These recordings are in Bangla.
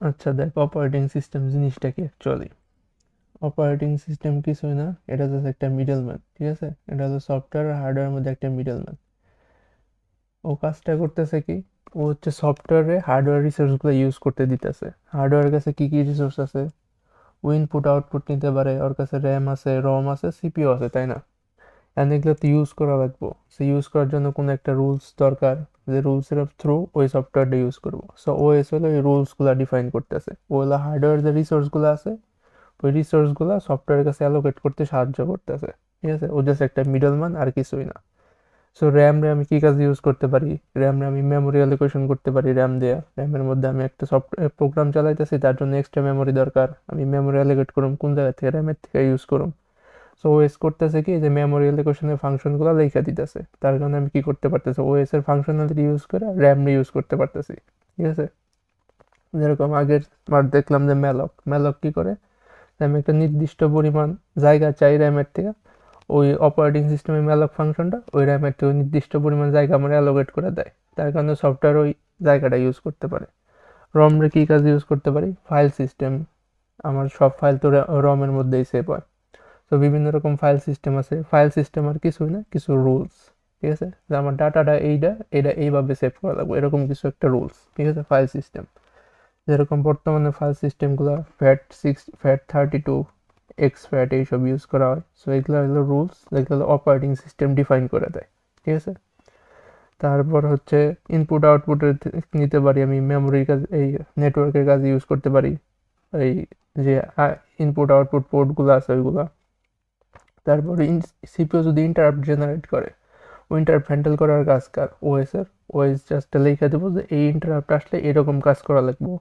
আচ্ছা দেখ, অপারেটিং সিস্টেম জিনিসটা কি অ্যাকচুয়ালি? অপারেটিং সিস্টেম কিছুই না, এটা জাস্ট একটা মিডলম্যান, ঠিক আছে? এটা হলো সফটওয়্যার আর হার্ডওয়্যারের মধ্যে একটা মিডলম্যান। ও কাজটা করতেছে কি, ও হচ্ছে সফটওয়্যারে হার্ডওয়্যার রিসোর্সগুলো ইউজ করতে দিতেছে। হার্ডওয়্যারের কাছে কি কি রিসোর্স আছে? ও ইনপুট আউটপুট নিতে পারে, ওর কাছে র্যাম আছে, রম আছে, সিপিইউ আছে, তাই না? অ্যান্ড এগুলো তো ইউজ করা লাগবো। সো ইউজ করার জন্য কোনো একটা রুলস দরকার, যে রুলসের থ্রু ওই সফটওয়্যারটা ইউজ করবো। সো ওএস হলো এই রুলসগুলো ডিফাইন করতেছে। ও হলো হার্ডওয়্যার যে রিসোর্সগুলো আছে, ওই রিসোর্সগুলো সফটওয়্যারের কাছে অ্যালোকেট করতে সাহায্য করতেছে। ঠিক আছে, ও জাস্ট একটা মিডলম্যান, আর কিছুই না। সো র্যাম আমি কী কাজে ইউজ করতে পারি? আমি মেমোরি অ্যালোকেশন করতে পারি র্যাম দিয়ে। র্যামের মধ্যে আমি একটা সফটওয়্যার প্রোগ্রাম চালাইতেছি, তার জন্য এক্সট্রা মেমোরি দরকার, আমি মেমোরি অ্যালোকেট করুম কোন জায়গা থেকে, র্যামের থেকে ইউজ করুম। সো ওএস করতেছে কি, যে মেমোরি অ্যালোকেশনের ফাংশনগুলো লেখা দিতেছে, তার কারণে আমি কি করতে পারতেছি, ওএস এর ফাংশনালিটি ইউজ করে র্যাম ইউজ করতে পারতেছি। ঠিক আছে, যেরকম আগের বার দেখলাম যে ম্যালক ম্যালক কি করে, আমি একটা নির্দিষ্ট পরিমাণ জায়গা চাই র্যামের থেকে, ওই অপারেটিং সিস্টেমের ম্যালক ফাংশনটা ওই র্যামের থেকে নির্দিষ্ট পরিমাণ জায়গা আমার অ্যালোকেট করে দেয়, তার কারণে সফটওয়্যার ওই জায়গাটা ইউজ করতে পারে। রমরে কী কাজ ইউজ করতে পারি? ফাইল সিস্টেম, আমার সব ফাইল তো রমের মধ্যেই সেভ হয়। তো বিভিন্ন রকম ফাইল সিস্টেম আছে। ফাইল সিস্টেম আর কিছুই না, কিছু রুলস। ঠিক আছে, যে আমার ডাটাটা এইটা এটা এইভাবে সেভ করা লাগবে, এরকম কিছু একটা রুলস। ঠিক আছে, ফাইল সিস্টেম। যেরকম বর্তমানে ফাইল সিস্টেমগুলো FAT6, FAT32, এক্স ফ্যাট এইসব ইউজ করা হয়। সো এগুলো হলো রুলস, যেগুলো অপারেটিং সিস্টেম ডিফাইন করে দেয়। ঠিক আছে, তারপর হচ্ছে ইনপুট আউটপুটের নিতে পারি আমি মেমোরির কাজ, এই নেটওয়ার্কের কাজে ইউজ করতে পারি। এই যে ইনপুট আউটপুট পোর্টগুলো আছে ওইগুলো। তারপরে সিপিইউ যদি ইন্টারাপ্ট জেনারেট করে, ও ইন্টারাপ্ট হ্যান্ডেল করার কাজ কার? ওএস এর। ওএস জাস্ট লিখে দেবো যে এই ইন্টারাপ্ট আসলে এরকম কাজ করা লাগবে।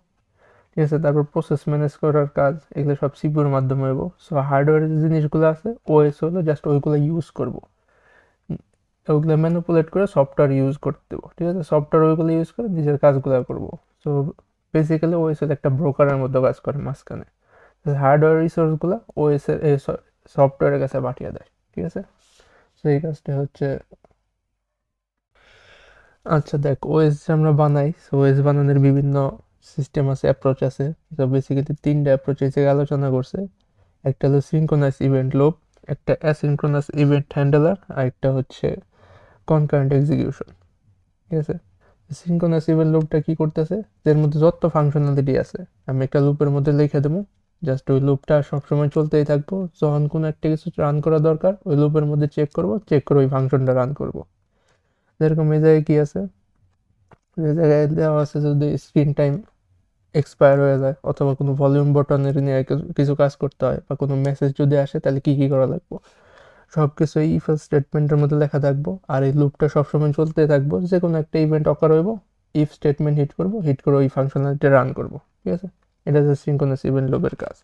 ঠিক আছে, তারপর প্রসেস ম্যানেজ করার কাজ, এগুলো সব সিপিইউর মাধ্যমে হইব। সো হার্ডওয়্যারের যে জিনিসগুলো আছে, ওএস হলো জাস্ট ওইগুলো ইউজ করবো, ওইগুলো ম্যানিপুলেট করে সফটওয়্যার ইউজ করতে দেবো। ঠিক আছে, সফটওয়্যার ওইগুলো ইউজ করে নিজের কাজগুলো করবো। সো বেসিক্যালি ওএস হলো একটা ব্রোকারের মতো কাজ করে মাঝখানে। হার্ডওয়্যার রিসোর্সগুলো ওএস এর সফটওয়্যারের কাছে পাঠিয়ে দেয়। ঠিক আছে, তো এই কাজটা হচ্ছে। আচ্ছা দেখ, ওএস যে আমরা বানাই, ওএস বানানোর বিভিন্ন সিস্টেম আছে, অ্যাপ্রোচ আছে। তো বেসিক্যালি তিনটা অ্যাপ্রোচ এসে আলোচনা করছে। একটা হলো সিনক্রোনাস ইভেন্ট লুপ, একটা অ্যাসিনক্রোনাস ইভেন্ট হ্যান্ডলার, আর একটা হচ্ছে কনকারেন্ট এক্সিকিউশন। ঠিক আছে, সিনক্রোনাস ইভেন্ট লুপটা কি করতেছে, এর মধ্যে যত ফাংশনালিটি আছে আমি একটা লুপের মধ্যে লিখে দেবো। জাস্ট ওই লুপটা সবসময় চলতেই থাকবো, যখন কোনো একটা কিছু রান করা দরকার ওই লুপের মধ্যে চেক করব, চেক করে ওই ফাংশনটা রান করব। যেরকম এই জায়গায় কি আছে, যে জায়গায় দেওয়া আছে যদি স্ক্রিন টাইম এক্সপায়ার হয়ে যায়, অথবা কোনো ভলিউম বটনের নিয়ে কিছু কাজ করতে হয়, বা কোনো মেসেজ যদি আসে তাহলে কি কি করা লাগবে, সব কিছু এই ইফ স্টেটমেন্টের মধ্যে লেখা থাকবো। আর এই লুপটা সবসময় চলতে থাকবো, যে কোনো একটা ইভেন্ট অকার হইব, ইফ স্টেটমেন্ট হিট করবো, হিট করে ওই ফাংশনালিটি রান করবো। ঠিক আছে, এটা হচ্ছে সিনক্রোনাস ইভেন্ট লুপের কাজ।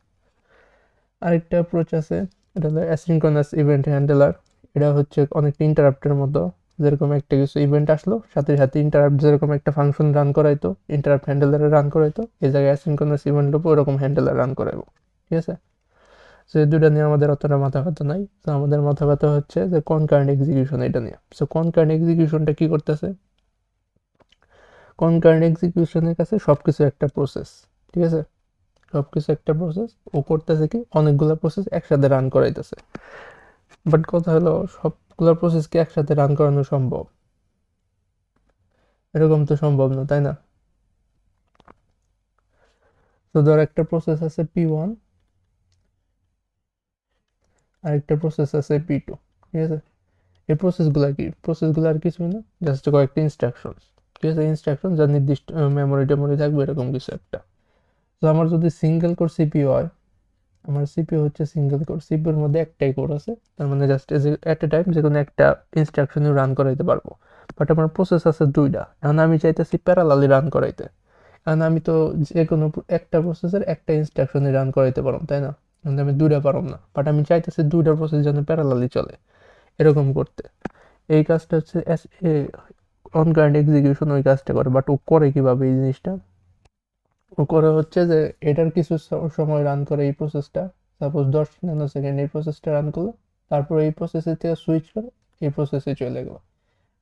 আরেকটা অ্যাপ্রোচ আছে, এটা হলো অ্যাসিনক্রোনাস ইভেন্ট হ্যান্ডলার। এটা হচ্ছে অনেকটা ইন্টারাপ্টের মতো। যেরকম একটা কিছু ইভেন্ট আসলো, সাথে সাথে ইন্টারাপ্ট যেরকম একটা ফাংশন রান করাইতো, ইন্টারাপ্ট হ্যান্ডেলারে রান করাইতো, এই জায়গায় অ্যাসিনক্রোনাস ইভেন্ট লুপে ওরকম হ্যান্ডেলার রান করাইবো। ঠিক আছে, সো এই দুইটা নিয়ে আমাদের অতটা মাথা ব্যথা নাই। তো আমাদের মাথা ব্যথা হচ্ছে যে কনকারেন্ট এক্সিকিউশন, এটা নিয়ে। সো কনকারেন্ট এক্সিকিউশনটা কি করতেছে? কনকারেন্ট এক্সিকিউশনের কাছে সবকিছু একটা প্রসেস। ঠিক আছে, সবকিছু একটা প্রসেস। ও করতেছে কি, অনেকগুলো প্রসেস একসাথে রান করাইতেছে। বাট কথা হলো, সবগুলো প্রসেসকে একসাথে রান করানো সম্ভব? এরকম তো সম্ভব না, তাই না? তো ধর একটা প্রসেস আছে P1, আর একটা প্রসেস আছে P2। ঠিক আছে, এই প্রসেসগুলো আর কিছুই না, জাস্ট কয়েকটা ইনস্ট্রাকশন। ঠিক আছে, ইনস্ট্রাকশন যা নির্দিষ্ট মেমোরি টেমোরি থাকবে, এরকম কিছু একটা। তো আমার যদি সিঙ্গেল কোর সিপিইউ হয়, আমার সিপিইউ হচ্ছে সিঙ্গেল কোর, সিপিইউর মধ্যে একটাই কোর আছে, তার মানে জাস্ট এট এ টাইম যে কোনো একটা ইনস্ট্রাকশন রান করাইতে পারবো। বাট আমার প্রসেস আছে দুইটা, এখন আমি চাইতেছি প্যারালালি রান করাইতে। কারণ আমি তো যে কোনো একটা প্রসেসের একটা ইনস্ট্রাকশনে রান করাইতে পারবো, তাই না? কিন্তু আমি দুইটা পারবো না, বাট আমি চাইতেছি দুইটা প্রসেস যেন প্যারালালি চলে, এরকম করতে। এই কাজটা হচ্ছে অন কারেন্ট এক্সিকিউশন ওই কাজটা করে। বাট ও করে কিভাবে এই জিনিসটা? ও করে হচ্ছে যে এটার কিছু সময় রান করে এই প্রসেসটা, সাপোজ 10 ন্যানো সেকেন্ড এই প্রসেসটা রান করলো, তারপর এই প্রসেসের থেকে সুইচ করে এই প্রসেসে চলে গেলো।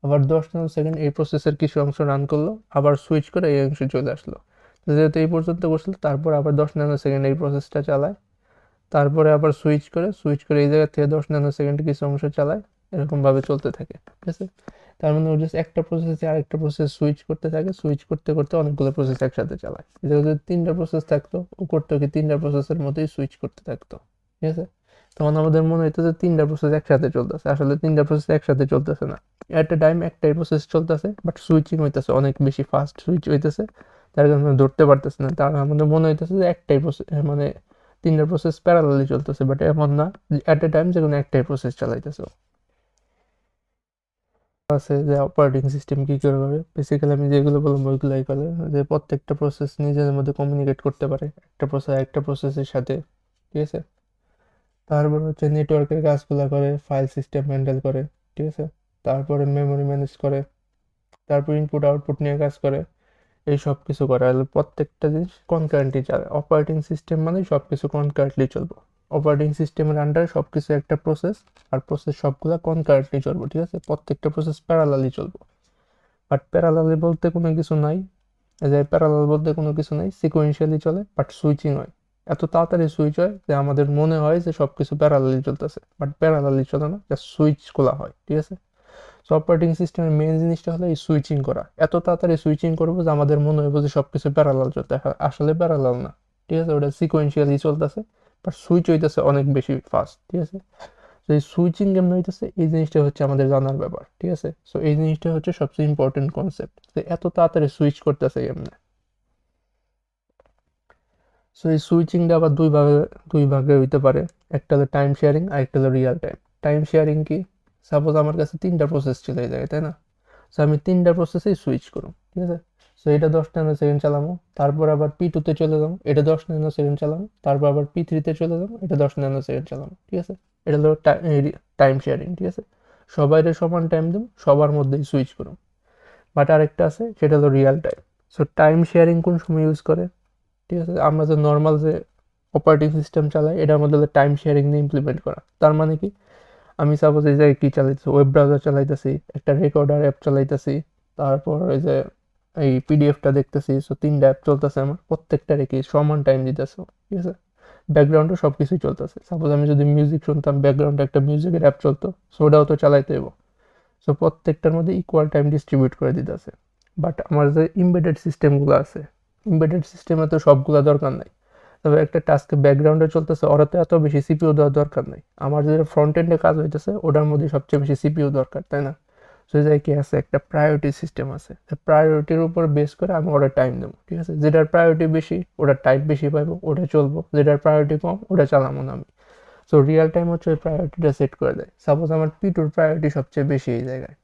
আবার 10 ন্যানো সেকেন্ড এই প্রসেসের কিছু অংশ রান করলো, আবার সুইচ করে এই অংশে চলে আসলো। যেহেতু এই পর্যন্ত করছিল, তারপর আবার 10 ন্যানো সেকেন্ড এই প্রসেসটা চালায়, তারপরে আবার সুইচ করে এই জায়গা থেকে 10 ন্যানো সেকেন্ড কিছু অংশ চালায়, এরকমভাবে চলতে থাকে। ঠিক আছে, তার মানে ও জাস্ট একটা প্রসেসে আরেকটা প্রসেস সুইচ করতে থাকে, সুইচ করতে করতে অনেকগুলো প্রসেস একসাথে চালায়। এটা যদি 3টা প্রসেস থাকতো, ও করতো কি 3টা প্রসেসের মধ্যেই সুইচ করতে থাকতো। ঠিক আছে, তখন আমাদের মনে হইতো যে 3টা প্রসেস একসাথে চলতেছে, আসলে 3টা প্রসেস একসাথে চলতেছে না। এট এ টাইম একটাই প্রসেস চলতেছে, বাট সুইচিং হইতেছে অনেক বেশি ফাস্ট সুইচ হইতেছে, তার কারণে ধরতে পারতেছে না। তার আমাদের মনে হইতেছে যে একটাই প্রসেস, মানে 3টা প্রসেস প্যারালালি চলতেছে, বাট এমন না, এট এ টাইম যে কোনো একটাই প্রসেস চালাইতেছে। আছে যে অপারেটিং সিস্টেম কি করে করে, বেসিক্যালি আমি যেগুলো বললাম ওইগুলাই করে, যে প্রত্যেকটা প্রসেস নিজেদের মধ্যে কমিউনিকেট করতে পারে একটা প্রসেসের সাথে। ঠিক আছে, তারপর হচ্ছে নেটওয়ার্কের কাজগুলো করে, ফাইল সিস্টেম হ্যান্ডেল করে। ঠিক আছে, তারপরে মেমোরি ম্যানেজ করে, তারপর ইনপুট আউটপুট নিয়ে কাজ করে, এই সব কিছু করে। আর প্রত্যেকটা জিনিস কনকারেন্টলি চলে। অপারেটিং সিস্টেম মানে সব কিছু কনকারেন্টলি চলবে। অপারেটিং সিস্টেমের আন্ডারে সব কিছু একটা প্রসেস, আর প্রসেস সবগুলো কনকারেন্টলি চলবে। ঠিক আছে, প্রত্যেকটা প্রসেস প্যারালালি চলবে। বাট প্যারালালি বলতে কোনো কিছু নাই, যে প্যারালাল বলতে কোনো কিছু নাই, সিকোয়েন্সিয়ালি চলে, বাট সুইচিং হয়। এত তাড়াতাড়ি সুইচ হয় যে আমাদের মনে হয় যে সব কিছু প্যারালালি চলতেছে, বাট প্যারালালি চলে না, জাস্ট সুইচ খোলা হয়। ঠিক আছে, সো অপারেটিং সিস্টেমের মেন জিনিসটা হলো এই সুইচিং করা। এত তাড়াতাড়ি সুইচিং করবো যে আমাদের মনে হইব যে সবকিছু প্যারালাল চলতে, আসলে প্যারালাল না। ঠিক আছে, ওটা সিকোয়েন্সিয়ালি চলতেছে, বাট সুইচ হইতেছে অনেক বেশি ফাস্ট। ঠিক আছে, তো এই সুইচিং কেমন হইতেছে, এই জিনিসটা হচ্ছে আমাদের জানার ব্যাপার। ঠিক আছে, সো এই জিনিসটা হচ্ছে সবচেয়ে ইম্পর্টেন্ট কনসেপ্ট, যে এত তাড়াতাড়ি সুইচ করতেছে কেমনে। সো এই সুইচিংটা আবার দুই ভাগে হইতে পারে। একটা হলো টাইম শেয়ারিং, আর একটা হলো রিয়েল টাইম। টাইম শেয়ারিং কি, সাপোজ আমার কাছে 3টা প্রসেস চলে যায়, তাই না? সো আমি 3টা প্রসেসেই সুইচ করুন। ঠিক আছে, সো এটা 10 ন্যানো সেকেন্ড চালাবো, তারপর আবার P2-তে চলে যাবো, এটা 10 ন্যানো সেকেন্ড চালাবো, তারপর আবার P3-তে চলে যাবো, এটা 10 ন্যানো সেকেন্ড চালাবো। ঠিক আছে, এটা হলো টাইম শেয়ারিং। ঠিক আছে, সবাই সমান টাইম দেবো, সবার মধ্যেই সুইচ করুন। বাট আরেকটা আছে, সেটা হলো real time. So time sharing কোন সময় ইউজ করে? ঠিক আছে, আমরা যে নর্মাল যে অপারেটিং সিস্টেম চালাই, এটার মধ্যে টাইম শেয়ারিং নিয়ে ইমপ্লিমেন্ট করা। তার মানে কি, আমি সাপোজ এই জায়গায় কি চালাইতেছি, ওয়েব ব্রাউজার চালাইতেছি, একটা রেকর্ডার অ্যাপ চালাইতেছি, তারপর এই যে এই পিডিএফটা দেখতেছি। সো 3টা অ্যাপ চলতেছে, আমার প্রত্যেকটারে কি সমান টাইম দিতেছে। ঠিক আছে, ব্যাকগ্রাউন্ডে সব কিছুই চলতেছে। সাপোজ আমি যদি মিউজিক শুনতাম, ব্যাকগ্রাউন্ডে একটা মিউজিকের অ্যাপ চলতো, সো ওটাও তো চালাইতে হইব। সো প্রত্যেকটার মধ্যে ইকুয়াল টাইম ডিস্ট্রিবিউট করে দিতেছে। বাট আমার যে ইমবেডেড সিস্টেমগুলো আছে, ইমবেডেড সিস্টেমে তো সবগুলা দরকার নাই। তবে একটা টাস্ক ব্যাকগ্রাউন্ডে চলতেছে, ওরাতে এত বেশি সিপিইউ দেওয়ার দরকার নাই। আমার যেটা ফ্রন্ট এন্ডে কাজ হইতেছে, ওটার মধ্যে সবচেয়ে বেশি সিপিইউ দরকার, তাই না? সো এই জায়গায় কি আছে, একটা প্রায়োরিটি সিস্টেম আছে। প্রায়োরিটির উপর বেস করে আমি ওটা টাইম দেবো। ঠিক আছে, যেটার প্রায়োরিটি বেশি ওটার টাইম বেশি পাইবো, ওটা চলবো। যেটার প্রায়োরিটি কম ওটা চালাবো না আমি। সো রিয়েল টাইম হচ্ছে ওই প্রায়োরিটিটা সেট করে দেয়। সাপোজ আমার P2-র প্রায়োরিটি সবচেয়ে বেশি এই জায়গায়।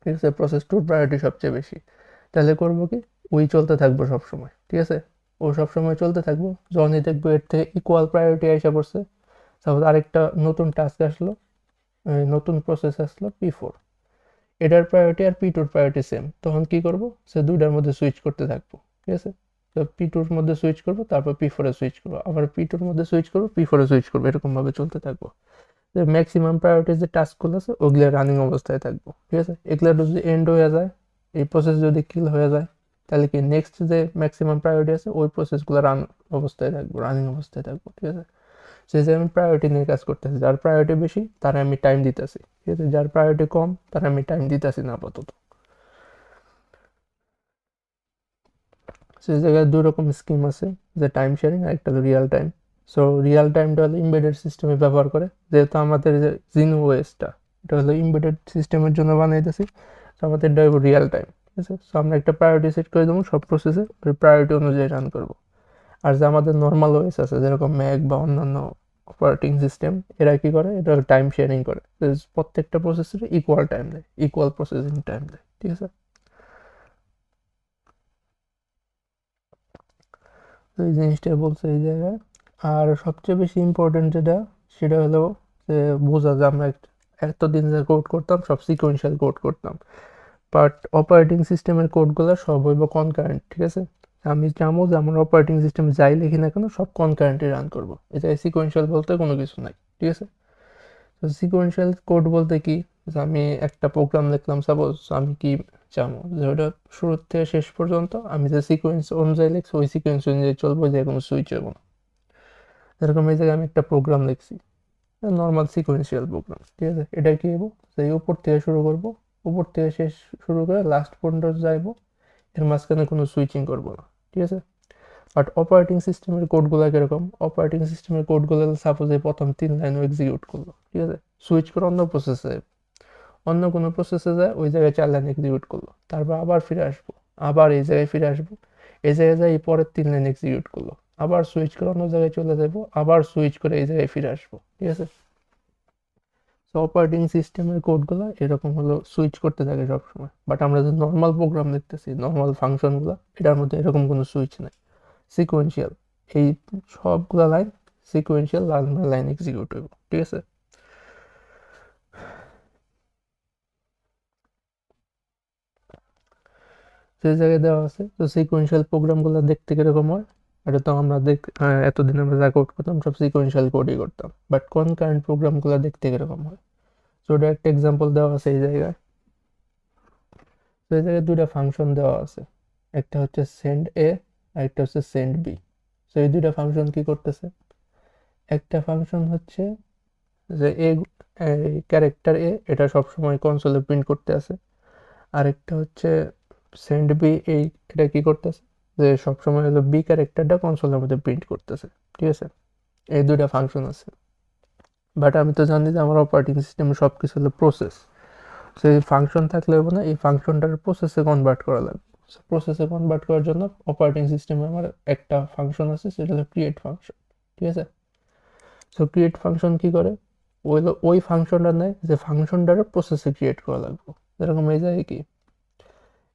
ঠিক আছে, প্রসেস 2-র প্রায়োরিটি সবচেয়ে বেশি। তাহলে করবো কি, ওই চলতে থাকবো সব সময়। ঠিক আছে, ও সব সময় চলতে থাকবো। যখনই দেখবো এর থেকে ইকুয়াল প্রায়োরিটি এসে পড়ছে, সাপোজ আরেকটা নতুন টাস্ক আসলো, নতুন প্রসেস আসলো P4, এটার প্রায়োরিটি আর P2-র প্রায়োরিটি সেম, তখন কি করব, সে দুইটার মধ্যে সুইচ করতে থাকবো। ঠিক আছে, তো P2-র মধ্যে সুইচ করবো, তারপর P4-এ সুইচ করবো, আবার P2-র মধ্যে সুইচ করবো, P4-এ সুইচ করবো, এরকমভাবে চলতে থাকবো। যে ম্যাক্সিমাম প্রায়োরিটি যে টাস্কগুলো আছে ওগুলো রানিং অবস্থায় থাকবো। ঠিক আছে, এগুলো যদি এন্ড হয়ে যায়, এই প্রসেস যদি কিল হয়ে যায়, তাহলে কি নেক্সট যে ম্যাক্সিমাম প্রায়োরিটি আছে ওই প্রসেসগুলো অবস্থায় থাকবো, রানিং অবস্থায় থাকবো। ঠিক আছে, সেই যে আমি প্রায়োরিটি নিয়ে কাজ করতেছি, যার প্রায়োরিটি বেশি তার আমি টাইম দিতেছি। ঠিক আছে, যার প্রায়োরিটি কম তার আমি টাইম দিতেছি না আপাতত। সেই জায়গায় দুই রকম স্কিম আছে, যে টাইম শেয়ারিং আর একটা রিয়েল টাইম। সো রিয়েল টাইমটা হলো ইমবেডেড সিস্টেমে ব্যবহার করে, যেহেতু আমাদের যে জিনো ওয়েসটা, এটা হলো ইমবেডেড সিস্টেমের জন্য বানাইতেছি। সো আমাদের এটা রিয়েল টাইম। ঠিক আছে, সো আমরা একটা প্রায়োরিটি সেট করে দেবো, সব প্রসেসে ওই প্রায়োরিটি অনুযায়ী রান করবো। আর যে আমাদের নর্মাল ওয়েস আছে, যেরকম ম্যাক বা অন্যান্য অপারেটিং সিস্টেম, এরা কি করে, এটা টাইম শেয়ারিং করে। প্রত্যেকটা প্রসেসের ইকুয়াল টাইম দেয়, ইকুয়াল প্রসেসিং টাইম দেয়। ঠিক আছে, তো এই জিনিসটা বলছে এই জায়গায়। আর সবচেয়ে বেশি ইম্পর্টেন্ট যেটা, সেটা হলো যে বোঝা, যে আমরা এতদিন যে কোড করতাম সব সিকোয়েন্সিয়াল কোড করতাম, বাট অপারেটিং সিস্টেমের কোডগুলো সব হইব কনকারেন্ট। ঠিক আছে, আমি চামো যে আমার অপারেটিং সিস্টেম যাই লিখি না কেন সব কনকারেন্টে রান করবো, এটা সিকোয়েন্সিয়াল বলতে কোনো কিছু নাই। ঠিক আছে, তো সিকোয়েন্সিয়াল কোড বলতে কি, যে আমি একটা প্রোগ্রাম লিখলাম, সাপোজ আমি কি চামো যে ওটা শুরু থেকে শেষ পর্যন্ত আমি যে সিকোয়েন্স অনুযায়ী লিখছি ওই সিকোয়েন্স অনুযায়ী চলবো, যে কোনো সুইচ হবো না। যেরকম এই জায়গায় আমি একটা প্রোগ্রাম লিখছি, নর্মাল সিকোয়েন্সিয়াল প্রোগ্রাম, ঠিক আছে। এটা কি হবো, সেই উপর থেকে শুরু করব, উপর থেকে শেষ শুরু করে লাস্ট পর্যন্ত যাইবো, এর মাঝখানে কোনো সুইচিং করবো না, ঠিক আছে। বাট অপারেটিং সিস্টেমের কোডগুলো কিরকম, অপারেটিং সিস্টেমের কোডগুলো সাপোজ এই প্রথম 3 লাইনও এক্সিকিউট করলো, ঠিক আছে, সুইচ করে অন্য প্রসেসে, অন্য কোনো প্রসেসে যায় ওই জায়গায় 4 লাইন এক্সিকিউট করলো, তারপর আবার ফিরে আসবো, আবার এই জায়গায় ফিরে আসবো, এই জায়গায় যাই পরের 3 লাইন এক্সিকিউট করলো, আবার সুইচ করে অন্য জায়গায় চলে যাবো, আবার সুইচ করে এই জায়গায় ফিরে আসবো, ঠিক আছে। সো অপারেটিং সিস্টেমের কোডগুলো এরকম হলো সুইচ করতে থাকে সবসময়। বাট আমরা যে নর্মাল প্রোগ্রাম দেখতেছি, নর্মাল ফাংশনগুলো, এটার মধ্যে এরকম কোনো সুইচ নাই, সিকোয়েন্সিয়াল। এই সবগুলো line sequential line by line execute হইব, ঠিক আছে। সেই জায়গায় দেওয়া আছে তো সিকোয়েন্সিয়াল প্রোগ্রামগুলো দেখতে কিরকম হয়, এটা তো আমরা এতদিন আমরা যা কোড করতাম সব সিকোয়েন্সিয়াল কোডই করতাম, বাট কনকারেন্ট প্রোগ্রামগুলো দেখতে কিরকম হয়। তো ওটা একটা এক্সাম্পল দেওয়া আছে এই জায়গায়। তো এই জায়গায় দুইটা ফাংশন দেওয়া আছে, একটা হচ্ছে সেন্ড এ আর একটা হচ্ছে সেন্ড বি। তো এই দুইটা ফাংশন কি করতেছে, একটা ফাংশন হচ্ছে যে এ ক্যারেক্টার এ এটা সবসময় কনসোলে প্রিন্ট করতে আছে, আরেকটা হচ্ছে সেন্ড বি, এটা কি করতেছে যে সবসময় হলো বি ক্যারেক্টারটা কনসোলের মধ্যে প্রিন্ট করতেছে, ঠিক আছে। এই দুইটা ফাংশন আছে। বাট আমি তো জানি যে আমার অপারেটিং সিস্টেমে সব কিছু হলো প্রসেস, সেই ফাংশন থাকলে হবে না, এই ফাংশনটার প্রসেসে কনভার্ট করা লাগবে। প্রসেসে কনভার্ট করার জন্য অপারেটিং সিস্টেমে আমার একটা ফাংশন আছে, সেটা হলো ক্রিয়েট ফাংশন, ঠিক আছে। সো ক্রিয়েট ফাংশন কি করে, ওই ফাংশনটা নেয় যে ফাংশনটার প্রসেসে ক্রিয়েট করা লাগবে। যেরকম এই যায় কি,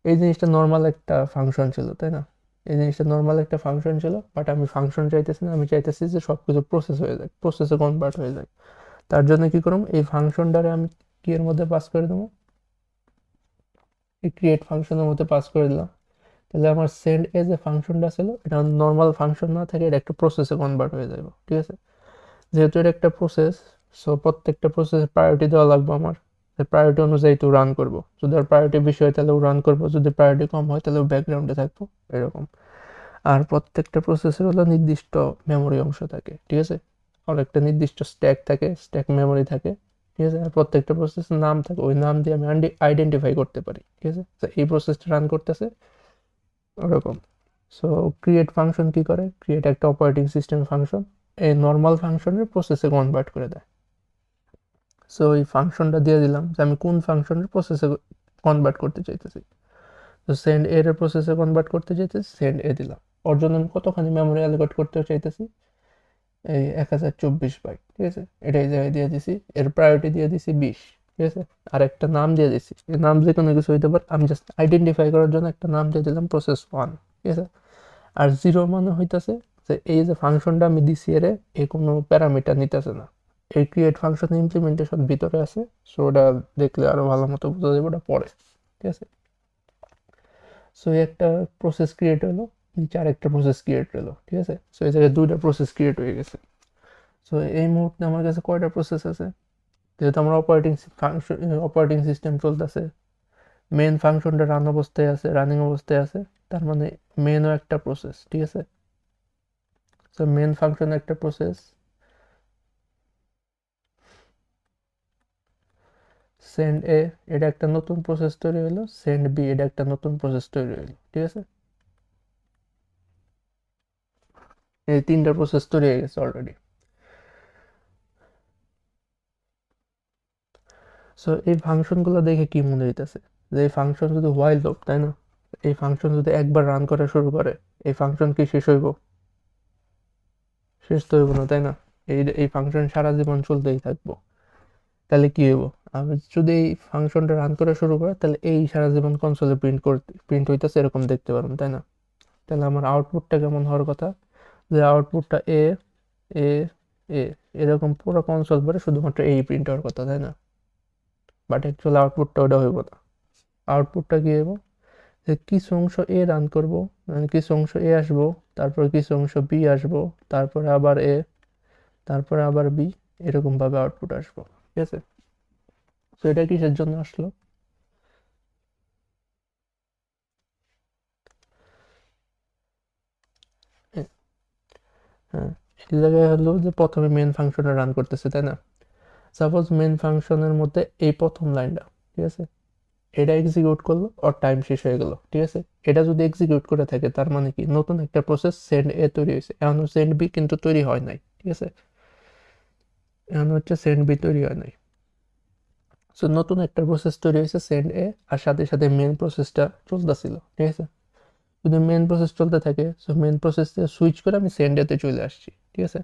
এই জিনিসটা নর্মাল একটা ফাংশন ছিল, তাই না, এই জিনিসটা নর্মাল একটা ফাংশন ছিল, বাট আমি ফাংশন চাইতেছি না, আমি চাইতেছি যে সব কিছু প্রসেস হয়ে যায়, প্রসেসে কনভার্ট হয়ে যায়। তার জন্য কি করুম, এই ফাংশনটারে আমি কি এর মধ্যে পাস করে দেবো, এই ক্রিয়েট ফাংশনের মধ্যে পাস করে দিলাম। তাহলে আমার সেন্ড এ যে ফাংশনটা ছিল এটা নর্মাল ফাংশন না থেকে এটা একটা প্রসেসে কনভার্ট হয়ে যাবে, ঠিক আছে। যেহেতু এটা একটা প্রসেস, সো প্রত্যেকটা প্রসেসে প্রায়োরিটি দেওয়া লাগবে আমার, প্রায়োরিটি অনুযায়ী তো রান করবো, যদি আর প্রায়োরিটি বেশি হয় তাহলে রান করবো, যদি প্রায়োরিটি কম হয় তাহলে ব্যাকগ্রাউন্ডে থাকবো, এরকম। আর প্রত্যেকটা প্রসেসের হলো নির্দিষ্ট মেমোরি অংশ থাকে, ঠিক আছে, আর একটা নির্দিষ্ট স্ট্যাক থাকে, স্ট্যাক মেমোরি থাকে, ঠিক আছে। আর প্রত্যেকটা প্রসেসের নাম থাকে, ওই নাম দিয়ে আমি আইডেন্টিফাই করতে পারি, ঠিক আছে, তো এই প্রসেসটা রান করতেছে ওরকম। সো ক্রিয়েট ফাংশন কি করে, ক্রিয়েট একটা অপারেটিং সিস্টেম ফাংশন, এই নর্মাল ফাংশনের প্রসেসে কনভার্ট করে দেয়। সো এই ফাংশনটা দিয়ে দিলাম যে আমি কোন ফাংশনের প্রসেসে কনভার্ট করতে চাইতেছি। তো সেন্ড এর প্রসেসে কনভার্ট করতে চাইতেছি, সেন্ড এ দিলাম। ওর জন্য আমি কতখানি মেমোরি অ্যালোকেট করতে চাইতেছি, এই 1024 বাইট, ঠিক আছে, এটাই জায়গায় দিয়ে দিছি, এর প্রায়োরিটি দিয়ে দিছি 20, ঠিক আছে। আর একটা নাম দিয়ে দিছি, এই নাম যে কোনো কিছু হইতে পারে, আমি জাস্ট আইডেন্টিফাই করার জন্য একটা নাম দিয়ে দিলাম প্রসেস 1, ঠিক আছে। আর 0 মানে হইতেছে যে এই যে ফাংশনটা আমি দিছি এর এ কোনো প্যারামিটার নিতেছে না, এই ক্রিয়েট ফাংশন ইমপ্লিমেন্টেশন ভিতরে আছে। সো ওটা দেখলে আরো ভালো মতো বোঝা যাবে ওটা পরে, ঠিক আছে। সো একটা প্রসেস ক্রিয়েট হলো, নিচে আরেকটা প্রসেস ক্রিয়েট হলো, ঠিক আছে। সো এই জায়গায় দুইটা প্রসেস ক্রিয়েট হয়ে গেছে। সো এই মুহূর্তে আমার কাছে কয়টা প্রসেস আছে, যেহেতু আমার অপারেটিং সিস্টেম চলতেছে, মেন ফাংশনটা রান অবস্থায় আছে, রানিং অবস্থায় আছে, তার মানে মেনও একটা প্রসেস, ঠিক আছে। সো মেন ফাংশন একটা প্রসেস, সেন্ড এ এটা একটা নতুন প্রসেস তৈরি হলো, সেন্ড বি এটা একটা নতুন প্রসেস তৈরি হলো, ঠিক আছে। এই তিনটা প্রসেস তৈরি হয়ে গেছে অলরেডি। সো এই ফাংশনগুলো দেখে কি মনে হইতেছে, যে এই ফাংশন যদি হোয়াইল লুপ, তাই না, এই ফাংশন যদি একবার রান করা শুরু করে, এই ফাংশন কি শেষ হইব, শেষ তো হইব না, তাই না, এই ফাংশন সারা জীবন চলতেই থাকবো। তাহলে কি হইব, আমি যদি এই ফাংশনটা রান করা শুরু করে, তাহলে এই সারা জীবন কনসোলে প্রিন্ট হইতেছে এরকম দেখতে পারবো, তাই না। তাহলে আমার আউটপুটটা কেমন হওয়ার কথা, যে আউটপুটটা এ এ এ এরকম পুরো কনসোল পরে শুধুমাত্র এই প্রিন্ট হওয়ার কথা, তাই না। বাট অ্যাকচুয়ালি আউটপুটটা ওটা হইব না। আউটপুটটা কি হইব, যে কিছু অংশ এ রান করব, মানে কিছু অংশ এ আসবো, তারপর কিছু অংশ বি আসবো, তারপরে আবার এ, তারপরে আবার বি, এরকম ভাবে আউটপুট আসবো, ঠিক আছে। তো এটা কিসের জন্য আসলো, হ্যাঁ, এই জায়গায় হলো যে প্রথমে মেন ফাংশনটা রান করতেছে, তাই না? সাপোজ মেন ফাংশনের মধ্যে এই প্রথম লাইনটা, ঠিক আছে, এটা এক্সিকিউট করলো ওর টাইম শেষ হয়ে গেল, ঠিক আছে। এটা যদি এক্সিকিউট করে থাকে তার মানে কি নতুন একটা প্রসেস সেন্ড এ তৈরি হয়েছে, এখন সেন্ড বি কিন্তু তৈরি হয় নাই, ঠিক আছে, এখন হচ্ছে সেন্ড বি তৈরি হয় নাই। সো নতুন একটা প্রসেস তৈরি হয়েছে সেন্ড এ, আর সাথে সাথে মেন প্রসেসটা চলতেছিল, ঠিক আছে। যদি মেন প্রসেস চলতে থাকে, সো মেন প্রসেস থেকে সুইচ করে আমি সেন্ড এতে চলে আসছি, ঠিক আছে।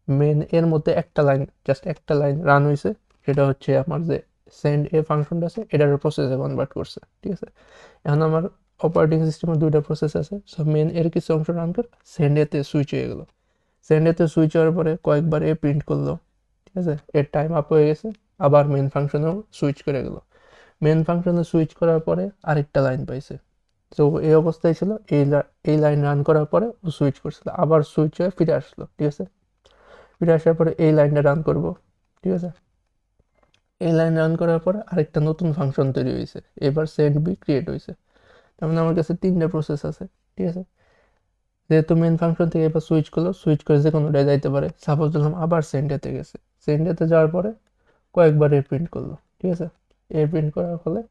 মেন এর মধ্যে একটা লাইন, জাস্ট একটা লাইন রান হয়েছে, সেটা হচ্ছে আমার যে সেন্ড এ ফাংশনটা আছে এটার প্রসেসে কনভার্ট করছে, ঠিক আছে। এখন আমার অপারেটিং সিস্টেমের দুইটা প্রসেস আছে, সো মেন এর কিছু অংশ রান করে সেন্ড এতে সুইচ হয়ে গেল। সেন্ড এতে সুইচ হওয়ার পরে কয়েকবার এ প্রিন্ট করলো, ঠিক আছে, এর টাইম আপ হয়ে গেছে, আবার মেন ফাংশনেও সুইচ করে গেল। মেন ফাংশনে সুইচ করার পরে আরেকটা লাইন পাইছে, তো এই অবস্থায় ছিল, এই লাইন রান করার পরে ও সুইচ করছিল, আবার সুইচ হয়ে ফিরে আসলো, ঠিক আছে। ফিরে আসার পরে এই লাইনটা রান করব, ঠিক আছে। এই লাইন রান করার পরে আরেকটা নতুন ফাংশন তৈরি হয়েছে, এবার সেন্ড বি ক্রিয়েট হয়েছে। তার মানে আমার কাছে তিনটা প্রসেস আছে, ঠিক আছে। যেহেতু মেন ফাংশন থেকে এবার সুইচ করলো, সুইচ করে যে কোনোটায় যাইতে পারে। সাপোজ ধরলাম আবার সেন্ডেতে গেছে, সেন্ডেতে যাওয়ার পরে কয়েকবার এ প্রিন্ট করলো, ঠিক আছে। এ প্রিন্ট করার ফলে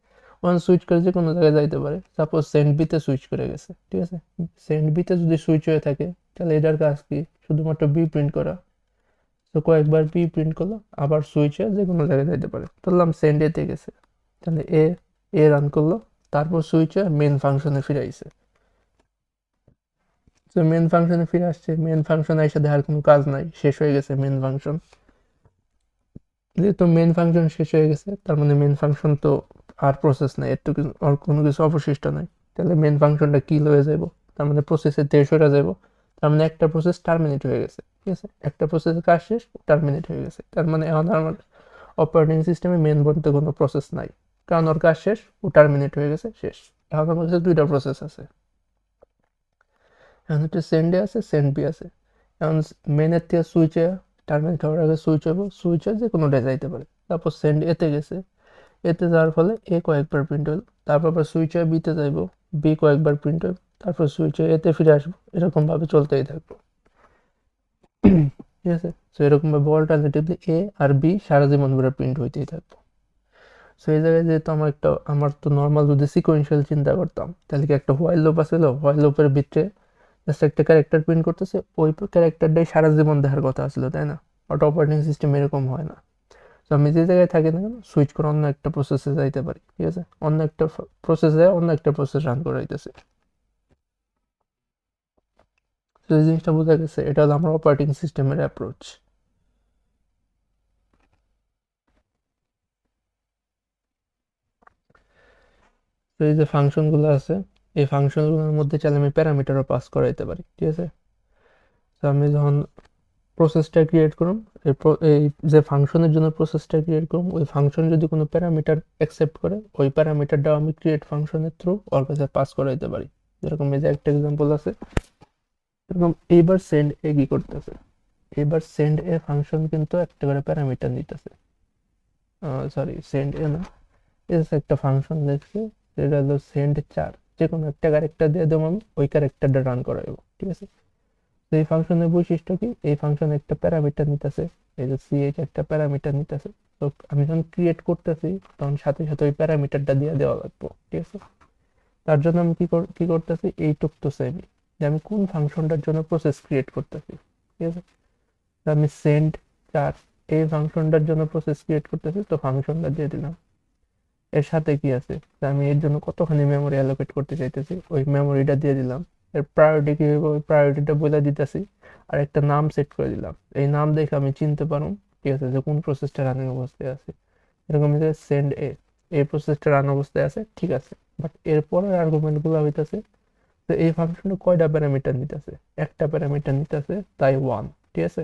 ওয়ান সুইচ করে যে কোনো জায়গায় যাইতে পারে। সাপোজ সেন্ড বিতে সুইচ করে গেছে, ঠিক আছে। সেন্ড বিতে যদি সুইচ হয়ে থাকে তাহলে এটার কাজ কি, শুধুমাত্র বি প্রিন্ট করা। তো কয়েকবার বি প্রিন্ট করলো, আবার সুইচ হয়ে যে কোনো জায়গায় যাইতে পারে। ধরলাম সেন্ড এতে গেছে, তাহলে এ রান করলো, তারপর সুইচ হয়ে মেন ফাংশনে ফিরে আইছে। তো মেন ফাংশনে ফিরে আসছে, মেন ফাংশনে এসে দেখার কোনো কাজ নাই, শেষ হয়ে গেছে মেন ফাংশন। যেহেতু মেন ফাংশন শেষ হয়ে গেছে তার মানে মেন ফাংশন তো আর প্রসেস নাই, এর তো আর কোনো কিছু অবশিষ্ট নাই। তাহলে মেন ফাংশনটা কিল হয়ে যাব, তার মানে প্রসেসের থেকে সরে যাব। তার মানে একটা প্রসেস টার্মিনেট হয়ে গেছে, ঠিক আছে, একটা প্রসেসের কাজ শেষ, টার্মিনেট হয়ে গেছে। তার মানে এখন আমার অপারেটিং সিস্টেমে মেন বলতে কোনো প্রসেস নাই, কারণ ওর কাজ শেষ, ও টার্মিনেট হয়ে গেছে, শেষ। এখন আমার কাছে দুইটা প্রসেস আছে, এখন হচ্ছে সেন্ড এ আছে, সেন্ড বি আছে। এখন মেনের থেকে সুইচে টার্মিনেট হওয়ার আগে সুইচ হবো, সুইচে যে কোনোটায় যাইতে পারে। তারপর সেন্ড এতে গেছে, এতে যাওয়ার ফলে এ কয়েকবার প্রিন্ট হল, তারপর আবার সুইচ হয়ে বিতে যাইবো, বি কয়েকবার প্রিন্ট হইব, তারপর সুইচ হয়ে এতে ফিরে আসবো, এরকমভাবে চলতেই থাকবো, ঠিক আছে। সো এরকমভাবে অল্টারনেটিভলি এ আর বি সারা জীবন ধরে প্রিন্ট হইতেই থাকবো। সো এই জায়গায় যেহেতু আমার তো নর্মাল যদি সিকোয়েন্সিয়াল চিন্তা করতাম তাহলে কি একটা হোয়াইল লুপ আছিল, হোয়াইল লুপের ভিতরে জাস্ট একটা ক্যারেক্টার প্রিন্ট করতেছে, ওই ক্যারেক্টারটাই সারা জীবন দেখার কথা ছিল, তাই না? বাট অপারেটিং সিস্টেম এরকম হয় না। তো আমি যে জায়গায় থাকি না কেন সুইচ করে অন্য একটা প্রসেসে যাইতে পারি, ঠিক আছে, অন্য একটা প্রসেসে অন্য একটা প্রসেস রান করাইতেছে। তো এই জিনিসটা বোঝা গেছে, এটা হলো আমার অপারেটিং সিস্টেমের অ্যাপ্রোচ। তো এই যে ফাংশনগুলো আছে, এই ফাংশনগুলোর মধ্যে চাইলে আমি প্যারামিটারও পাস করাইতে পারি, ঠিক আছে। তো আমি যখন প্রসেসটা ক্রিয়েট করুম, এই যে ফাংশনের জন্য প্রসেসটা ক্রিয়েট করুম, ওই ফাংশন যদি কোনো প্যারামিটার অ্যাকসেপ্ট করে, ওই প্যারামিটারটাও আমি ক্রিয়েট ফাংশনের থ্রু ওর কাছে পাস করাইতে পারি। যেরকম এই যে একটা এক্সাম্পল আছে, এরকম এইবার সেন্ড এ কি করতেছে, এবার সেন্ড এ ফাংশন কিন্তু একটা করে প্যারামিটার নিতেছে, সরি সেন্ড এ না, এটা একটা ফাংশন দেখছে, যেটা হলো সেন্ড 4, যে কোনো একটা ক্যারেক্টার দিয়ে দেবো, আমি ওই ক্যারেক্টারটা রান করাবো, ঠিক আছে। তো এই ফাংশনের বৈশিষ্ট্য কি, এই ফাংশন একটা প্যারামিটার নিতেছে, এই যে সিএইচ একটা প্যারামিটার নিতেছে। তো আমি যখন ক্রিয়েট করতেছি তখন সাথে সাথে ওই প্যারামিটারটা দিয়ে দেওয়া লাগবে, ঠিক আছে। তার জন্য আমি কি করতেছি, এইটুক তো সেমই, যে আমি কোন ফাংশনটার জন্য প্রসেস ক্রিয়েট করতেছি, ঠিক আছে। তো আমি সেন্ড 4 এই ফাংশনটার জন্য প্রসেস ক্রিয়েট করতেছি, তো ফাংশনটা দিয়ে দিলাম। এর সাথে কি আছে, যে আমি এর জন্য কতখানি মেমোরি অ্যালোকেট করতে চাইতেছি, ওই মেমোরিটা দিয়ে দিলাম। এর প্রায়োরিটি কি হইব, ওই প্রায়োরিটিটা বলে দিতেছি, আর একটা নাম সেট করে দিলাম। এই নাম দেখে আমি চিনতে পারবো, ঠিক আছে, যে কোন প্রসেসটা রানিং অবস্থায় আছে। এরকম যে সেন্ড এ, এই প্রসেসটা রান অবস্থায় আছে, ঠিক আছে। বাট এরপরের আর্গুমেন্ট গুলো হইতেছে, তো এই ফাংশনে কয়টা প্যারামিটার নিতেছে, একটা প্যারামিটার নিতেছে, তাই 1, ঠিক আছে।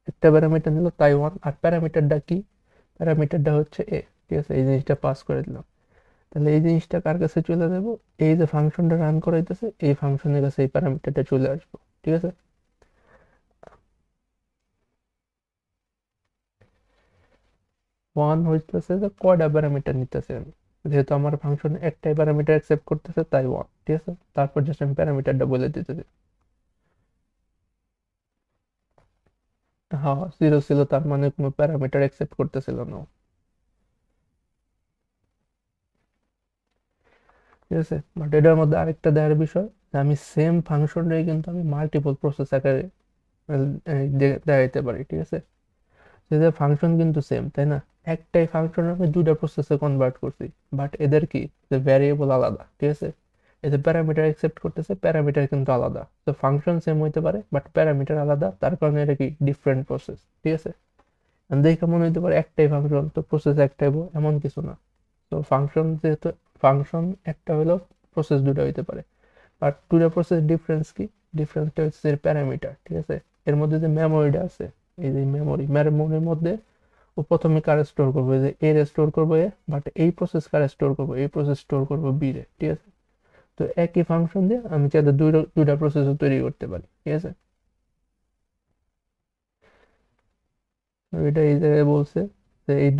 একটা প্যারামিটার নিল তাই 1, আর প্যারামিটারটা কি, প্যারামিটারটা হচ্ছে এ, ঠিক আছে। এই জিনিসটা পাস করে দিলাম। তাহলে এই জিনিসটা কার কাছে চলে যাব, এই যে ফাংশনটা রান করাইতেছে এই ফাংশনের কাছে এই প্যারামিটারটা চলে আসবো, ঠিক আছে। ওয়ান হইতেছে যে কয়টা প্যারামিটার নিতেছে আমি, যেহেতু আমার ফাংশন একটাই প্যারামিটার অ্যাকসেপ্ট করতেছে তাই 1, ঠিক আছে। তারপর জাস্ট আমি প্যারামিটারটা বলে দিতেছি। হ্যাঁ 0 ছিল, তার মানে কোনো প্যারামিটার অ্যাকসেপ্ট করতেছিল না ও। ঠিক আছে, বাট এটার মধ্যে আরেকটা দেখার বিষয় যে আমি সেম ফাংশনটাই কিন্তু আমি মাল্টিপল প্রসেস আকারে দেখাইতে পারি। ঠিক আছে, যে ফাংশন কিন্তু সেম, তাই না? একটাই ফাংশন আমি দুইটা প্রসেসে কনভার্ট করছি, বাট এদের কি যে ভ্যারিয়েবল আলাদা। ঠিক আছে, এই যে প্যারামিটার অ্যাকসেপ্ট করতেছে, প্যারামিটার কিন্তু আলাদা। তো ফাংশন সেম হইতে পারে বাট প্যারামিটার আলাদা, তার কারণে এটা কি ডিফারেন্ট প্রসেস। ঠিক আছে, দেখে মনে হইতে পারে একটাই ফাংশন, তো প্রসেস একটাই, এমন কিছু না। তো ফাংশন যেহেতু ফাংশন একটা হলেও প্রসেস দুটো হইতে পারে, বাট দুটা প্রসেস ডিফারেন্স কি? ডিফারেন্সটা হচ্ছে এর প্যারামিটার। ঠিক আছে, এর মধ্যে যে মেমোরিটা আছে, এই যে মেমোরির মধ্যে ও প্রথমে কারে স্টোর করবো, যে এ রে স্টোর করবো এ, বাট এই প্রসেস কারে স্টোর করবো, এই প্রসেস স্টোর করবো বি রে। ঠিক আছে, তো একই ফাংশন দিয়ে আমি চাইলে দুইটা প্রসেস তৈরি করতে পারি। ঠিক আছে, তো এটা এই জায়গায় বলছে যে এই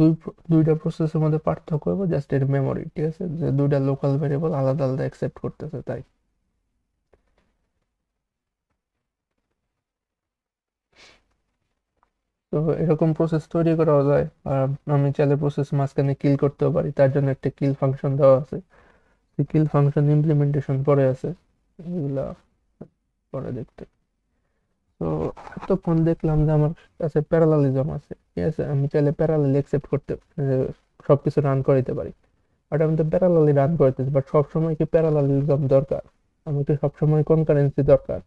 দুইটা প্রসেসের মধ্যে পার্থক্য হবে জাস্ট এর মেমোরি। ঠিক আছে, যে দুইটা লোকাল ভেরিয়েবল আলাদা আলাদা অ্যাকসেপ্ট করতেছে তাই। তো এরকম প্রসেস তৈরি করা যায়। আর আমি চাইলে প্রসেস মাঝখানে কিল করতেও পারি, তার জন্য একটা কিল ফাংশন দেওয়া আছে। কিল ফাংশন ইমপ্লিমেন্টেশন পরে আছে, এগুলা পরে দেখতে। তো এতক্ষণ দেখলাম যে আমার কাছে প্যারালালিজম আছে। ঠিক আছে, আমি চাইলে প্যারালালি অ্যাকসেপ্ট করতে সবকিছু রান করাইতে পারি, বাট আমি তো প্যারালালি রান করতেছি। বাট সবসময় কি প্যারালালিজম দরকার? আমাকে সবসময় কনকারেন্সি দরকার?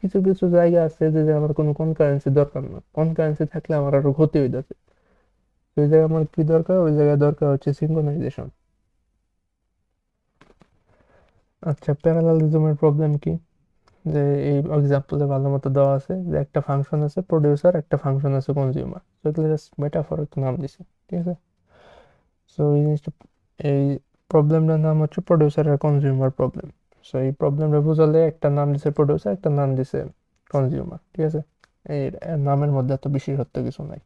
কিছু কিছু জায়গা আছে যে যে আমার কোনো কনকারেন্সি দরকার না, কনকারেন্সি থাকলে আমার আরো ক্ষতি হইতেছে। ওই জায়গায় আমার কি দরকার? ওই জায়গায় দরকার হচ্ছে সিঙ্ক্রোনাইজেশন। আচ্ছা, প্যারালালিজমের প্রবলেম কি? যে এই এক্সাম্পলে ভালো মতো দেওয়া আছে যে একটা ফাংশন আছে প্রডিউসার, একটা ফাংশন আছে কনজিউমার। তো এগুলো জাস্ট মেটাফর নাম দিছে। ঠিক আছে, সো এই জিনিসটা, এই প্রবলেমটার নাম হচ্ছে প্রডিউসার আর কনজিউমার প্রবলেম। সো এই প্রবলেমটা বুঝালে একটা নাম দিছে প্রডিউসার, একটা নাম দিছে কনজিউমার। ঠিক আছে, এই নামের মধ্যে এত বিশেষত্ব কিছু নাই।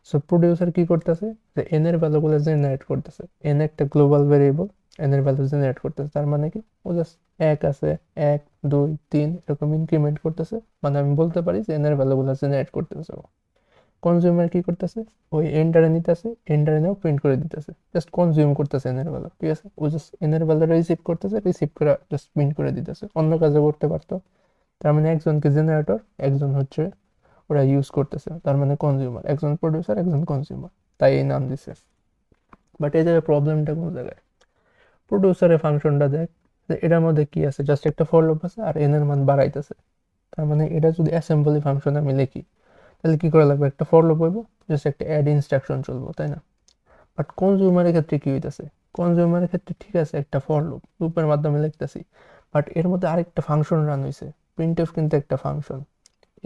সো প্রডিউসার কি করতেছে, যে এন এর ভ্যালুগুলো জেনারেট করতেছে। এন একটা গ্লোবাল ভেরিয়েবল, এন এর ভ্যালু জেনারেট করতেছে। তার মানে কি, ও জাস্ট এক আছে, 1 2 3 এরকম ইনক্রিমেন্ট করতেছে। মানে আমি বলতে পারি যে এন এর ভ্যালুগুলো জেনারেট করতেছে। কনজিউমার কি করতেছে, ওই এন্ডারে নিতেছে, এন্ডারে নিয়েও প্রিন্ট করে দিতেছে, জাস্ট কনজিউম করতেছে এনের ভ্যালু। ঠিক আছে, ও জাস্ট এনের ভ্যালু রিসিভ করতেছে, রিসিভ করে জাস্ট প্রিন্ট করে দিতেছে, অন্য কাজে করতে পারতো। তার মানে একজনকে জেনারেটর, একজন হচ্ছে ওরা ইউজ করতেছে, তার মানে কনজিউমার। একজন প্রডিউসার, একজন কনজিউমার, তাই এই নাম দিছে। বাট এই জায়গায় প্রবলেমটা কোন জায়গায়? প্রডিউসারের ফাংশনটা দেখ, যে এটার মধ্যে কি আছে, জাস্ট একটা ফর লুপ আছে আর এন এর মান বাড়াইতেছে। তার মানে এটা যদি অ্যাসেম্বলি ফাংশন আমি লিখি, তাহলে কি করা লাগবে? একটা ফর লুপ হইব, জাস্ট একটা অ্যাড ইনস্ট্রাকশন চলবো, তাই না? বাট কনজিউমারের ক্ষেত্রে কি হইতেছে? কনজিউমারের ক্ষেত্রে ঠিক আছে, একটা ফর লুপ, লুপের মাধ্যমে লিখতেছি, বাট এর মধ্যে আরেকটা ফাংশন রান হয়েছে। প্রিন্টএফ কিন্তু একটা ফাংশন,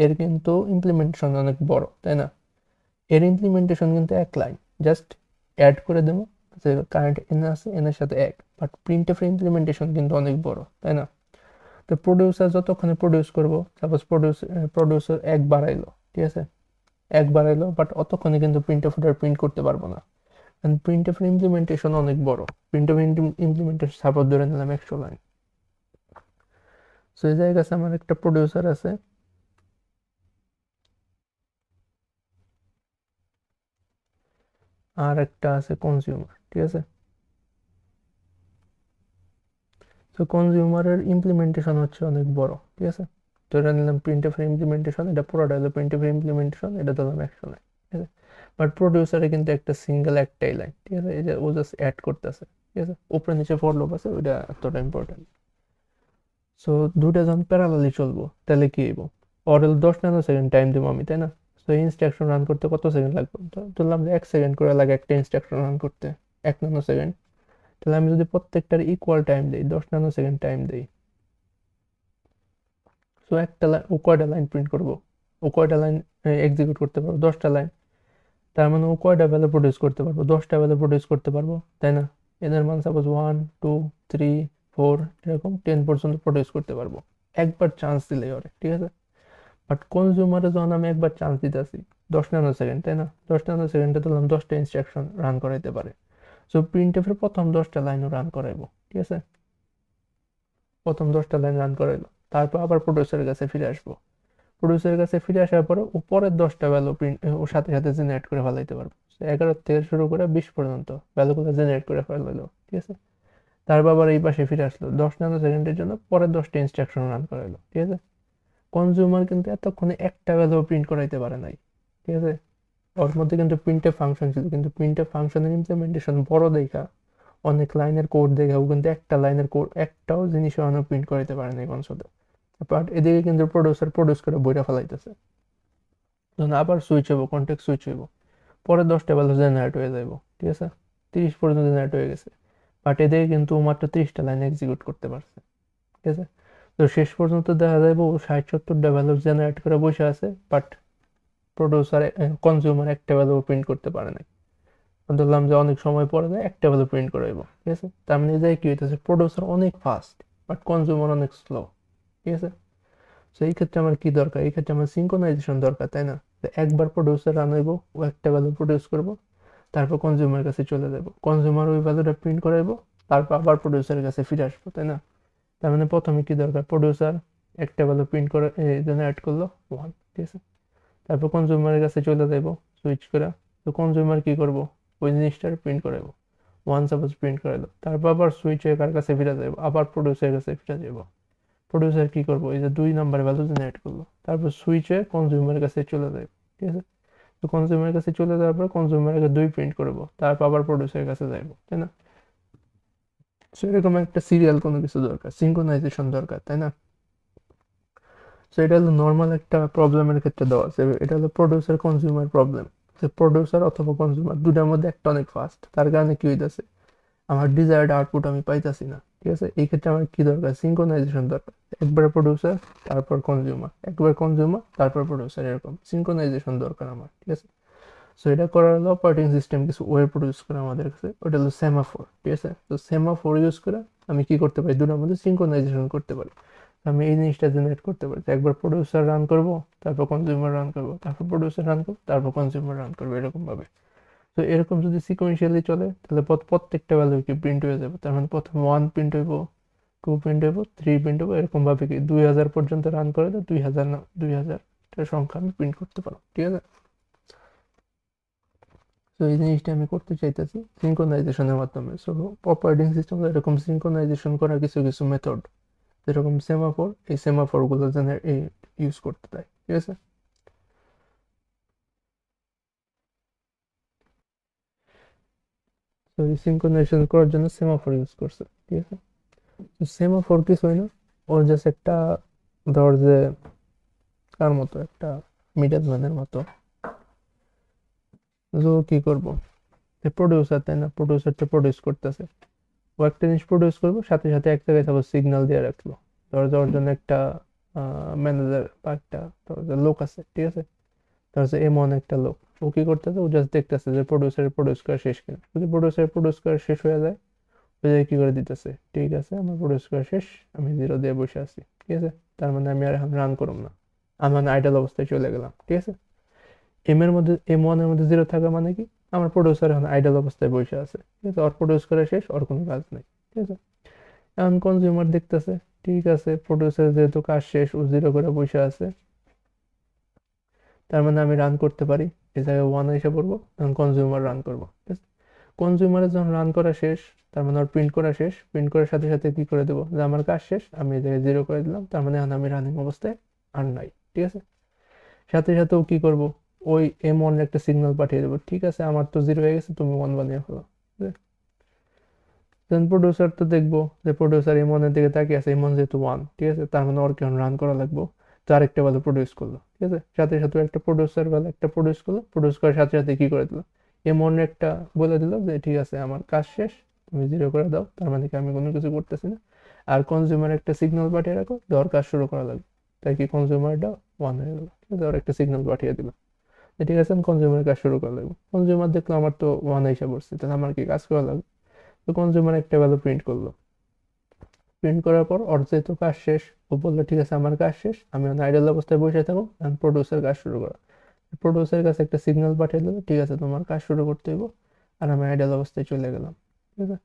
এর কিন্তু ইমপ্লিমেন্টেশন অনেক বড়, তাই না? এর ইমপ্লিমেন্টেশন কিন্তু এক লাইন, জাস্ট অ্যাড করে দেবো যে কারেন্ট এন আছে, এন এর সাথে এক। বাট প্রিন্টএফ এর ইমপ্লিমেন্টেশন কিন্তু অনেক বড়, তাই না? তো প্রডিউসার যতক্ষণে প্রডিউস করবো, সাপোজ প্রডিউসার এক বাড়াইলো, ঠিক আছে, এক বাড়াইলো, বাট অতক্ষণে কিন্তু প্রিন্টএফ ওটা প্রিন্ট করতে পারবো না। কারণ প্রিন্টএফ এর ইমপ্লিমেন্টেশন অনেক বড়। প্রিন্টএফ ইমপ্লিমেন্টেশন সাপোজ ধরে নিলাম 100 লাইন। সো এই জায়গায় কাছে আমার একটা প্রডিউসার আছে, আর একটা আছে কনজিউমার। ঠিক আছে, তো কনজিউমারের ইমপ্লিমেন্টেশন হচ্ছে অনেক বড়। ঠিক আছে, তো এটা নিলাম প্রিন্টএফ এর ইমপ্লিমেন্টেশন, এটা পুরোটা হলো প্রিন্টএফ এর ইমপ্লিমেন্টেশন, এটা দিলাম 100 লাইন। ঠিক আছে, বাট প্রডিউসারে কিন্তু একটা সিঙ্গেল একটাই লাইন। ঠিক আছে, এই যে ও জাস্ট অ্যাড করতেছে। ঠিক আছে, উপরে নিচে ফর লুপ আছে, ওইটা এতটা ইম্পর্টেন্ট। সো দুইটা যখন প্যারালালি চলবো, তাহলে কি হইব? অরেল 10 ন্যানো সেকেন্ড টাইম দেবো আমি, তাই না? সো এই ইনস্ট্রাকশন রান করতে কত সেকেন্ড লাগবে? ধরলাম যে 1 সেকেন্ড করে লাগে একটা ইনস্ট্রাকশন রান করতে, 1 ন্যানো সেকেন্ড। তাহলে আমি যদি প্রত্যেকটার ইকুয়াল টাইম দিই, 10 ন্যানো সেকেন্ড টাইম দিই, সো একটা লাইন, ও কয়টা লাইন প্রিন্ট করবো? ও কয়টা লাইন এক্সিকিউট করতে পারবো? 10টা লাইন। তার মানে ও কয়টা ভ্যালু প্রডিউস করতে পারবো? 10টা ভ্যালু প্রডিউস করতে পারবো, তাই না? এদের মান সাপোজ 1 2 3 4 এরকম 10 পর্যন্ত প্রডিউস করতে পারবো, একবার চান্স দিলেই ওরে। ঠিক আছে, বাট কনজিউমারে যখন আমি একবার চান্স দিতেছি, 10 ন্যানো সেকেন্ড, তাই না? 10 ন্যানো সেকেন্ডে ধরলাম 10টা ইনস্ট্রাকশন রান করাইতে পারে। সো প্রিন্টএফের প্রথম 10টা লাইনও রান করাইবো। ঠিক আছে, প্রথম 10টা লাইন রান করাইলো, তারপর আবার প্রডিউসারের কাছে ফিরে আসবো। প্রডিউসারের কাছে ফিরে আসার পরে ও পরের 10টা ভ্যালু প্রিন্ট ওর সাথে সাথে জেনারেট করে ফেলাইতে পারবো। 11 থেকে শুরু করে 20 পর্যন্ত ভ্যালুগুলো জেনারেট করে ফেলাইলো, ঠিক আছে। তারপর আবার এই পাশে ফিরে আসলো 10 ন্যানো সেকেন্ডের জন্য পরের 10টা ইনস্ট্রাকশন রান করাইলো, ঠিক আছে। কনজিউমার কিন্তু এতক্ষণে একটা ভ্যালু প্রিন্ট করাইতে পারে নাই, ঠিক আছে। ওর মধ্যে কিন্তু প্রিন্টএফ ফাংশন ছিল, কিন্তু প্রিন্টএফ ফাংশনের ইমপ্লিমেন্টেশন বড় দেখা অনেক লাইনের কোড দেখা ও কিন্তু একটা লাইনের কোড একটাও জিনিস এখনো প্রিন্ট করাইতে পারে নাই কনসোলে। বাট এদিকে কিন্তু প্রডিউসার প্রডিউস করে বইটা ফেলাইতেছে। যখন আবার সুইচ হইব, কন্টেক্ট সুইচ হইব, পরে 10টা ভ্যালু জেনারেট হয়ে যাইব, ঠিক আছে। 30 পর্যন্ত জেনারেট হয়ে গেছে, বাট এদিকে কিন্তু মাত্র 30টা লাইন এক্সিকিউট করতে পারছে, ঠিক আছে। তো শেষ পর্যন্ত দেখা যাইব 60-70টা ভ্যালু জেনারেট করে বসে আছে, বাট প্রডিউসার কনজিউমার একটা ভ্যালু প্রিন্ট করতে পারে নাই। ধরলাম যে অনেক সময় পরে যায় একটা ভ্যালু প্রিন্ট করাইব, ঠিক আছে। তার মানে যাই কি হইতেছে, প্রডিউসার অনেক ফাস্ট বাট কনজিউমার অনেক স্লো, ঠিক আছে। তো এই ক্ষেত্রে আমার কি দরকার, এই ক্ষেত্রে আমার সিঙ্ক্রোনাইজেশন দরকার, তাই না। একবার প্রডিউসার রান হইব, ও একটা ভ্যালু প্রডিউস করবো, তারপর কনজিউমার কাছে চলে যাবো, কনজিউমার ওই ভ্যালুটা প্রিন্ট করাইবো, তারপর আবার প্রডিউসারের কাছে ফিরে আসবো, তাই না। তার মানে প্রথমে কি দরকার, প্রডিউসার একটা ভ্যালু প্রিন্ট করে জেনারেট করলো 1, ঠিক আছে। তারপর কনজিউমারের কাছে চলে যাবো সুইচ করে। তো কনজিউমার কি করবো, ওই জিনিসটার প্রিন্ট করাইবো, 1 সাপোজ প্রিন্ট করাইলো, তারপর আবার সুইচ হয়ে কার কাছে ফিরে যাবো, আবার প্রডিউসারের কাছে ফিরে যাবো। প্রডিউসার কি করবো, এই যে 2 নাম্বার ভ্যালু জেনারেট করলো, তারপর সুইচ হয়ে কনজিউমারের কাছে চলে যাবে, ঠিক আছে। তো কনজিউমারের কাছে চলে যাওয়ার পর কনজিউমারের কাছে 2 প্রিন্ট করবো, তারপর আবার প্রডিউসারের কাছে যাইবো, তাই না। সো এরকম একটা সিরিয়াল কোনো কিছু দরকার, সিঙ্ক্রোনাইজেশন দরকার, তাই না। সো এটা হলো নর্মাল একটা প্রবলেমের ক্ষেত্রে দেওয়া আছে, এটা হলো প্রডিউসার কনজিউমার প্রবলেম। যে প্রডিউসার অথবা কনজিউমার দুটার মধ্যে একটা অনেক ফাস্ট, তার কারণে কি হইতেছে, আমার ডিজায়ার্ড আউটপুট আমি পাইতাছি না, ঠিক আছে। এই ক্ষেত্রে আমার কি দরকার, সিঙ্ক্রোনাইজেশন দরকার। একবার প্রডিউসার তারপর কনজিউমার, একবার কনজিউমার তারপর প্রডিউসার, এরকম সিঙ্ক্রোনাইজেশন দরকার আমার, ঠিক আছে। সো এটা করার হলো অপারেটিং সিস্টেম কিছু ওয়ে প্রডিউস করে আমাদের কাছে, ওটা হলো সেমাফোর, ঠিক আছে। তো সেমাফোর ইউজ করে আমি কি করতে পারি, দুটোর মধ্যে সিঙ্ক্রোনাইজেশন করতে পারি। আমি এই জিনিসটা জেনারেট করতে পারি, একবার প্রডিউসার রান করব, তারপর কনজিউমার রান করব, তারপর প্রডিউসার রান করব, তারপর কনজিউমার রান করবো, এরকম ভাবে। তো এরকম যদি সিকোয়েন্সিয়ালি চলে তাহলে প্রত্যেকটা ভ্যালু কি প্রিন্ট হয়ে যাবে, তার মানে প্রথমে 1 প্রিন্ট হইব, 2 প্রিন্ট হইব, 3 প্রিন্ট হইব, এরকম ভাবে কি 2000 পর্যন্ত রান করে 2000 না 2000 সংখ্যা আমি প্রিন্ট করতে পারবো, ঠিক আছে। তো এই জিনিসটা আমি করতে চাইতেছি সিঙ্ক্রোনাইজেশনের মাধ্যমে। সো অপারেটিং সিস্টেম এরকম সিঙ্ক্রোনাইজেশন করার কিছু কিছু মেথড, যেরকম সেমাফোর, এই সেমাফোর গুলো ইউজ করতে দেয়, ঠিক আছে। তো এই সিঙ্ক্রোনাইজেশন করার জন্য সেমাফোর ইউজ করছে, ঠিক আছে। তো সেমাফোর কিছুই না, ওর জাস্ট একটা, ধর যে কার মতো একটা মিডল ম্যানের মতো। তো কি করবো, প্রডিউসার, তাই না, প্রডিউসারটা প্রডিউস করতেছে, ও একটা জিনিস প্রডিউস করবো, সাথে সাথে এক জায়গায় সাপোজ সিগন্যাল দিয়ে রাখলো, ধর যাওয়ার জন্য একটা ম্যানেজার বা একটা ধর যে লোক আছে, ঠিক আছে। ধর যে এমন একটা লোক, ও কি করতেছে, ও জাস্ট দেখতেছে যে প্রডিউসারের প্রডিউস করা শেষ কিনা, যদি প্রডিউসারের প্রডিউস করা শেষ হয়ে যায়, ওই জায়গায় কি করে দিতেছে, ঠিক আছে আমার প্রডিউস করা শেষ, আমি 0 দিয়ে বসে আছি, ঠিক আছে। তার মানে আমি আর এখন রান করব না, আমি মানে আইডল অবস্থায় চলে গেলাম, ঠিক আছে। এম এর মধ্যে 0 থাকা মানে কি, আমার প্রডিউসার এখন আইডল অবস্থায় বসে আছে, ঠিক আছে, ওর প্রডিউস করা শেষ, ওর কোনো কাজ নেই, ঠিক আছে। এখন কনজিউমার দেখতেছে, ঠিক আছে প্রডিউসার যেহেতু কাজ শেষ, ও 0 করে বসে আছে, তার মানে আমি রান করতে পারি, এই জায়গায় 1 এসে পড়বো, তখন কনজিউমার রান করবো, ঠিক আছে। কনজিউমারের যখন রান করা শেষ, তার মানে ওর প্রিন্ট করা শেষ, প্রিন্ট করার সাথে সাথে কি করে দেবো, যে আমার কাজ শেষ, আমি এই জায়গায় 0 করে দিলাম, তার মানে এখন আমি রানিং অবস্থায় আর নাই, ঠিক আছে। সাথে সাথেও কি করব, ওই M1 একটা সিগন্যাল পাঠিয়ে দেবো, ঠিক আছে আমার তো 0 হয়ে গেছে, তুমি 1 বানিয়ে ফেলো। দেন প্রডিউসার তো দেখবো যে প্রডিউসার M1 এর দিকে তাকিয়ে আছে, M1 যেহেতু 1, ঠিক আছে, তার মানে ওর কেমন রান করা লাগবো, তো আরেকটা ভ্যালু প্রডিউস করলো, ঠিক আছে। সাথে সাথে একটা প্রডিউসার ভ্যালু একটা প্রডিউস করলো, প্রডিউস করার সাথে সাথে কি করে দিল, M1 একটা বলে দিল যে ঠিক আছে আমার কাজ শেষ, তুমি 0 করে দাও, তার মানে কি আমি কোনো কিছু করতেছি না। আর কনজিউমার একটা সিগন্যাল পাঠিয়ে রাখো, দেওয়ার কাজ শুরু করা লাগবে, তাই কি কনজিউমারটা 1 হয়ে গেল, ঠিক আছে, ওর একটা সিগন্যাল পাঠিয়ে দিল, ঠিক আছে আমি কনজিউমারের কাজ শুরু করা লাগবে। কনজিউমার দেখলো আমার তো 1 হিসাব পড়ছে, তাহলে আমার কি কাজ করা লাগবে, তো কনজিউমার একটা ভ্যালু প্রিন্ট করলো, প্রিন্ট করার পর ওর যেহেতু কাজ শেষ, ও বললো ঠিক আছে আমার কাজ শেষ, আমি আইডল অবস্থায় বসে থাকো, এখন প্রডিউসার কাজ শুরু করা। প্রডিউসারের কাছে একটা সিগন্যাল পাঠিয়ে দিল, ঠিক আছে তোমার কাজ শুরু করতে হইব, আর আমি আইডল অবস্থায় চলে গেলাম, ঠিক আছে।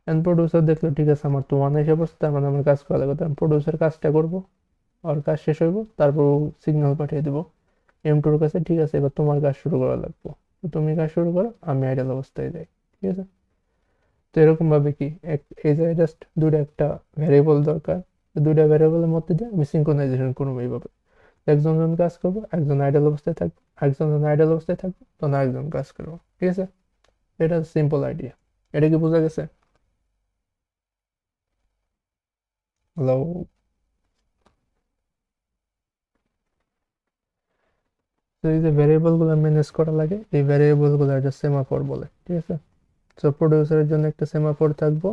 এখন প্রডিউসার দেখলো ঠিক আছে আমার তো 1 এসে পড়ছে, তার মানে আমার কাজ করা লাগবে, তখন প্রডিউসার কাজটা করবো, ওর কাজ শেষ হইব, তারপর সিগন্যাল পাঠিয়ে দিব M2 এর কাছে, ঠিক আছে এবার তোমার কাজ শুরু করা লাগবে। তো তুমি কাজ শুরু করো, আমি আইডল অবস্থায় যাই, ঠিক আছে। তো এরকম ভাবে কি এই জায়গায় জাস্ট দুইটা একটা ভ্যারিয়েবল দরকার, দুইটা ভ্যারিয়েবলের মধ্যে দিয়ে আমি সিঙ্ক্রোনাইজেশন করবো এইভাবে। একজন যখন কাজ করবো, একজন আইডল অবস্থায় থাকবে, একজন যখন আইডল অবস্থায় থাকবে তখন আরেকজন কাজ করবো, ঠিক আছে। এটা সিম্পল আইডিয়া। এটা কি বোঝা গেছে? হ্যালো? তো এই যে ভ্যারিয়েবল গুলো ম্যানেজ করা লাগে, এই ভ্যারিয়েবল গুলো একটা সেমাফোর বলে, ঠিক আছে। তো প্রডিউসারের জন্য একটা সেমাফোর থাকবো,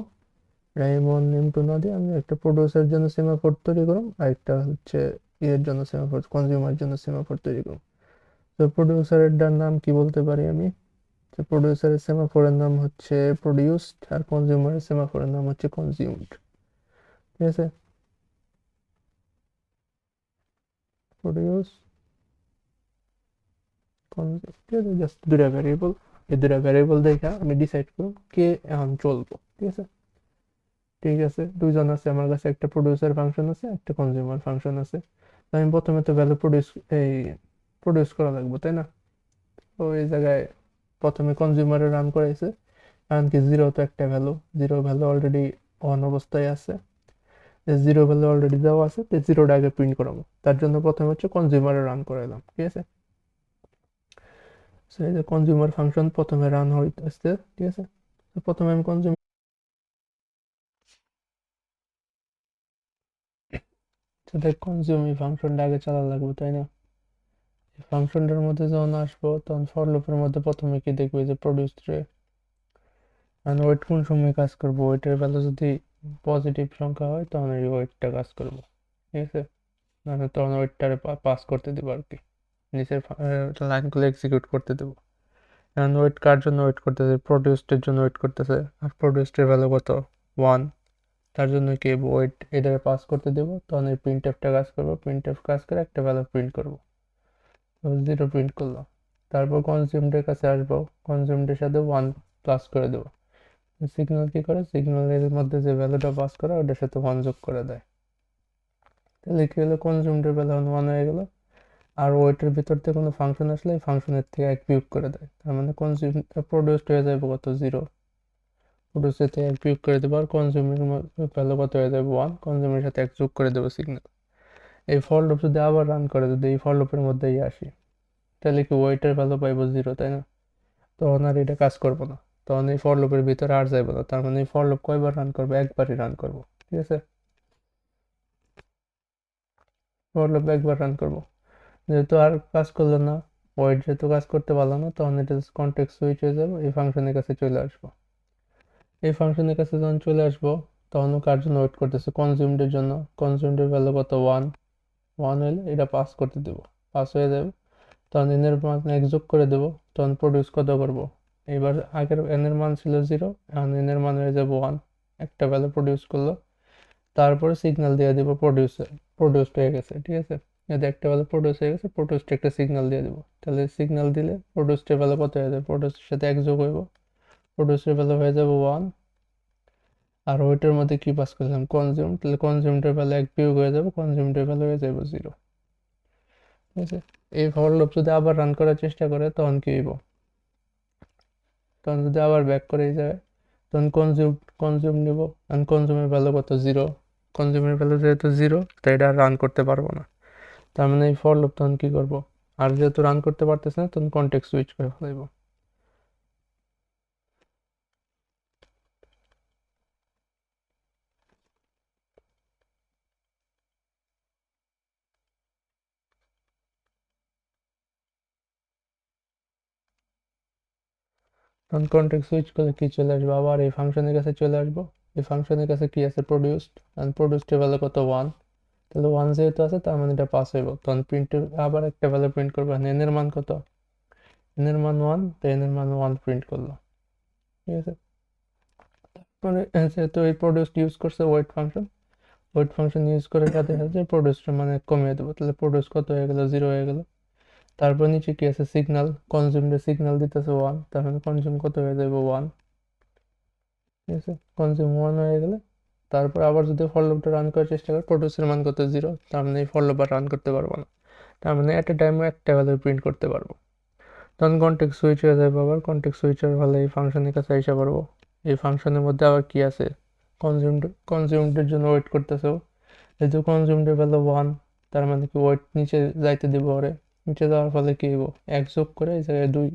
রাইমন M2 না দিয়ে আমি একটা প্রডিউসারের জন্য সেমাফোর তৈরি করুম, আর একটা হচ্ছে ইয়ের জন্য সেমাফোর, কনজিউমার জন্য সেমাফোর তৈরি করুম। তো প্রডিউসারের নাম কি বলতে পারি আমি? তো প্রডিউসারের সেমাফোরের নাম হচ্ছে প্রডিউসড, আর কনজিউমারের সেমাফোরের নাম হচ্ছে কনজিউমড, ঠিক আছে। প্রডিউস, ঠিক আছে, জাস্ট দুটা ভ্যারিয়েবল। এই দুটা ভ্যারিয়েবল দেখে আমি ডিসাইড করব কে এখন চলবো, ঠিক আছে। ঠিক আছে, দুইজন আছে আমার কাছে, একটা প্রডিউসার ফাংশন আছে, একটা কনজিউমার ফাংশন আছে। তো আমি প্রথমে তো ভ্যালু প্রডিউস করা লাগবে, তাই না? তো এই জায়গায় প্রথমে কনজিউমারে রান করাইছে, কারণ কি জিরো তো একটা value, zero value already on অবস্থায় আছে, জিরো ভ্যালু অলরেডি দেওয়া আছে, তো জিরোটা আগে প্রিন্ট করাবো, তার জন্য প্রথমে হচ্ছে কনজিউমারে রান করাইলাম, ঠিক আছে। So, এই যে কনজিউমার ফাংশন প্রথমে রান হইতেছে, ঠিক আছে। তো প্রথমে আমি কনজিউমিং ফাংশনটা আগে চালা লাগবে, তাই না? ফাংশনটার মধ্যে যখন আসবো তখন ফর লুপের মধ্যে প্রথমে কি দেখবে যে প্রডিউস রে, আর ওয়েট কোন সময় কাজ করবো, ওয়েটের ভ্যালু যদি পজিটিভ সংখ্যা হয় তখন এই ওয়েটটা কাজ করবো, ঠিক আছে। মানে তখন ওয়েটটারে পাস করতে দেবো আর কি, নিচের লাইনগুলো এক্সিকিউট করতে দেবো। এখন ওয়েট কার জন্য ওয়েট করতেছে? প্রডিউসডের জন্য ওয়েট করতেছে, আর প্রডিউসডের ভ্যালু কত? 1। তার জন্য কি ওয়েট এটারে পাস করতে দেবো, তখন এই প্রিন্ট এফটা কাজ করবো, প্রিন্ট এফ কাজ করে একটা ভ্যালু প্রিন্ট করবো, জিরো প্রিন্ট করলো। তারপর কনজিউমডের কাছে আসবো, কনজিউমডের সাথে 1 প্লাস করে দেবো। সিগন্যাল কি করে, সিগন্যালের মধ্যে যে ভ্যালুটা পাস করে ওটার সাথে 1 যোগ করে দেয়। তাহলে কি হলো, কনজিউমডের ভ্যালু 1 হয়ে গেল। আর ওয়েটের ভিতর থেকে কোনো ফাংশন আসলে এই ফাংশনের থেকে এক বিয়োগ করে দেয়, তার মানে কনজিউম প্রডিউসড হয়ে যাবে কত? 0। প্রডিউসের থেকে এক বিয়োগ করে দেবো, আর কনজিউমের ভ্যালু কত হয়ে যাবে? 1। কনজিউমের সাথে এক যোগ করে দেবো সিগন্যাল। এই ফর লুপ যদি আবার রান করে, যদি এই ফর লুপের মধ্যেই আসি, তাহলে কি ওয়েটের ভ্যালু পাইবো 0, তাই না? তখন আর এটা কাজ করবো না, তখন এই ফর লুপের ভিতরে আর যাইবো না, তার মানে এই ফর লুপ কয়বার রান করবো? একবারই রান করবো, ঠিক আছে। ফর লুপ একবার রান করবো, যেহেতু আর কাজ করলো না, ওয়েট যেহেতু কাজ করতে পারলো না, তখন এটা কনটেক্সট সুইচ হয়ে যাবে, এই ফাংশনের কাছে চলে আসবো। এই ফাংশনের কাছে যখন চলে আসবো, তখন কার জন্য ওয়েট করতেছে? কনজিউমডের জন্য। কনজিউমডের ভ্যালু কত? 1। 1 হলে এটা পাস করতে দেবো, পাস হয়ে যাবে, তখন এনের মান এক যোগ করে দেবো, তখন প্রডিউস কত করবো? এবার আগের এনের মান ছিল 0, এখন এনের মান হয়ে যাবে 1, একটা ভ্যালু প্রডিউস করলো। তারপরে সিগন্যাল দিয়ে দিব প্রডিউসড হয়ে গেছে, ঠিক আছে। যদি একটা ভ্যালু প্রডিউস হয়ে গেছে, প্রডিউসড একটা সিগন্যাল দিয়ে দিব, তাহলে সিগন্যাল দিলে প্রডিউসডের ভ্যালু কত হয়ে যাবে? প্রডিউসের সাথে এক যোগ হইব, প্রডিউসের ভ্যালু হয়ে যাবে 1। আর ওইটার মধ্যে কি পাস করলাম? কনজিউম, তাহলে কনজিউমডের ভ্যালু এক বিয়োগ হয়ে যাবে, কনজিউমডের ভ্যালু হয়ে যাবে 0, ঠিক আছে। এই ফর লুপ যদি আবার রান করার চেষ্টা করে তখন কি হইব? তখন যদি আবার ব্যাক করে যায়, তখন কনজিউম নিব, and কনজিউমের ভ্যালু কত? 0। কনজিউমের ভ্যালু যেহেতু 0, তাই এটা রান করতে পারবো না, তার মানে এই ফর লুপ তখন কি করব? আর যেহেতু রান করতে পারতেছে না, তখন কনটেক্সট সুইচ করে ফেলাইব। তখন কনটেক্সট সুইচ করলে কি চলে আসবে? আবার এই ফাংশনের কাছে চলে আসবো, এই ফাংশনের কাছে কি আছে? প্রডিউসড, and প্রডিউসডের ভ্যালু কত? 1। তাহলে 1 যেহেতু আছে, তার মানে এটা পাস হইব, তখন প্রিন্টের আবার একটা ভ্যালু প্রিন্ট করবো, এন এর মান কত? এন এর মান 1, তো এন এর মান 1 প্রিন্ট করলো, ঠিক আছে। মানে যেহেতু এই প্রডিউসড ইউজ করছে ওয়েট ফাংশন ইউজ করে সাথে সাথে প্রডিউসড মানে কমিয়ে দেবো, তাহলে প্রডিউস কত হয়ে গেল? 0 হয়ে গেল। তারপর নিচে কি আছে? সিগন্যাল, কনজিউমড সিগন্যাল দিতেছে 1, তার মানে কনজিউম কত হয়ে যাবে? 1, ঠিক আছে। কনজিউম 1 হয়ে গেলে তারপর আবার যদি ফর লুপটা রান করার চেষ্টা করে প্রডিউসের মান কত 0, তার মানে এই ফর লুপ আর রান করতে পারবো না। তার মানে এট এ টাইমে একটা ভ্যালু প্রিন্ট করতে পারবো। তখন কনটেক্সট সুইচ হয়ে যাবে। আবার কনটেক্সট সুইচের ফলে এই ফাংশনের কাছে এসে পারবো। এই ফাংশনের মধ্যে আবার কি আছে, কনজিউমডের জন্য ওয়েট করতেছে। যেহেতু কনজিউমডের ভ্যালু 1, তার মানে কি ওয়েট নিচে যাইতে দিব ওরে। নিচে যাওয়ার ফলে কি হইব, 1 যোগ করে এই জায়গায় 2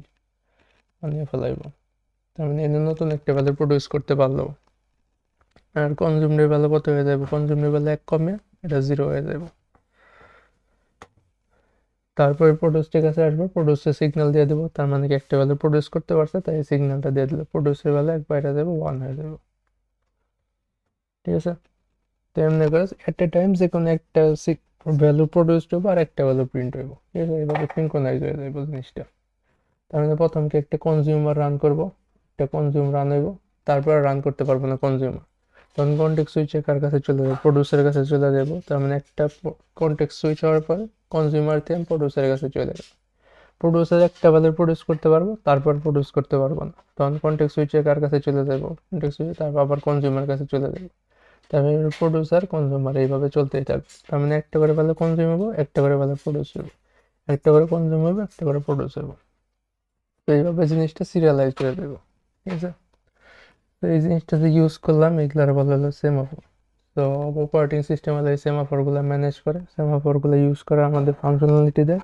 বানিয়ে ফেলাইব। তার মানে এনে নতুন একটা ভ্যালু প্রডিউস করতে পারলো। আর কনজিউমডের ভ্যালু কত হয়ে যাবে, কনজিউমডের ভ্যালু 1 কমে এটা 0 হয়ে যাবে। তারপরে প্রডিউসের কাছে আসবে, প্রডিউসের সিগন্যাল দিয়ে দেবো, তার মানে কি একটা ভ্যালু প্রডিউস করতে পারছে, তাই সিগন্যালটা দিয়ে দিলে প্রডিউসের ভ্যালু 1 বাইরে যাবে, 1 হয়ে যাবে। ঠিক আছে, তো এমনি করে এট এ টাইম যে কোনো একটা ভ্যালু প্রডিউসড হবে আর একটা ভ্যালু প্রিন্ট হইব। ঠিক আছে, এইভাবে সিনক্রোনাইজ হয়ে যাবে জিনিসটা। তার মানে প্রথম কি একটা কনজিউমার রান করব, একটা কনজিউম রান হইব, তারপর রান করতে পারবো না কনজিউমার। তখন কনটেক্সট সুইচে কার কাছে চলে যাবে, প্রডিউসারের কাছে চলে যাবো। তার মানে একটা কনটেক্সট সুইচ হওয়ার পরে কনজিউমার থেকে প্রডিউসারের কাছে চলে যাবে। প্রডিউসার একটা ভ্যালু প্রডিউস করতে পারবো, তারপর প্রডিউস করতে পারবো না, তখন কনটেক্সট সুইচে কার কাছে চলে যাবো, কনটেক্সট সুইচে, তারপর আবার কনজিউমার কাছে চলে যাবো। তারপরে প্রডিউসার কনজিউমার এইভাবে চলতেই থাকবে। তার মানে একটা করে ভ্যালু কনজিউম হবো, একটা করে ভ্যালু প্রডিউস হবো, একটা করে কনজিউম হবে, একটা করে প্রডিউস হবো। তো এইভাবে জিনিসটা সিরিয়ালাইজ করে দেবো। ঠিক আছে, তো এই জিনিসটা যে ইউজ করলাম এগুলার বলা হলো সেমাফোর। তো অপারেটিং সিস্টেম হলো এই সেমাফোরগুলো ম্যানেজ করে, সেমাফোরগুলো ইউজ করে আমাদের ফাংশনালিটি দেয়।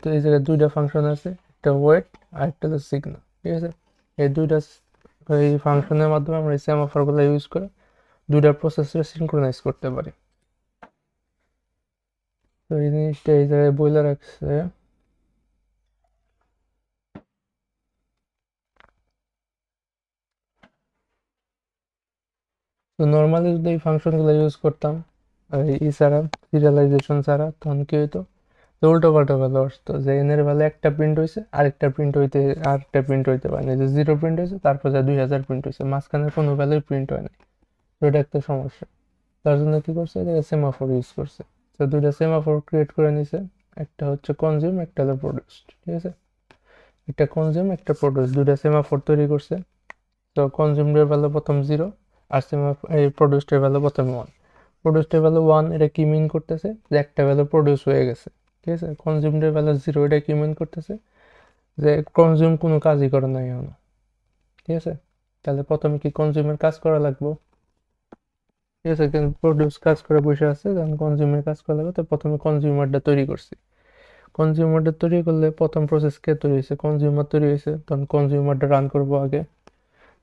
তো এই জায়গায় দুইটা ফাংশন আছে, একটা ওয়েট আর একটা হলো সিগন্যাল। ঠিক আছে, এই দুইটা এই ফাংশনের মাধ্যমে আমরা এই সেমাফোরগুলো ইউজ করে দুইটা প্রসেসরে সিনক্রোনাইজ করতে পারি। তো এই জিনিসটা এই জায়গায় বইলে রাখছে। তো নর্মালি যদি এই ফাংশনগুলো ইউজ করতাম এই ছাড়া, সিরিয়ালাইজেশন ছাড়া, তখন কি হইতো, তো উল্টো পাল্টা ভ্যালু আসতো, যে এনের ভ্যালু একটা প্রিন্ট হয়েছে, আরেকটা প্রিন্ট হইতে পারে না, যে 0 প্রিন্ট হয়েছে তারপর যা 2000 প্রিন্ট হয়েছে, মাঝখানে কোনো ভ্যালুই প্রিন্ট হয় না। তো এটা একটা সমস্যা। তার জন্য কি করছে, এটা সেমাফোর ইউজ করছে। তো দুইটা সেমাফোর ক্রিয়েট করে নিছে, একটা হচ্ছে কনজিউম, একটা হলো প্রডিউসড। ঠিক আছে, একটা কনজিউম একটা প্রডিউস, দুইটা সেমাফোর তৈরি করছে। তো কনজিউমের ভ্যালু প্রথম 0 আর এই প্রডিউসডের ভ্যালু প্রথম 1। প্রডিউসডের ভ্যালু 1 এটা কি মিন করতেছে, যে একটা ভ্যালু প্রডিউস হয়ে গেছে। ঠিক আছে, কনজিউমের ভ্যালু 0 এটা কি মিন করতেছে, যে কনজিউম কোনো কাজই করে নাই এখনো। ঠিক আছে, তাহলে প্রথমে কি কনজিউমের কাজ করা লাগবে। ঠিক আছে, কিন্তু প্রডিউস কাজ করে বসে আছে, কারণ কনজিউমের কাজ করা লাগবে, তো প্রথমে কনজিউমারটা তৈরি করছি। কনজিউমারটা তৈরি করলে প্রথম প্রসেস কে তৈরি হয়েছে, কনজিউমার তৈরি হয়েছে, তখন কনজিউমারটা রান করবো আগে।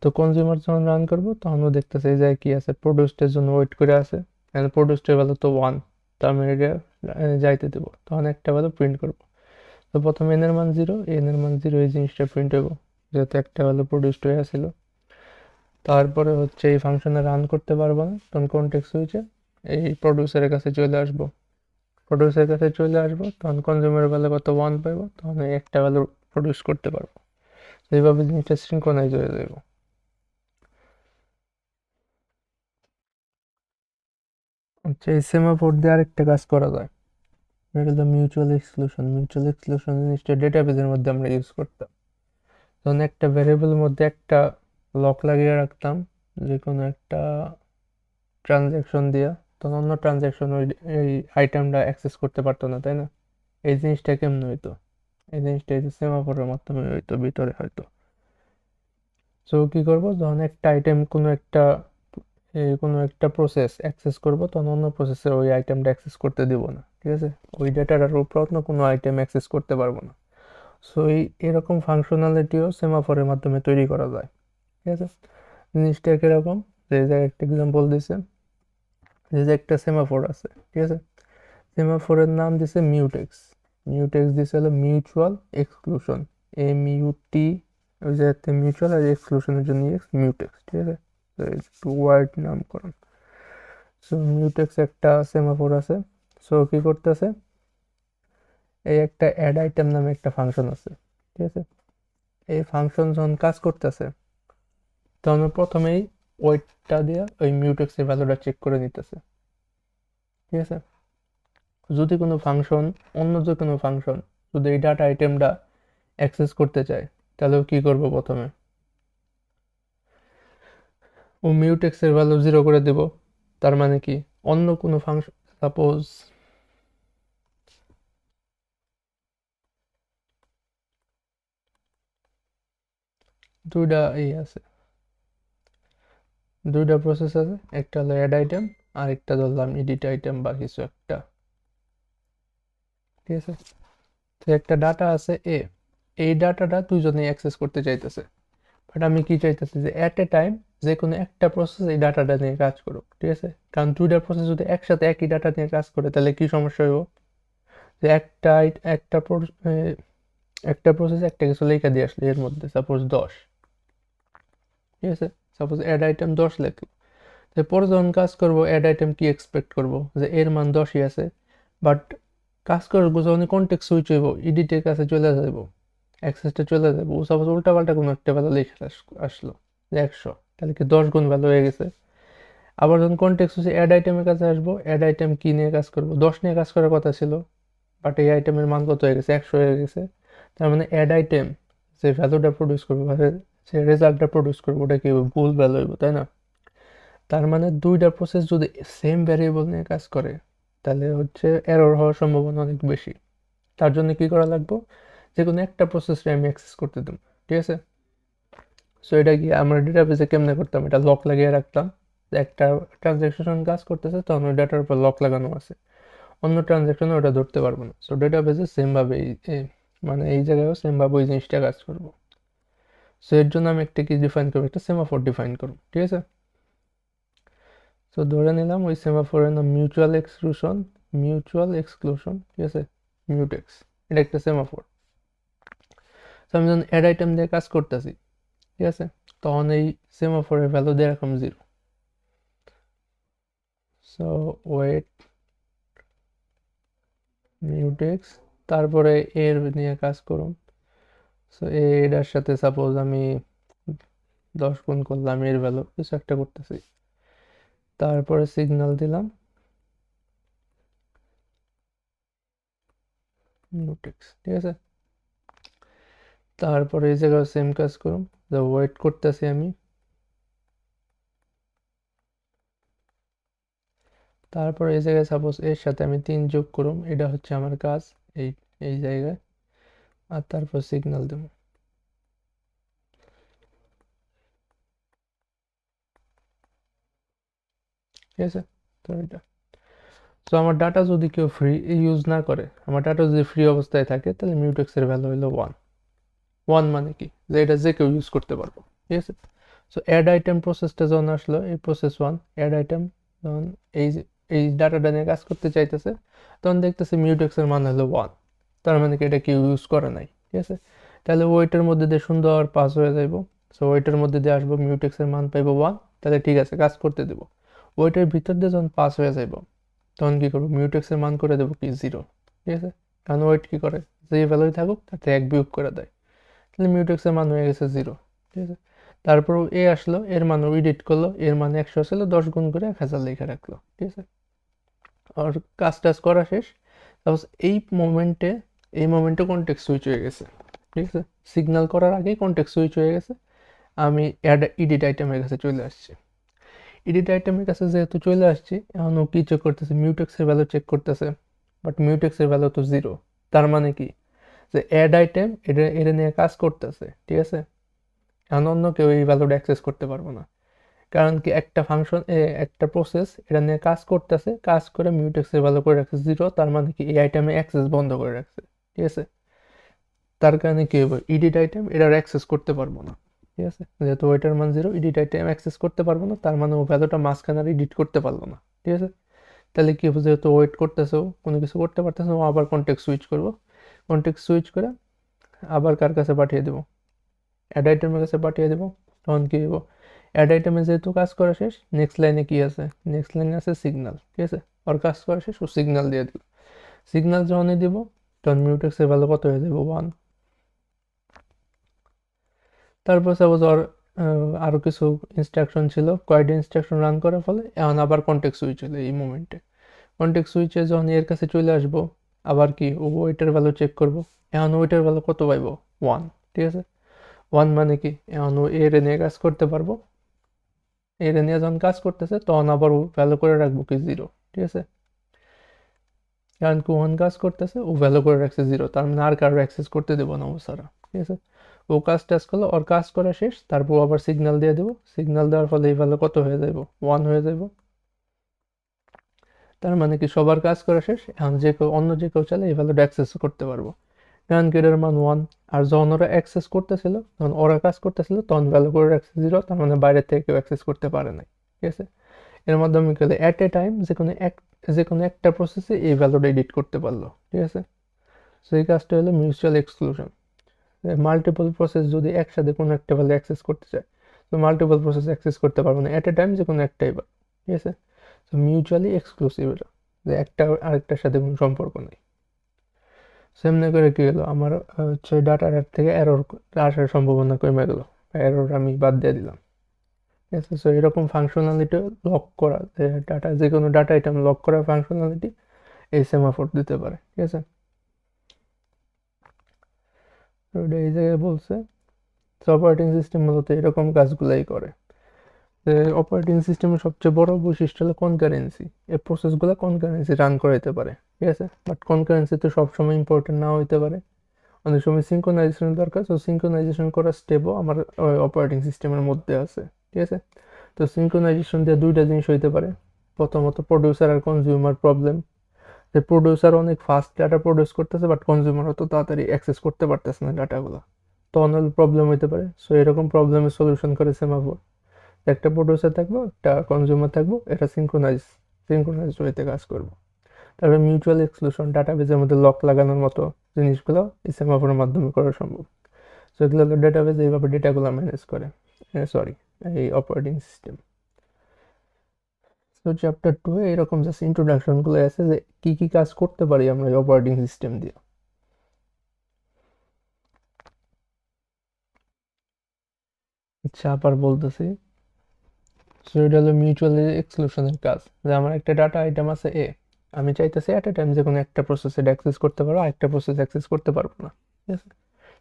তো কনজিউমার যখন রান করবো তখনও দেখতেছে এই জায়গায় কি আছে, প্রডিউসডের জন্য ওয়েট করে আছে। প্রডিউসডের ভ্যালু তো 1, তার মানে এটা যাইতে দেবো, তখন একটা ভ্যালু প্রিন্ট করবো। তো প্রথমে এন এর মান 0, এন এর মান 0 এই জিনিসটা প্রিন্ট হবো, যেহেতু একটা ভ্যালু প্রডিউসড হয়ে আসছিল। তারপরে হচ্ছে এই ফাংশনে রান করতে পারবো না, তখন কনটেক্সট সুইচে এই প্রডিউসারের কাছে চলে আসবো। প্রডিউসারের কাছে চলে আসবো, তখন কনজিউমার ভ্যালু কত 1 পাইবো, তখন এই একটা ভ্যালু প্রডিউস করতে পারবো। এইভাবে জিনিসটা সিনক্রোনাইজ হয়ে যাবে। আচ্ছা, এই সেমাফোর দিয়ে আরেকটা কাজ করা যায়, এটা হলো মিউচুয়াল এক্সক্লুশন। মিউচুয়াল এক্সক্লুশন জিনিসটা ডেটাবেজের মধ্যে আমরা ইউজ করতাম। তখন একটা ভ্যারিয়েবলের মধ্যে একটা লক লাগিয়ে রাখতাম, যে কোনো একটা ট্রানজ্যাকশন দিয়া, তখন অন্য ট্রানজ্যাকশন ওই এই আইটেমটা অ্যাক্সেস করতে পারতো না, তাই না? এই জিনিসটা কেমন হইতো, এই জিনিসটা এই যে সেমাফোরের মাধ্যমে হইতো ভিতরে হয়তো। সো কি করবো, যখন একটা আইটেম কোনো একটা প্রসেস অ্যাক্সেস করব, তখন অন্য প্রসেসের ওই আইটেমটা অ্যাক্সেস করতে দিব না। ঠিক আছে, ওই ডেটাটার উপর অন্য কোনো আইটেম অ্যাক্সেস করতে পারবো না। সো এরকম ফাংশনালিটিও সেমাফোরের মাধ্যমে তৈরি করা যায়। ঠিক আছে, জিনিসটা কিরকম, যে জায়গায় একটা এক্সাম্পল দিছে, যে একটা সেমাফোর আছে। ঠিক আছে, সেমাফোরের নাম দিছে মিউটেক্স। মিউটেক্স দিছে হলো মিউচুয়াল এক্সক্লুশন, MUT, ওই যে মিউচুয়াল আর এক্সক্লুশনের জন্য মিউটেক্স। ঠিক আছে, তো একটু ওয়ার্ড নামকরণ। সো মিউটেক্স একটা সেমাফোর আছে। সো কি করতেছে, এই একটা অ্যাড আইটেম নামে একটা ফাংশন আছে। ঠিক আছে, এই ফাংশন যখন কাজ করতেছে, তখন প্রথমেই ওয়েটটা দিয়ে ওই মিউটেক্সের ভ্যালুটা চেক করে নিতেছে। ঠিক আছে, যদি কোনো ফাংশন, অন্য যে কোনো ফাংশন যদি এই ডাটা আইটেমটা অ্যাক্সেস করতে চায়, তাহলে ও কি করবো, প্রথমে ও মিউটেক্সের ভ্যালু 0 করে দেব। তার মানে কি অন্য কোনো ফাংশন, সাপোজ দুইটা আছে, দুইটা প্রসেস আছে, একটা হলো অ্যাড আইটেম আর একটা ধরলাম এডিট আইটেম বা কিছু একটা, ঠিক আছে। তো একটা ডাটা আছে এই ডাটাটা দুইজনে অ্যাক্সেস করতে চাইতেছে, বাট আমি কি চাইতেছি যে অ্যাট এ টাইম যে কোনো একটা প্রসেস এই ডাটাটা নিয়ে কাজ করুক, ঠিক আছে। কারণ দুইটা প্রসেস যদি একসাথে একই ডাটা নিয়ে কাজ করে তাহলে কি সমস্যা হইব, যে একটা প্রসেস একটা কিছু লেখা দিয়ে আসলে এর মধ্যে সাপোজ 10, ঠিক আছে, সাপোজ অ্যাড আইটেম 10 লেখলো, তো পরে যখন কাজ করবো অ্যাড আইটেম কি এক্সপেক্ট করবো যে এর মান 10ই আছে, বাট কাজ করবো যখন কনটেক্সট সুইচ হইব এডিটের কাছে চলে যাবো, অ্যাক্সেসটা চলে যাবো, ও সাপোজ উল্টাপাল্টা কোনো একটা ভ্যালু লিখে আসলো যে 100, তাহলে কি 10 গুণ ভ্যালু হয়ে গেছে। আবার যখন কনটেক্সট সুইচে অ্যাড আইটেমের কাছে আসবো, অ্যাড আইটেম কি নিয়ে কাজ করবো, 10 নিয়ে কাজ করার কথা ছিল, বাট এই আইটেমের মান কত হয়ে গেছে, 100 হয়ে গেছে। তার মানে অ্যাড আইটেম যে ভ্যালুটা প্রডিউস করবে বা যে রেজাল্টটা প্রডিউস করবে ওটা কি ভুল ভ্যালু হইব, তাই না। তার মানে দুইটা প্রসেস যদি সেম ভ্যারিয়েবল নিয়ে কাজ করে তাহলে হচ্ছে এরর হওয়ার সম্ভাবনা অনেক বেশি। তার জন্য কি করা লাগবে, যে কোনো একটা প্রসেসকে আমি অ্যাক্সেস করতে দেব, ঠিক আছে। সো এটা কি আমরা ডেটাবেসে কেমনে করতাম, এটা লক লাগিয়ে রাখতাম, যে একটা ট্রানজ্যাকশন কাজ করতেছে তখন ওই ডাটার উপর লক লাগানো আছে, অন্য ট্রানজ্যাকশনে ওটা ধরতে পারবো না। সো ডেটাবেসে সেমভাবে মানে এই জায়গায়ও সেমভাবে ওই জিনিসটা কাজ করবো। সো এর জন্য আমি একটা কি ডিফাইন করবো, একটা সেমাফোর ডিফাইন করবো, ঠিক আছে। তো ধরে নিলাম ওই সেমাফোরের নাম মিউচুয়াল এক্সক্লুশন, ঠিক আছে, মিউটেক্স, এটা একটা সেমাফোর। তো আমি যখন অ্যাড আইটেম দিয়ে কাজ করতেছি, ঠিক আছে, তখন এই সেমাফোরের ভ্যালু দিয়ে রাখলাম 0। সো ওয়েট মিউটেক্স, তারপরে এর নিয়ে কাজ করুন। সো এটার সাথে সাপোজ আমি 10 গুণ করলাম এর ভ্যালু কিছু একটা করতেছি, তারপরে সিগন্যাল দিলাম মিউটেক্স, ঠিক আছে। তারপরে এই জায়গায় সেম কাজ করুন, যে ওয়েট করতেছি আমি, তারপরে এই জায়গায় সাপোজ এর সাথে আমি 3 যোগ করুম, এটা হচ্ছে আমার কাজ এই এই জায়গায়, আর তারপর সিগন্যাল দেব, ঠিক আছে। তো এটা, তো আমার ডাটা যদি কেউ ফ্রি ইউজ না করে, আমার ডাটা যদি ফ্রি অবস্থায় থাকে তাহলে মিউটেক্সের ভ্যালু হলো 1। 1 মানে কি, যে এটা যে কেউ ইউজ করতে পারবো, ঠিক আছে। সো অ্যাড আইটেম প্রসেসটা যখন আসলো, এই প্রসেস 1 অ্যাড আইটেম যখন এই এই ডাটাটা নিয়ে কাজ করতে চাইতেছে, তখন দেখতেছে মিউটেক্সের মান হলো 1, তার মানে কি এটা কেউ ইউজ করে নাই, ঠিক আছে। তাহলে ওয়েটের মধ্যে দিয়ে সুন্দর পাস হয়ে যাইব। সো ওয়েটের মধ্যে দিয়ে আসবো, মিউটেক্সের মান পাইবো 1, তাহলে ঠিক আছে কাজ করতে দেবো। ওয়েটের ভিতর দিয়ে যখন পাস হয়ে যাইব তখন কি করবো, মিউটেক্সের মান করে দেবো কি 0, ঠিক আছে। কারণ ওয়েট কি করে, যে ভ্যালুই থাকুক তাতে 1 বিয়োগ করে দেয়, তাহলে মিউটেক্সের মান হয়ে গেছে 0, ঠিক আছে। তারপর এ আসলো, এর মানও এডিট করলো, এর মান 100 ছিল, 10 গুণ করে 1000 লিখে রাখলো, ঠিক আছে। আর কাজ টাজ করা শেষ। সাপোজ এই মোমেন্টে কনটেক্সট সুইচ হয়ে গেছে, ঠিক আছে, সিগন্যাল করার আগেই কনটেক্সট সুইচ হয়ে গেছে। আমি এডিট আইটেমের কাছে চলে আসছি। এডিট আইটেমের কাছে যেহেতু চলে আসছি, এখন ও কি চেক করতেছে, মিউটেক্সের ভ্যালু চেক করতেছে, বাট মিউটেক্সের ভ্যালু তো 0। তার মানে কি, যে অ্যাড আইটেম এটা নিয়ে কাজ করতেছে, ঠিক আছে। এখন অন্য কেউ এই ভ্যালুটা অ্যাক্সেস করতে পারবো না, কারণ কি একটা ফাংশন একটা প্রসেস এটা নিয়ে কাজ করতেছে, কাজ করে মিউটেক্সের ভ্যালু করে রাখছে 0, তার মানে কি এই আইটেমে অ্যাক্সেস বন্ধ করে রাখছে, ঠিক আছে। তার কারণে কি হবে, এডিট আইটেম এটার অ্যাক্সেস করতে পারবো না, ঠিক আছে। যেহেতু ওইটার মান 0, এডিট আইটেম অ্যাক্সেস করতে পারবো না, তার মানে ও ভ্যালুটা মাঝখানে আর এডিট করতে পারলো না, ঠিক আছে। তাহলে কি হবে, যেহেতু ওয়েট করতেছে, কোনো কিছু করতে পারতেছে, ও আবার কন্টেক্সট সুইচ করবো, কন্টেক্সট সুইচ করে আবার কার কাছে পাঠিয়ে দেবো, অ্যাড আইটেমের কাছে পাঠিয়ে দেবো। তখন কি হইব, অ্যাড আইটেমে যেহেতু কাজ করা শেষ, নেক্সট লাইনে কি আছে, নেক্সট লাইনে আছে সিগন্যাল, ঠিক আছে। ওর কাজ করা শেষ, ও সিগন্যাল দিয়ে দিল। সিগন্যাল যখনই দিব তখন মিউটেক্সের ভ্যালু কত হয়ে যাবে, 1। তারপর সাপোজ ওর আরও কিছু ইনস্ট্রাকশন ছিল, কয়েকটা ইনস্ট্রাকশন রান করার ফলে এখন আবার কন্টেক্সট সুইচ হলো। এই মোমেন্টে কন্টেক্সট সুইচে যখন এর কাছে চলে আসবো, আবার কি ও ওইটার ভ্যালু চেক করবো, এখন ওইটার ভ্যালু কত পাইবো, 1, ঠিক আছে। 1 মানে কি, এখন ও এর নিয়ে কাজ করতে পারবো, এটা নিয়ে যখন কাজ করতেছে তখন আবার ও ভ্যালু করে রাখবো কি 0, ঠিক আছে? কারণ কি ওখান কাজ করতেছে ও ভ্যালু করে রাখছে 0, তার মানে আর কারো অ্যাক্সেস করতে দেবো না ও ছাড়া, ঠিক আছে? ও কাজ টাজ করলো, ওর কাজ করা শেষ, তারপর আবার সিগন্যাল দিয়ে দেবো, সিগন্যাল দেওয়ার ফলে এই ভ্যালু কত হয়ে যাবো, 1 হয়ে যাবো। তার মানে কি সবার কাজ করা শেষ, এখন যে কেউ অন্য যে কেউ চাইলে এই ভ্যালুটা অ্যাক্সেস করতে পারবো। কারণ কি এটার মান 1, আর যখন ওরা অ্যাক্সেস করতেছিল, যখন ওরা কাজ করতেছিল তখন ভ্যালু করে রাখছে 0, তার মানে বাইরে থেকে কেউ অ্যাক্সেস করতে পারে নাই, ঠিক আছে? এর মাধ্যমে কি হলো, অ্যাট এ টাইম যে কোনো একটা প্রসেসে এই ভ্যালুটা এডিট করতে পারলো, ঠিক আছে? সো এই কাজটা হলো মিউচুয়াল এক্সক্লুশন। মাল্টিপল প্রসেস যদি একসাথে কোনো একটা ভ্যালু অ্যাক্সেস করতে চায়, তো মাল্টিপল প্রসেস অ্যাক্সেস করতে পারবে না, অ্যাট এ টাইম যে কোনো একটাই পারবে, ঠিক আছে? তো মিউচুয়ালি এক্সক্লুসিভ এটা, যে একটা আরেকটার সাথে কোনো সম্পর্ক নেই। সেমনি করে কি হলো, আমার হচ্ছে ডাটার থেকে এরর আসার সম্ভাবনা কমে গেলো, এরর আমি বাদ দিয়ে দিলাম, ঠিক আছে? সো এরকম ফাংশনালিটি লক করা, যে কোনো ডাটা আইটেম লক করার ফাংশনালিটি এই সেমাফোর দিতে পারে, ঠিক আছে? তো এটা এই জায়গায় বলছে অপারেটিং সিস্টেম মূলত এরকম কাজগুলাই করে। অপারেটিং সিস্টেমের সবচেয়ে বড় বৈশিষ্ট্য হলো কনকারেন্সি, এই প্রসেসগুলো কনকারেন্সি রান করাইতে পারে, ঠিক আছে? বাট কনকারেন্সি তো সবসময় ইম্পর্টেন্ট নাও হইতে পারে, অনেক সময় সিঙ্ক্রোনাইজেশন দরকার। তো সিঙ্ক্রোনাইজেশন করার স্টেপও আমার অপারেটিং সিস্টেমের মধ্যে আছে, ঠিক আছে? তো সিঙ্ক্রোনাইজেশন দিয়ে দুইটা জিনিস হইতে পারে। প্রথমত প্রডিউসার আর কনজিউমার প্রবলেম, যে প্রডিউসার অনেক ফাস্ট ডাটা প্রডিউস করতেছে বাট কনজিউমার অত তাড়াতাড়ি অ্যাক্সেস করতে পারতেছে না ডাটাগুলো, তখন হলে প্রবলেম হইতে পারে। সো এরকম প্রবলেমের সলিউশন করে সেমাফোর, একটা প্রডিউসার থাকবো, একটা কনজিউমার থাকবো, এটা সিঙ্ক্রোনাইজ ওয়েতে কাজ করবো। তারপরে মিউচুয়াল এক্সক্লুশন, ডাটাবেজের মধ্যে লক লাগানোর মতো জিনিসগুলো এই সেমাফোরের মাধ্যমে করা সম্ভব। সো এগুলো হলো ডাটাবেজ, এইভাবে ডেটাগুলো ম্যানেজ করে, সরি, এই অপারেটিং সিস্টেম। তো চ্যাপ্টার 2 এরকম জাস্ট ইন্ট্রোডাকশনগুলো আছে যে কি কি কাজ করতে পারি আমরা এই অপারেটিং সিস্টেম দিয়ে। আচ্ছা, আবার বলতেছি, সো এটা হলো মিউচুয়াল এক্সক্লুশনের কাজ, যে আমার একটা ডাটা আইটেম আছে এ, আমি চাইতেছি অ্যাট এ টাইম যে কোনো একটা প্রসেস এটা অ্যাক্সেস করতে পারবো, আরেকটা প্রসেস অ্যাক্সেস করতে পারবো না, ঠিক আছে?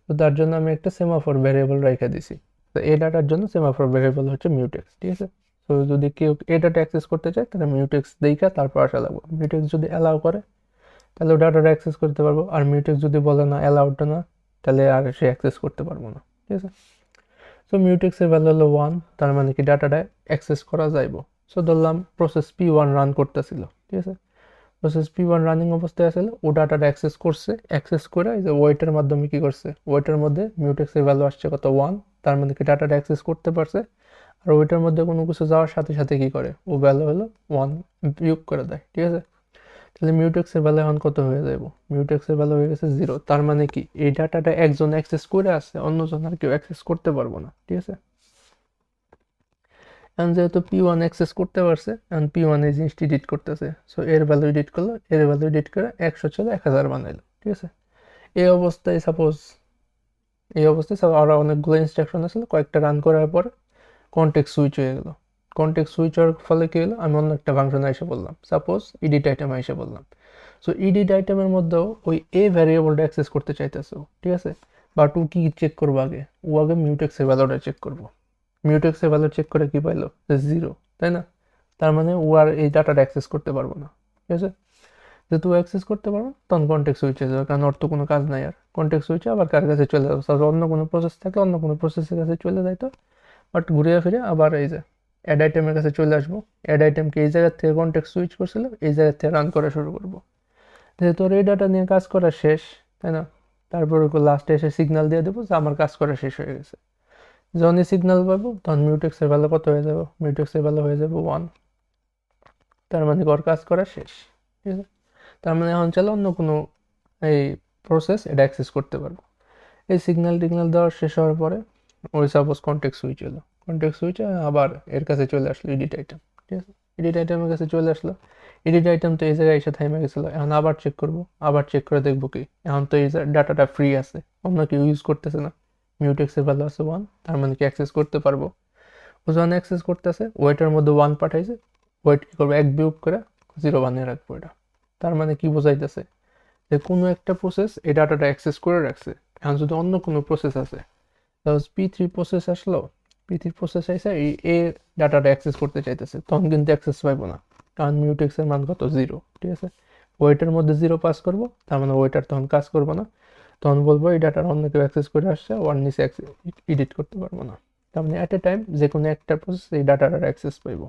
তো তার জন্য আমি একটা সেমাফোর ভ্যারিয়েবল রেখে দিছি। তো এই ডাটার জন্য সেমাফোর ভ্যারিয়েবল হচ্ছে মিউটেক্স, ঠিক আছে? তো যদি কেউ এই ডাটা অ্যাক্সেস করতে চায় তাহলে মিউটেক্স দেখা তারপর আসা লাগবে। মিউটেক্স যদি অ্যালাউ করে তাহলে ডাটাটা অ্যাক্সেস করতে পারবো, আর মিউটেক্স যদি বলে না অ্যালাউড না, তাহলে আর সে অ্যাক্সেস করতে পারবো না, ঠিক আছে? সো মিউটেক্সের ভ্যালু হলো 1, তার মানে কি ডাটাটা অ্যাক্সেস করা যাইব। সো ধরলাম প্রসেস P1 রান করতেছিল, ঠিক আছে? প্রসেস P1 রানিং অবস্থায় আসলে ও ডাটাটা অ্যাক্সেস করছে, অ্যাক্সেস করে এই যে ওয়েটের মাধ্যমে কি করছে, ওয়েটের মধ্যে মিউটেক্সের ভ্যালু আসছে কত, 1, তার মানে কি ডাটাটা অ্যাক্সেস করতে পারছে। আর ওয়েটের মধ্যে কোনো কিছু যাওয়ার সাথে সাথে কি করে, ও ভ্যালু হলো 1 বিয়োগ করে দেয়, ঠিক আছে? তাহলে মিউটেক্সের ভ্যালু এখন কত হয়ে যাব, মিউটেক্সের ভ্যালু হয়ে গেছে 0, তার মানে কি এই ডাটাটা একজন অ্যাক্সেস করে আছে, অন্যজন আর কেউ অ্যাক্সেস করতে পারবো না, ঠিক আছে? এখন যেহেতু P1 অ্যাক্সেস করতে পারছে, এখন P1 এই জিনিসটি এডিট করতেছে। সো এর ভ্যালু এডিট করলো, এর ভ্যালু এডিট করে 100 ছিল 1000 বানাইলো, ঠিক আছে? এই অবস্থায় সাপোজ আরো অনেকগুলো ইনস্ট্রাকশন আসলে কয়েকটা রান করার পর কনটেক্সট সুইচ হয়ে গেল। কনটেক্সট সুইচ হওয়ার ফলে কি হলো, আমি অন্য একটা ফাংশনে এসে বললাম, সাপোজ এডিট আইটেমে এসে বললাম। সো এডিট আইটেমের মধ্যেও ওই এ ভ্যারিয়েবলটা অ্যাক্সেস করতে চাইতেছে, ঠিক আছে? বাট ও কি চেক করবো আগে, ও আগে মিউটেক্সের ভ্যালুটা চেক করবো। মিউটেক্সের ভ্যালু চেক করে কি পাইলো, 0, তাই না? তার মানে ও আর এই ডাটাটা অ্যাক্সেস করতে পারবো না, ঠিক আছে? যেহেতু অ্যাক্সেস করতে পারবো না, তখন কনটেক্সট সুইচ হয়ে যাবে, কারণ ওর তো কোনো কাজ নাই আর। কনটেক্সট সুইচে আবার কার কাছে চলে যাবে, অন্য কোনো প্রসেস থাকলে অন্য কোনো প্রসেসের কাছে চলে যাইতো, বাট ঘুরে ফিরে আবার এই যে অ্যাড আইটেমের কাছে চলে আসবো। অ্যাড আইটেমকে এই জায়গার থেকে কনটেক্সট সুইচ করছিল, এই জায়গার থেকে রান করা শুরু করবো। যেহেতু ওর এই ডাটা নিয়ে কাজ করা শেষ, তাই না? তারপর লাস্টে এসে সিগন্যাল দিয়ে দেবো যে আমার কাজ করা শেষ হয়ে গেছে। যখনই সিগন্যাল পাবো তখন মিউটেক্সের ভ্যালু কত হয়ে যাবে, মিউটেক্সের ভ্যালু হয়ে যাবে 1, তার মানে ওর কাজ করা শেষ, ঠিক আছে? তার মানে এখন চলো অন্য কোনো এই প্রসেস এটা অ্যাক্সেস করতে পারবো। এই টিগনাল দেওয়ার শেষ হওয়ার পরে ওই সাপোজ কনটেক্সট সুইচ হলো, কনটেক্সট সুইচে আবার এর কাছে চলে আসলো এডিট আইটেম, ঠিক আছে? এডিট আইটেমের কাছে চলে আসলো, এডিট আইটেম তো এই জায়গায় এসে থাইমে গেছিলো, এখন আবার চেক করবো, আবার চেক করে দেখবো কি এখন তো এই ডাটাটা ফ্রি আছে, অন্য কেউ ইউজ করতেছে না, মিউটেক্সের ভ্যালু আছে 1, তার মানে কি অ্যাক্সেস করতে পারবো। ও যখন অ্যাক্সেস করতেছে ওয়েটের মধ্যে 1 পাঠাইছে, ওয়েট কি করবো, 1 বিয়োগ করে 0 বানিয়ে রাখবো এটা। তার মানে কি বোঝাইতেছে, যে কোনো একটা প্রসেস এই ডাটাটা অ্যাক্সেস করে রাখছে, এখন যদি অন্য কোনো প্রসেস আছে, সাপোজ P3 প্রসেস আসলো, পি3 প্রসেস চাইছে এই ডাটাটা অ্যাক্সেস করতে চাইতেছে, তখন কিন্তু অ্যাক্সেস পাইবো না, কারণ মিউটেক্সের মান কত 0, ঠিক আছে। ওয়েটের মধ্যে 0 পাস করব, তার মানে ওয়েটার তখন কাজ করবো না, তখন বলবো এই ডাটার অন্য কেউ অ্যাক্সেস করে আসছে, ওয়ান নিচে এডিট করতে পারবো না। তার মানে অ্যাট এ টাইম যে কোনো একটা প্রসেস এই ডাটাটার অ্যাক্সেস পাইব।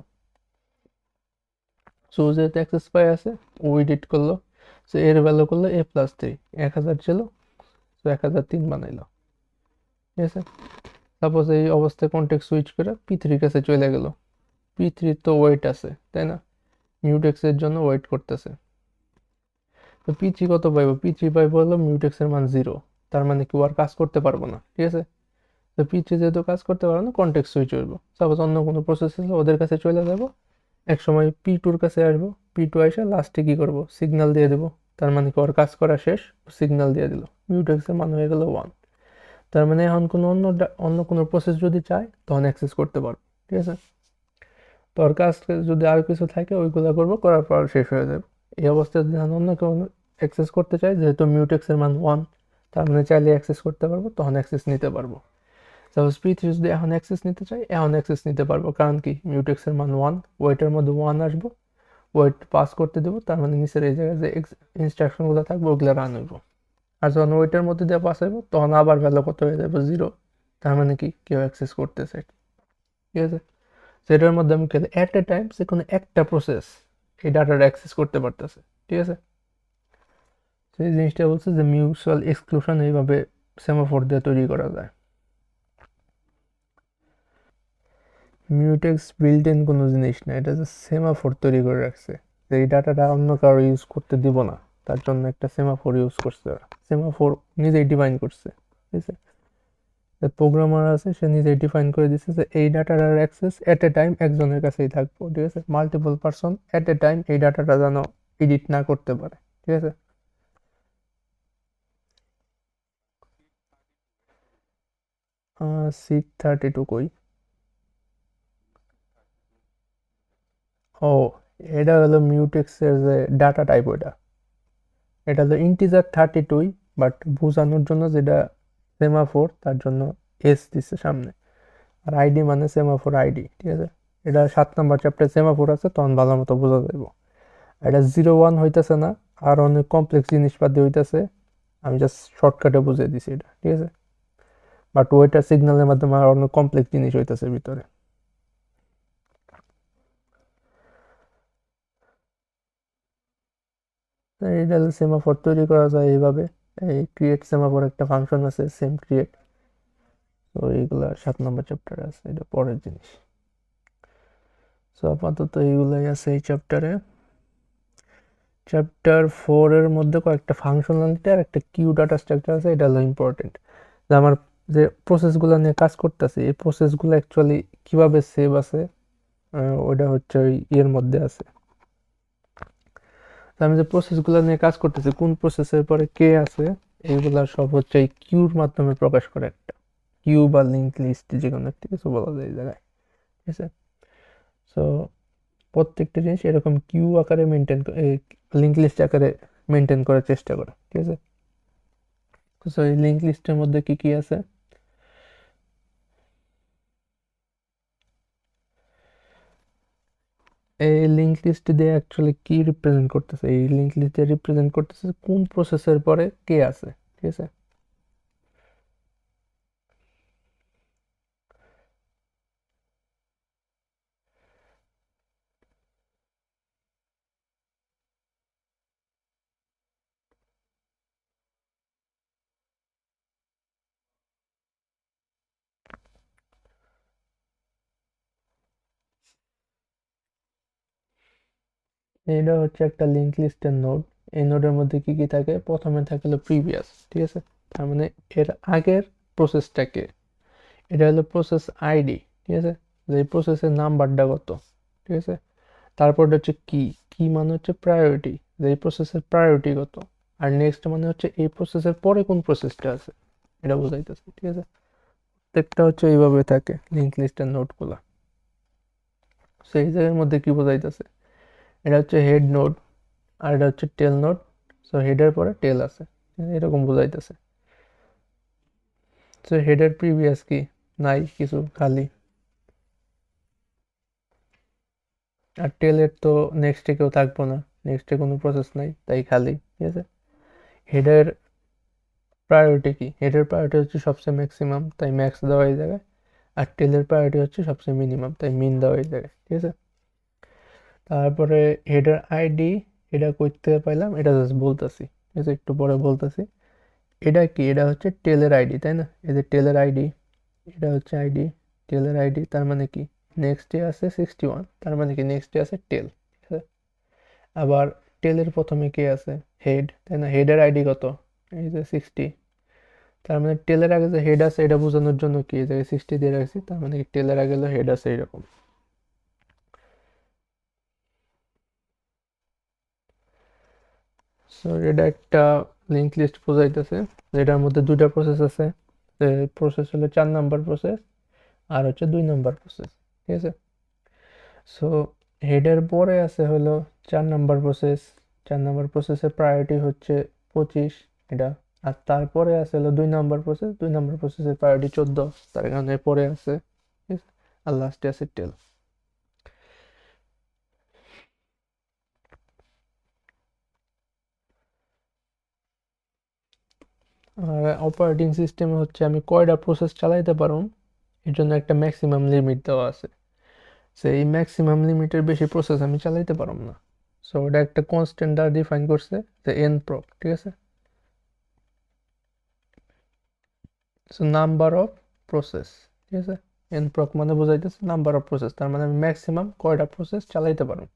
সো যেহেতু অ্যাক্সেস পাই আছে, ও এডিট করলো, সো এর ভ্যালু করলো a+3, 1000 ছিল, সো 1003 বানাইলো, ঠিক আছে। সাপোজ এই অবস্থায় কন্টেক্সট সুইচ করে পি3 কাছে চলে গেল, পি3 তো ওয়েট আছে তাই না, মিউটেক্সের জন্য ওয়েট করতেছে। তো পি3 কত পাইব, পি3 পাইব হলো মিউটেক্সের মান 0, তার মানে কি আর কাজ করতে পারবো না, ঠিক আছে। তো পি3 যেহেতু কাজ করতে পারবো না, কন্টেক্সট সুইচ হইব, সাপোজ অন্য কোনো প্রসেস আছে ওদের কাছে চলে যাব, এক সময় পি2 এর কাছে আসবো, পি2 এসে লাস্টে কি করব, সিগন্যাল দিয়ে দেবো, তার মানে কি ওর কাজ করা শেষ, সিগন্যাল দিয়ে দিল, মিউটেক্সের মান হয়ে গেল 1। তার মানে এখন কোনো অন্য কোনো প্রসেস যদি চায় তখন অ্যাক্সেস করতে পারবো, ঠিক আছে। তো ওর কাজ যদি আর কিছু থাকে ওইগুলো করবো, করার পর শেষ হয়ে যাবে। এই অবস্থায় যদি অন্য কেউ অ্যাক্সেস করতে চাই, যেহেতু মিউটেক্সের মান 1, তার মানে চাইলে অ্যাক্সেস করতে পারবো, তখন অ্যাক্সেস নিতে পারবো। সাপোজ পি3 যদি এখন অ্যাক্সেস নিতে চাই, এখন অ্যাক্সেস নিতে পারবো, কারণ কি মিউটেক্সের মান 1, ওয়েটের মধ্যে 1 আসবো, ওয়েট পাস করতে দেবো, তার মানে নিচের এই জায়গায় যে ইনস্ট্রাকশনগুলো থাকবে ওগুলো রান হইব। আর যখন ওয়েটের মধ্যে দিয়ে পাস হইব, তখন আবার ভ্যালু কত হয়ে যাবে, 0, তার মানে কি কেউ অ্যাক্সেস করতেছে, ঠিক আছে। সেটার মধ্যে আমি খেলে অ্যাট এ টাইম যে কোনো একটা প্রসেস এই ডাটাটা অ্যাক্সেস করতে পারতেছে, ঠিক আছে। সেই জিনিসটা বলছে যে মিউচুয়াল এক্সক্লুশন এইভাবে সেমাফোর দিয়ে তৈরি করা যায়। মিউটেক্স বিল্ট ইন কোনো জিনিস না, এটা যে সেমাফোর তৈরি করে রাখছে, যে এই ডাটাটা অন্য কারো ইউজ করতে দিব না, তার জন্য একটা সেমাফোর ইউজ করছে, সেমাফোর নিজেই ডিফাইন করছে, ঠিক আছে। প্রোগ্রামার আছে, সে নিজেই ডিফাইন করে দিচ্ছে যে এই ডাটার অ্যাক্সেস এট এ টাইম একজনের কাছেই থাকবো, ঠিক আছে। মাল্টিপল পারসন এট এ টাইম এই ডাটাটা যেন এডিট না করতে পারে, ঠিক আছে। C32 কই, ও এটা হলো মিউটেক্সের যে ডাটা টাইপ, ওইটা এটা হলো ইন্টিজার 32, বাট বোঝানোর জন্য যেটা সেমাফোর তার জন্য এস দিচ্ছে সামনে, আর আইডি মানে সেমাফোর আইডি, ঠিক আছে। এটা 7 নম্বর চ্যাপ্টার সেমাফোর আছে, তখন ভালো মতো বোঝা যাইব। এটা 0-1 হইতেছে না, আর অনেক কমপ্লেক্স জিনিসপাতি হইতেছে, আমি জাস্ট শর্টকাটে বুঝিয়ে দিছি এটা, ঠিক আছে। বাট ওইটা সিগন্যালের মাধ্যমে আর অনেক কমপ্লেক্স জিনিস হইতেছে ভিতরে। এইটা সেমাফোর তৈরি করা যায় এইভাবে, এই ক্রিয়েট সেমাফোর একটা ফাংশন আছে, সেম ক্রিয়েট, তো এইগুলা 7 নম্বর চ্যাপ্টারে আছে, এটা পরের জিনিস। সো আপাতত এইগুলাই আছে এই চ্যাপ্টারে। চ্যাপ্টার 4 এর মধ্যে কয়েকটা ফাংশনালিটি আর একটা কিউ ডাটা স্ট্রাকচার আছে, এটা হলো ইম্পর্টেন্ট, যে আমার যে প্রসেসগুলো নিয়ে কাজ করতেছে এই প্রসেসগুলো অ্যাকচুয়ালি কিভাবে সেভ আছে, ওইটা হচ্ছে ওই ইয়ের মধ্যে আছে। তো আমি যে প্রসেসগুলো নিয়ে কাজ করতেছি, কোন প্রসেসের পরে কে আছে, এইগুলা সব হচ্ছে এই কিউর মাধ্যমে প্রকাশ করে, একটা কিউ বা লিঙ্ক লিস্ট যে কোনো একটা কিছু বলা যায় এই জায়গায়, ঠিক আছে। সো প্রত্যেকটা জিনিস এরকম কিউ আকারে মেনটেন, লিঙ্ক লিস্ট আকারে মেনটেন করার চেষ্টা করে, ঠিক আছে। সো এই লিঙ্ক লিস্টের মধ্যে কি কি আছে, এই লিঙ্ক লিস্ট দিয়ে অ্যাকচুয়ালি কি রিপ্রেজেন্ট করতেছে, এই লিঙ্ক লিস্ট দিয়ে রিপ্রেজেন্ট করতেছে কোন প্রসেসের পরে কে আছে, ঠিক আছে। এটা হচ্ছে একটা লিঙ্ক লিস্টের নোড, এই নোডের মধ্যে কি কি থাকে, প্রথমে থাকে হলো প্রিভিয়াস, ঠিক আছে, তার মানে এর আগের প্রসেসটাকে, এটা হলো প্রসেস আইডি, ঠিক আছে, যে প্রসেসের নাম্বারটা কত, ঠিক আছে। তারপর হচ্ছে কি, কি মানে হচ্ছে প্রায়োরিটি, যে এই প্রসেসের প্রায়োরিটি কত, আর নেক্সট মানে হচ্ছে এই প্রসেসের পরে কোন প্রসেসটা আছে, এটা বোঝাইতেছে, ঠিক আছে। প্রত্যেকটা হচ্ছে এইভাবে থাকে লিঙ্ক লিস্টের নোটগুলা। সেই জায়গার মধ্যে কি বোঝাইতেছে, এটা হচ্ছে হেড নোড, আর এটা হচ্ছে টেল নোড, সো হেডের পরে টেল আছে, এরকম বোঝাইতেছে। সো হেডের প্রিভিয়াস কি, নাই কিছু, খালি, আর টেলের তো নেক্সটে কেউ থাকবো না, নেক্সটে কোনো প্রসেস নাই, তাই খালি। ঠিক আছে, হেডের প্রায়োরিটি কি? হেডের প্রায়োরিটি হচ্ছে সবচেয়ে ম্যাক্সিমাম, তাই ম্যাক্স দেওয়া এই জায়গায়। আর টেলের প্রায়োরিটি হচ্ছে সবচেয়ে মিনিমাম, তাই মিন দেওয়া এই জায়গায়। ঠিক আছে, তারপরে হেডার আইডি, এটা করতে পাইলাম, এটা জাস্ট বলতেছি। ঠিক আছে, একটু পরে বলতেছি। এটা কি? এটা হচ্ছে টেলের আইডি, তাই না? এই যে টেলের আইডি, এটা হচ্ছে আইডি, টেলের আইডি। তার মানে কি? নেক্সটে আছে 61, তার মানে কি নেক্সটে আছে টেল। ঠিক আছে, আবার টেলের প্রথমে কে আছে? হেড, তাই না? হেডের আইডি কত? এই যে 60। তার মানে টেলের আগে যে হেড আছে এটা বোঝানোর জন্য কি এই জায়গায় 60 দিয়ে রাখছি, তার মানে কি টেলের আগে হলো হেড আছে এরকম। সো এটা একটা লিঙ্ক লিস্ট বোঝাইতেছে, যেটার মধ্যে দুইটা প্রসেস আছে। প্রসেস হলো 4 নাম্বার প্রসেস, আর হচ্ছে 2 নাম্বার প্রসেস। ঠিক আছে, সো হেডের পরে আছে হলো 4 নাম্বার প্রসেস। 4 নাম্বার প্রসেসের প্রায়োরিটি হচ্ছে 25, এটা। আর তারপরে আছে হলো 2 নাম্বার প্রসেস। 2 নাম্বার প্রসেসের প্রায়োরিটি 14, তার কারণে পরে আছে। ঠিক আছে, আর লাস্টে আছে টেল। আর অপারেটিং সিস্টেমে হচ্ছে আমি কয়টা প্রসেস চালাইতে পারবো, এর জন্য একটা ম্যাক্সিমাম লিমিট দেওয়া আছে। সেই ম্যাক্সিমাম লিমিটের বেশি প্রসেস আমি চালাইতে পারবো না। সো ওটা একটা কনস্ট্যান্ট দ্বারা ডিফাইন করছে, যে এন প্রক। ঠিক আছে, সো নাম্বার অফ প্রসেস। ঠিক আছে, এন প্রক মানে বোঝাইতেছে নাম্বার অফ প্রসেস, তার মানে আমি ম্যাক্সিমাম কয়টা প্রসেস চালাইতে পারবো।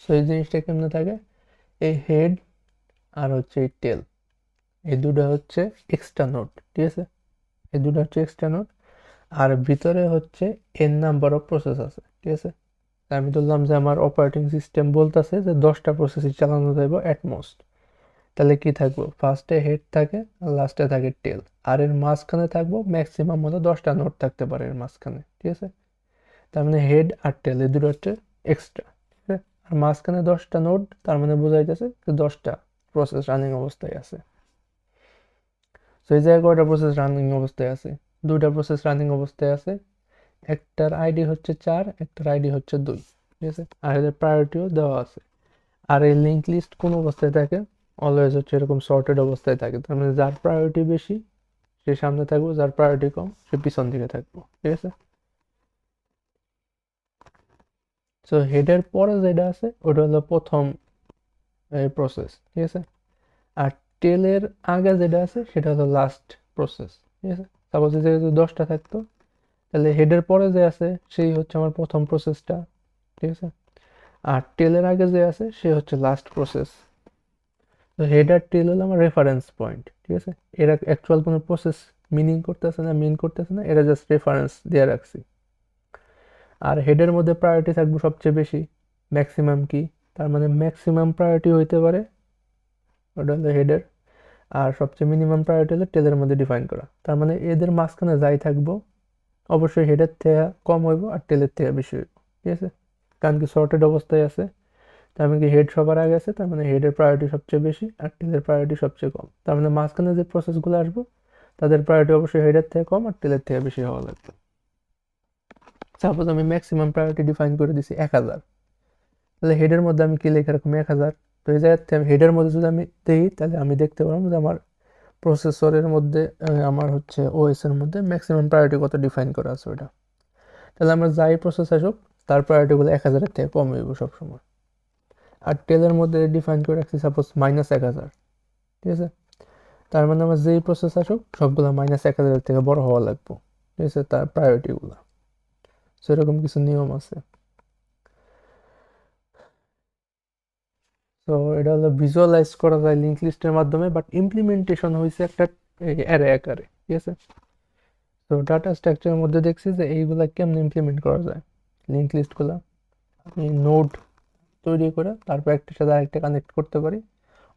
সো এই জিনিসটা কেমনে থাকে? এই হেড আর হচ্ছে এই টেল, এই দুটো হচ্ছে এক্সট্রা নোড। ঠিক আছে, এই দুটো হচ্ছে এক্সট্রা নোড, আর ভিতরে হচ্ছে এন নাম্বার অফ প্রসেস আছে। ঠিক আছে, আমি ধরলাম যে আমার অপারেটিং সিস্টেম বলতেছে যে 10টা প্রসেসই চালানো যাইব অ্যাটমোস্ট। তাহলে কি থাকবো? ফার্স্টে হেড থাকে, আর লাস্টে থাকে টেল, আর এর মাঝখানে থাকবো ম্যাক্সিমাম হলো 10টা নোট থাকতে পারে এর মাঝখানে। ঠিক আছে, তার মানে হেড আর টেল এই দুটো হচ্ছে এক্সট্রা। ঠিক আছে, আর মাঝখানে 10টা নোট, তার মানে বোঝা যাচ্ছে যে 10টা প্রসেস রানিং অবস্থায় আছে। তো এই জায়গায় কয়টা প্রসেস রানিং অবস্থায় আছে? 2টা প্রসেস রানিং অবস্থায় আছে। একটার আইডি হচ্ছে 4, একটার আইডি হচ্ছে 2। ঠিক আছে, আর এদের প্রায়োরিটিও দেওয়া আছে। আর এই লিঙ্ক লিস্ট কোন অবস্থায় থাকে? অলওয়েজ হচ্ছে এরকম সর্টেড অবস্থায় থাকে। তার মানে যার প্রায়োরিটি বেশি সে সামনে থাকবো, যার প্রায়োরিটি কম সে পিছন দিকে থাকবো। ঠিক আছে, সো হেডের পরে যেটা আছে ওটা হলো প্রথম প্রসেস। ঠিক আছে, আর টেলের আগে যেটা আছে সেটা হলো লাস্ট প্রসেস। ঠিক আছে, সাপোজ যদি 10টা থাকতো, তাহলে হেডের পরে যে আছে সেই হচ্ছে আমার প্রথম প্রসেসটা। ঠিক আছে, আর টেলের আগে যে আছে সে হচ্ছে লাস্ট প্রসেস। তো হেড আর টেল হলো আমার রেফারেন্স পয়েন্ট। ঠিক আছে, এরা অ্যাকচুয়াল কোনো প্রসেস মিনিং করতেছে না, মিন করতেছে না, এরা জাস্ট রেফারেন্স দিয়ে রাখছি। আর হেডের মধ্যে প্রায়োরিটি থাকবে সবচেয়ে বেশি, ম্যাক্সিমাম কি? তার মানে ম্যাক্সিমাম প্রায়োরিটি হইতে পারে, ওটা হলো হেডের। আর সবচেয়ে মিনিমাম প্রায়োরিটি হলো টেলের মধ্যে ডিফাইন করা। তার মানে এদের মাঝখানে যাই থাকবো অবশ্যই হেডের থেকে কম হইব আর টেলের থেকে বেশি হইব। ঠিক আছে, কারণ কি সর্টেড অবস্থায় আছে, তার মানে কি হেড সবার আগে আছে, তার মানে হেডের প্রায়োরিটি সবচেয়ে বেশি আর টেলের প্রায়োরিটি সবচেয়ে কম। তার মানে মাঝখানে যে প্রসেসগুলো আসবো তাদের প্রায়োরিটি অবশ্যই হেডের থেকে কম আর টেলের থেকে বেশি হওয়া লাগবে। সাপোজ আমি ম্যাক্সিমাম প্রায়োরিটি ডিফাইন করে দিছি 1000, তাহলে হেডের মধ্যে আমি কি লেখা রাখবো? 1000। তো এই জায়গাতে আমি হেডের মধ্যে যদি আমি দিই তাহলে আমি দেখতে পারবো যে আমার প্রসেসরের মধ্যে আমার হচ্ছে ওএস এর মধ্যে ম্যাক্সিমাম প্রায়োরিটি কত ডিফাইন করা আছে ওটা। তাহলে আমরা যাই প্রসেস আসুক তার প্রায়োরিটিগুলো 1000-এর থেকে কম হইব সবসময়। আর টেলের মধ্যে ডিফাইন করে রাখছি সাপোজ -1000। ঠিক আছে, তার মানে আমার যেই প্রসেস আসুক সবগুলো -1000-এর থেকে বড় হওয়া লাগবে। ঠিক আছে, তার প্রায়োরিটিগুলো। সেরকম কিছু নিয়ম আছে। তো এটা হলো ভিজুয়ালাইজ করা যায় লিঙ্ক লিস্টের মাধ্যমে, বাট ইমপ্লিমেন্টেশন হয়েছে একটা অ্যারে আকারে। ঠিক আছে, তো ডাটা স্ট্রাকচারের মধ্যে দেখছি যে এইগুলা কেমনে ইমপ্লিমেন্ট করা যায়। লিঙ্ক লিস্টগুলো আমি নোড তৈরি করে তারপর একটার সাথে আরেকটা কানেক্ট করতে পারি,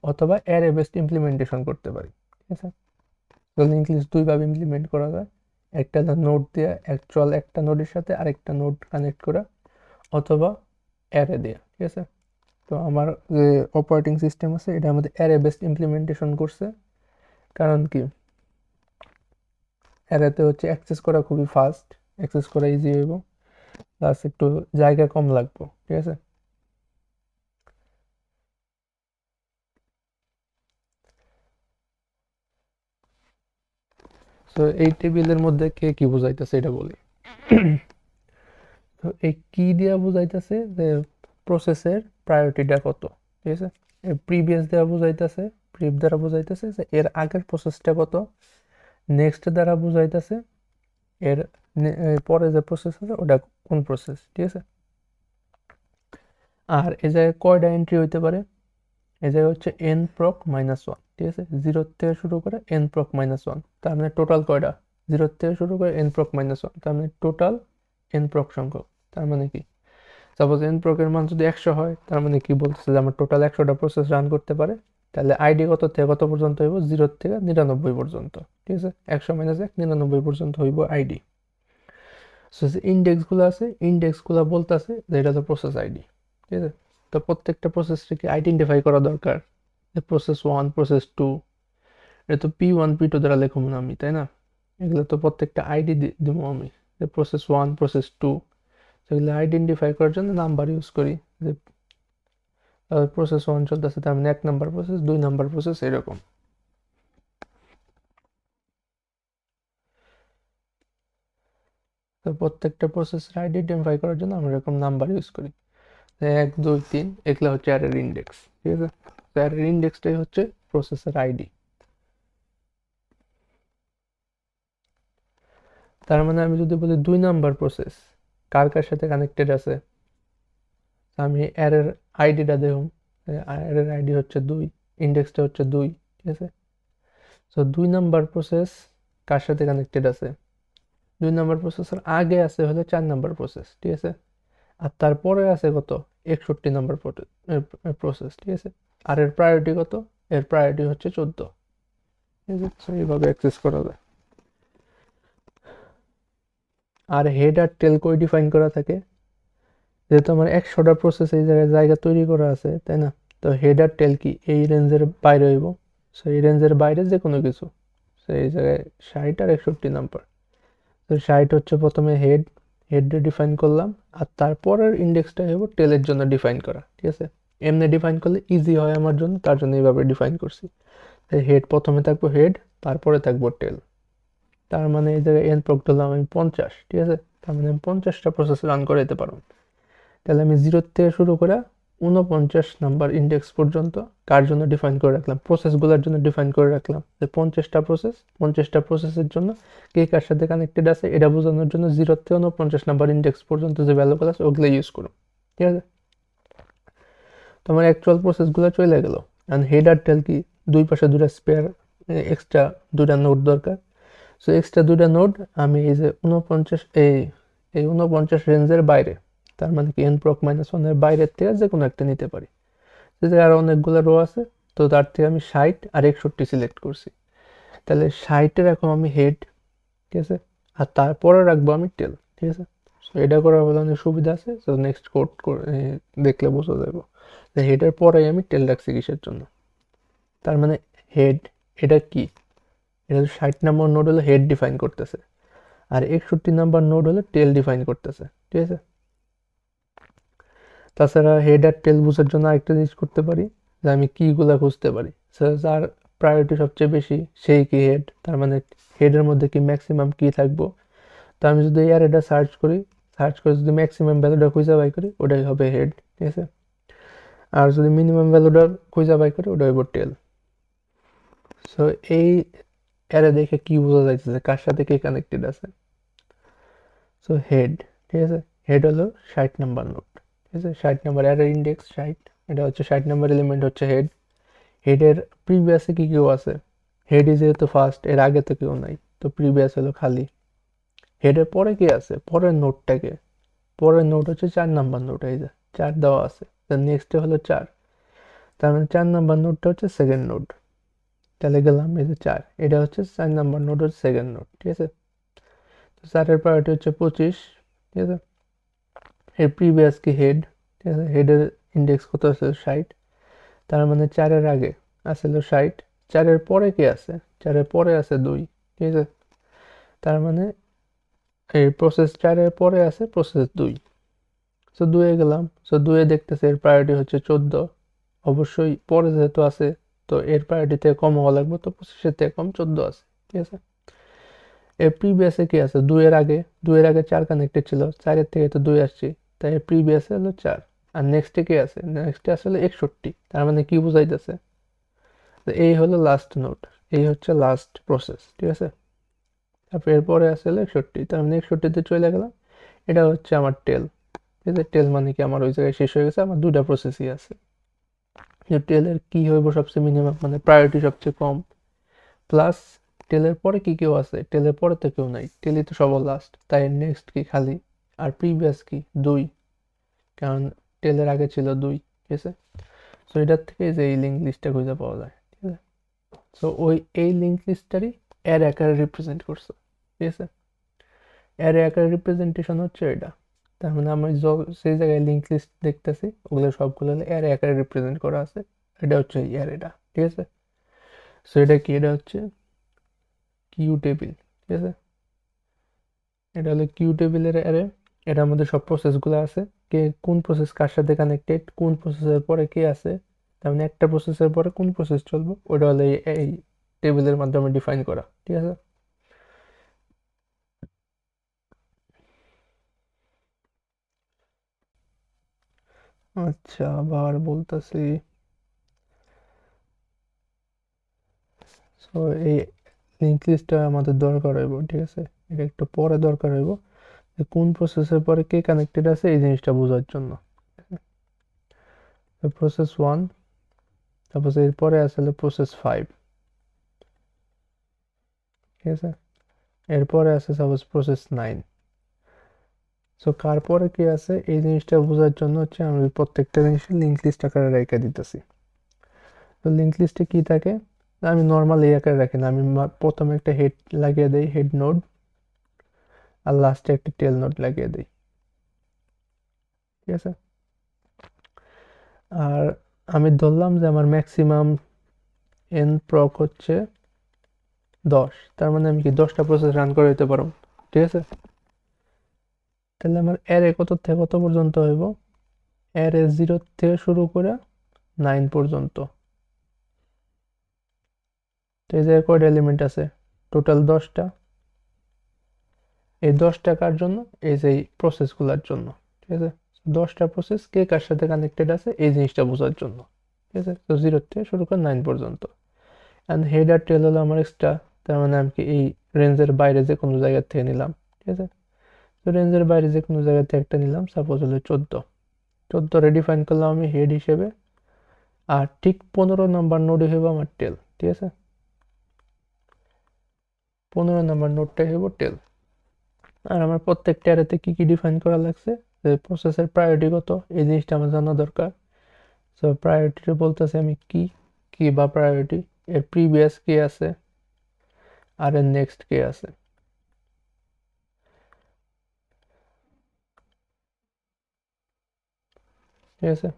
অথবা অ্যারে বেসড ইমপ্লিমেন্টেশন করতে পারি। ঠিক আছে, তো লিঙ্ক লিস্ট দুইভাবে ইমপ্লিমেন্ট করা যায়। একটা নোড দিয়ে অ্যাকচুয়াল একটা নোডের সাথে আরেকটা নোড কানেক্ট করা, অথবা অ্যারে দেয়া। ঠিক আছে, তো আমার যে অপারেটিং সিস্টেম আছে এটা আমাদের অ্যারে বেসড ইমপ্লিমেন্টেশন করছে। কারণ কি, অ্যারেতে হচ্ছে অ্যাক্সেস করা খুবই ফাস্ট, অ্যাক্সেস করা ইজি হইব, প্লাস একটু জায়গা কম লাগবে, ঠিক আছে। তো এই টেবিলের মধ্যে কে কি বুঝাইতেছে এটা বলি। তো এই কি দিয়া বুঝাইতেছে যে প্রসেসের প্রায়োরিটিটা কত, ঠিক আছে। প্রিভিয়াস দ্বারা বুঝাইতেছে, প্রিভ দ্বারা বুঝাইতেছে যে এর আগের প্রসেসটা কত, নেক্সট দ্বারা বুঝাইতেছে এর পরে যে প্রসেস আছে ওটা কোন প্রসেস, ঠিক আছে। আর এ জায়গায় কয়টা এন্ট্রি হইতে পারে, এ জায়গায় হচ্ছে এন প্রক -1, ঠিক আছে, 0 থেকে শুরু করে এন প্রক -1, তার মানে টোটাল কয়টা, 0 থেকে শুরু করে এন প্রক -1, তার মানে টোটাল এন প্রক সংখ্যক। তার মানে কি, সাপোজ এন প্রকের মান যদি 100 হয়, তার মানে কি বলতেছে যে আমার টোটাল 100টা প্রসেস রান করতে পারে। তাহলে আইডি কত থেকে কত পর্যন্ত হইব, 0 থেকে 99 পর্যন্ত, ঠিক আছে। 100 - 1 99 পর্যন্ত হইব আইডি। সো যে ইন্ডেক্সগুলো আছে, ইন্ডেক্সগুলো বলতেছে যে এটা তো প্রসেস আইডি, ঠিক আছে। তো প্রত্যেকটা প্রসেসকে আইডেন্টিফাই করা দরকার, যে প্রসেস 1, প্রসেস 2, এটা তো P1 P2 দ্বারা লেখব না আমি, তাই না। এগুলো তো প্রত্যেকটা আইডি দিব আমি, যে প্রসেস 1, প্রসেস 2, সেগুলো আইডেন্টিফাই করার জন্য নাম্বার ইউজ করি, যে প্রসেস 1 চলতেছে তার মানে 1 নাম্বার প্রসেস, 2 নাম্বার প্রসেস, এরকম। তো প্রত্যেকটা প্রসেস আইডেন্টিফাই করার জন্য আমরা এরকম নাম্বার ইউজ করি, 1 2 3, এগুলো হচ্ছে অ্যারের ইন্ডেক্স, ঠিক আছে। তো অ্যারের ইন্ডেক্সটাই হচ্ছে প্রসেসের আইডি। তার মানে আমি যদি বলি 2 নাম্বার প্রসেস কার কার সাথে কানেক্টেড আছে, আমি অ্যারের আইডিটা দেখুন, অ্যারের আইডি হচ্ছে 2, ইন্ডেক্সটা হচ্ছে 2, ঠিক আছে। তো 2 নাম্বার প্রসেস কার সাথে কানেক্টেড আছে, 2 নাম্বার প্রসেসের আগে আছে হলো 4 নাম্বার প্রসেস, ঠিক আছে। আর তারপরে আছে কত, 61 নাম্বার প্রসেস, ঠিক আছে। আর এর প্রায়োরিটি কত, এর প্রায়োরিটি হচ্ছে 14, ঠিক আছে। So এইভাবে অ্যাক্সেস করা যায়। আর হেড আর টেল কই ডিফাইন করা থাকে, যেহেতু আমার 100টা প্রসেস এই জায়গায় জায়গা তৈরি করা আছে, তাই না। তো হেড আর টেল কি এই রেঞ্জের বাইরে হইব, সো এই রেঞ্জের বাইরে যে কোনো কিছু, সো এই জায়গায় 60 আর 61 নাম্বার। তো 60 হচ্ছে প্রথমে হেড, হেড ডিফাইন করলাম, আর তারপরের ইন্ডেক্সটা হইব টেলের জন্য ডিফাইন করা, ঠিক আছে। এমনি ডিফাইন করলে ইজি হয় আমার জন্য, তার জন্য এইভাবে ডিফাইন করছি। হেড প্রথমে থাকবো হেড, তারপরে থাকবো টেল। তার মানে এই জায়গায় এন প্রক ধরলাম আমি 50, ঠিক আছে। তার মানে আমি 50টা প্রসেস রান করাইতে পারবো। তাহলে আমি 0 থেকে শুরু করে 49 নাম্বার ইন্ডেক্স পর্যন্ত কার জন্য ডিফাইন করে রাখলাম, প্রসেসগুলোর জন্য ডিফাইন করে রাখলাম, যে 50টা প্রসেস, 50টা প্রসেসের জন্য কে কার সাথে কানেক্টেড আছে এটা বোঝানোর জন্য 0 থেকে 49 নাম্বার ইন্ডেক্স পর্যন্ত যে ভ্যালুগুলো আছে ওগুলো ইউজ করো, ঠিক আছে। তো আমার অ্যাকচুয়াল প্রসেসগুলো চলে গেল। অ্যান্ড হেড আর টেল কি, দুই পাশে দুটা স্পেয়ার, এক্সট্রা দুটা নোড দরকার। সো এক্সট্রা দুটা নোড আমি এই যে 49, এই 49 রেঞ্জের বাইরে, তার মানে কি এন প্রক -1 এর বাইরের থেকে যে কোনো একটা নিতে পারি। যে আরো অনেকগুলো রো আছে, তো তার থেকে আমি 60 আর 61 সিলেক্ট করছি। তাহলে 60-এর এখন আমি হেড, ঠিক আছে, আর তারপরে রাখবো আমি টেল, ঠিক আছে। সো এটা করার ফলে অনেক সুবিধা আছে। তো নেক্সট কোড দেখলে বোঝা যাবে যে হেডের পরেই আমি টেল রাখছি কিসের জন্য। তার মানে হেড, এটা কি, এটা 60 নম্বর নোড হলে হেড ডিফাইন করতেছে, আর 61 নাম্বার নোড হলে টেল ডিফাইন করতেছে, ঠিক আছে। তাছাড়া হেড আর টেল বুঝার জন্য আরেকটা জিনিস করতে পারি, যে আমি কিগুলা খুঁজতে পারি। যার প্রায়োরিটি সবচেয়ে বেশি সেই কি হেড, তার মানে হেডের মধ্যে কি ম্যাক্সিমাম কি থাকবো। তো আমি যদি এই এটা সার্চ করি, সার্চ করে যদি ম্যাক্সিমাম ভ্যালুটা খুঁজে বাই করি, ওটাই হবে হেড, ঠিক আছে। আর যদি মিনিমাম ভ্যালুটা খুঁজে বাই করি, ওটা হইব টেল। সো এই অ্যারে দেখে কি বোঝা যাইতেছে কার সাথে কে কানেক্টেড আছে। সো হেড, ঠিক আছে, হেড হলো 60 নাম্বার নোড, ঠিক আছে। 60 নাম্বার অ্যারে ইন্ডেক্স 60, এটা হচ্ছে 60 নাম্বার এলিমেন্ট হচ্ছে হেড। হেডের প্রিভিয়াসে কি কেউ আছে, হেড ইজ যেহেতু ফার্স্ট, এর আগে তো কেউ নাই, তো প্রিভিয়াস হলো খালি। হেডের পরে কি আছে, পরের নোডটাকে, পরের নোড হচ্ছে 4 নাম্বার নোড, এই যে 4 দেওয়া আছে, তার নেক্সটে হলো 4, তার মানে 4 নাম্বার নোডটা হচ্ছে সেকেন্ড নোড। তাহলে গেলাম এই যে 4, এটা হচ্ছে 4 নাম্বার নোড, হচ্ছে সেকেন্ড নোড, ঠিক আছে। তো 4-এর প্রায়োরিটি হচ্ছে 25, ঠিক আছে। এর প্রিভিয়াস কি হেড, ঠিক আছে, হেডের ইন্ডেক্স কত আছে 60, তার মানে 4-এর আগে আসলে 60, 4-এর পরে কি আছে, 4-এর পরে আছে 2, ঠিক আছে, তার মানে এই প্রসেস 4-এর পরে আছে প্রসেস 2। সো 2-এ গেলাম, সো 2-এ দেখতেছে এর প্রায়োরিটি হচ্ছে 14, অবশ্যই পরে যেহেতু আছে তো এর প্রায়োরিটি থেকে কম হওয়া লাগবে, তো 25-এর থেকে কম 14 আছে, ঠিক আছে। এর প্রিভিয়াসে কি আছে, 2-এর আগে, 2-এর আগে 4 কানেক্টেড ছিল, 4-এর থেকে তো 2 আসছে, তাই এর প্রিভিয়াসে হলো 4। আর নেক্সটে কি আছে, নেক্সটে আসলে 61, তার মানে কি বুঝাইতেছে, এই হলো লাস্ট নোড, এই হচ্ছে লাস্ট প্রসেস, ঠিক আছে। তারপর এরপরে আসলে 61, তার মানে 61-তে চলে গেলাম, এটা হচ্ছে আমার টেল, ঠিক আছে। টেল মানে কি আমার ওই জায়গায় শেষ হয়ে গেছে, আমার 2টা প্রসেসই আছে। টেলের কি হইব সবচেয়ে মিনিমাম, মানে প্রায়োরিটি সবচেয়ে কম, প্লাস টেলের পরে কি কেউ আছে, টেলের পরে তো কেউ নাই, টেলই তো সবার লাস্ট, তাই নেক্সট কি খালি, আর প্রিভিয়াস কি 2, কারণ টেলের আগে ছিল 2, ঠিক আছে। সো এটার থেকে যে এই লিঙ্ক লিস্টটা খুঁজে পাওয়া যায়, ঠিক আছে। সো এই লিঙ্ক লিস্টটারই অ্যারে আকারে রিপ্রেজেন্ট করছে, ঠিক আছে। অ্যারে আকারে রিপ্রেজেন্টেশন হচ্ছে এটা, তার মানে আমি সেই জায়গায় লিঙ্ক লিস্ট দেখতেছি ওগুলো সবগুলো অ্যারে আকারে রিপ্রেজেন্ট করা আছে, এটা হচ্ছে এই অ্যারেটা, ঠিক আছে। সো এটা কি, এটা হচ্ছে কিউ টেবিল, ঠিক আছে। এটা হলো কিউ টেবিলের অ্যারে, এটার মধ্যে সব প্রসেসগুলো আছে, কে কোন প্রসেস কার সাথে কানেক্টেড, কোন প্রসেসের পরে কে আছে, তার মানে একটা প্রসেসের পরে কোন প্রসেস চলবে, ওটা হলো এই টেবিলের মাধ্যমে ডিফাইন করা, ঠিক আছে। আচ্ছা আবার বলতেছি, সো এই লিঙ্ক লিস্টটা আমাদের দরকার হইব, ঠিক আছে, এটা একটু পরে দরকার হইব, যে কোন প্রসেসের পরে কে কানেক্টেড আছে এই জিনিসটা বোঝার জন্য। প্রসেস 1, তারপর এরপরে আসলে প্রসেস 5, ঠিক আছে, এরপরে আছে সাপোজ প্রসেস 9। সো কার পরে কি আছে এই জিনিসটা বোঝার জন্য হচ্ছে আমি প্রত্যেকটা জিনিসের লিঙ্ক লিস্ট আকারে রেখে দিতেছি। তো লিঙ্ক লিস্টে কি থাকে, আমি নর্মাল এই আকারে রাখি না, আমি প্রথমে একটা হেড লাগিয়ে দেই, হেড নোড, আর লাস্টে একটা টেল নোড লাগিয়ে দিই, ঠিক আছে। আর আমি ধরলাম যে আমার ম্যাক্সিমাম এন প্রক হচ্ছে 10, তার মানে আমি কি 10টা প্রসেস রান করে দিতে পারবো, ঠিক আছে। তাহলে আমার অ্যারে কত থেকে কত পর্যন্ত হইব, অ্যারে 0 থেকে শুরু করে 9 পর্যন্ত। তো এই জায়গায় কয়টা এলিমেন্ট আছে, টোটাল 10টা। এই 10 টাকার জন্য, এই যে প্রসেসগুলোর জন্য, ঠিক আছে। 10টা প্রসেস কে কার সাথে কানেক্টেড আছে এই জিনিসটা বোঝার জন্য, ঠিক আছে। তো 0 থেকে শুরু করে 9 পর্যন্ত। অ্যান্ড হেড আর টেল হলো আমার এক্সট্রা, তার মানে আমি কি এই রেঞ্জের বাইরে যে কোনো জায়গা থেকে নিলাম, ঠিক আছে। তো রেঞ্জের বাইরে যে কোনো জায়গা থেকে একটা নিলাম, সাপোজ হলো 14 রেডিফাইন করলাম আমি হেড হিসেবে, আর ঠিক 15 নাম্বার নোড হইব আমার টেল, ঠিক আছে। 15 নাম্বার নোডটাই হইব টেল। আর আমার প্রত্যেকটা অ্যারেতে কি কি ডিফাইন করা লাগছে, যে প্রসেসের প্রায়োরিটি কত এই জিনিসটা আমার জানা দরকার। সো প্রায়োরিটিটা বলতেছে আমি কি কি বা প্রায়োরিটি, এর প্রিভিয়াস কে আছে, আর এর নেক্সট কে আছে, ঠিক আছে।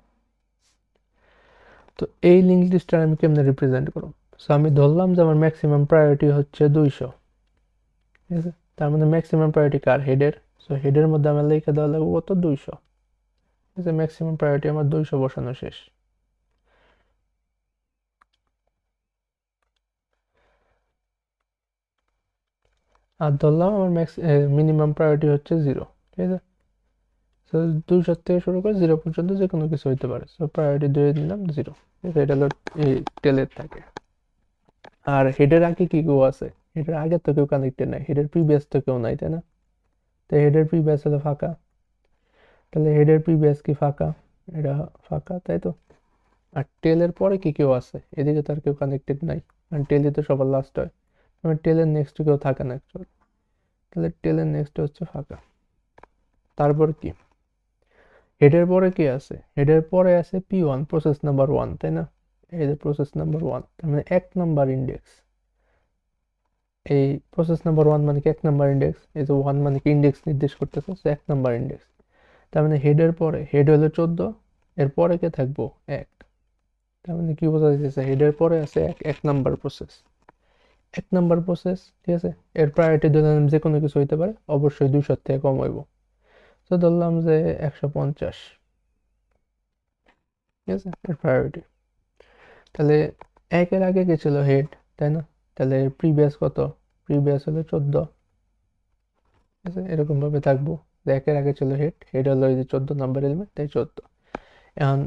তো এই লিঙ্ক লিস্টটা আমি কেমনে রিপ্রেজেন্ট করব, সো আমি ধরলাম যে আমার ম্যাক্সিমাম প্রায়োরিটি হচ্ছে 200, ঠিক আছে। তার মানে ম্যাক্সিমাম প্রায়োরিটি কার, হেডের। সো হেডের মধ্যে আমার লিখে দেওয়া লাগবে কত, 200, ঠিক আছে। ম্যাক্সিমাম প্রায়োরিটি আমার 200 বসানো শেষ। আর ধরলাম আমার মিনিমাম প্রায়োরিটি হচ্ছে 0, ঠিক আছে। সো 200 থেকে শুরু করে 0 পর্যন্ত যে কোনো কিছু হইতে পারে, সো প্রায়োরিটি ধরে নিলাম 0, ঠিক আছে। এটা হলো এই টেলের থাকে। আর হেডের আগে কি কেউ আছে, হেডের আগে তো কেউ কানেক্টেড নাই, হেডের প্রিভিয়াস তো কেউ নাই, তাই না। তো হেডের প্রিভিয়াস হলো ফাঁকা, তাহলে হেডের প্রিভিয়াস কি ফাঁকা, এটা ফাঁকা, তাই তো। আর টেলের পরে কি কেউ আছে, এদিকে তো আর কেউ কানেক্টেড নাই, কারণ টেলই তো সবার লাস্ট হয়, আমার টেলের নেক্সট কেউ থাকে না অ্যাকচুয়ালি, তাহলে টেলের নেক্সট হচ্ছে ফাঁকা। তারপর কি, হেডের পরে কি আছে, হেডের পরে আছে P1, প্রসেস নাম্বার 1, তাই না। এই যে প্রসেস নাম্বার 1, তার মানে 1 নাম্বার ইন্ডেক্স, এই প্রসেস নাম্বার 1 মানে কি 1 নাম্বার ইন্ডেক্স, এই যে 1 মানে কি ইন্ডেক্স নির্দেশ করতেছে, 1 নাম্বার ইন্ডেক্স। তার মানে হেডের পরে, হেড হলো 14, এরপরে কে থাকবো 1। তার মানে কি বোঝা যাচ্ছে, হেডের পরে আছে 1 নাম্বার প্রসেস, 1 নাম্বার প্রসেস, ঠিক আছে। এর প্রায়োরিটি ধরলাম যে কোনো কিছু হইতে পারে, অবশ্যই 200 থেকে কম হইব। তো ধরলাম যে 150, ঠিক আছে, এর প্রায়োরিটি। তাহলে 1-এর আগে কে ছিল, হেড, তাই না? তাহলে প্রিভিয়াস কত, প্রিভিয়াস হলো 14, ঠিক আছে, এরকম ভাবে থাকবো। 1-এর আগে ছিল হেড, হেড হলো এই যে 14 নাম্বার এলিমেন্ট, তাই 14। এখন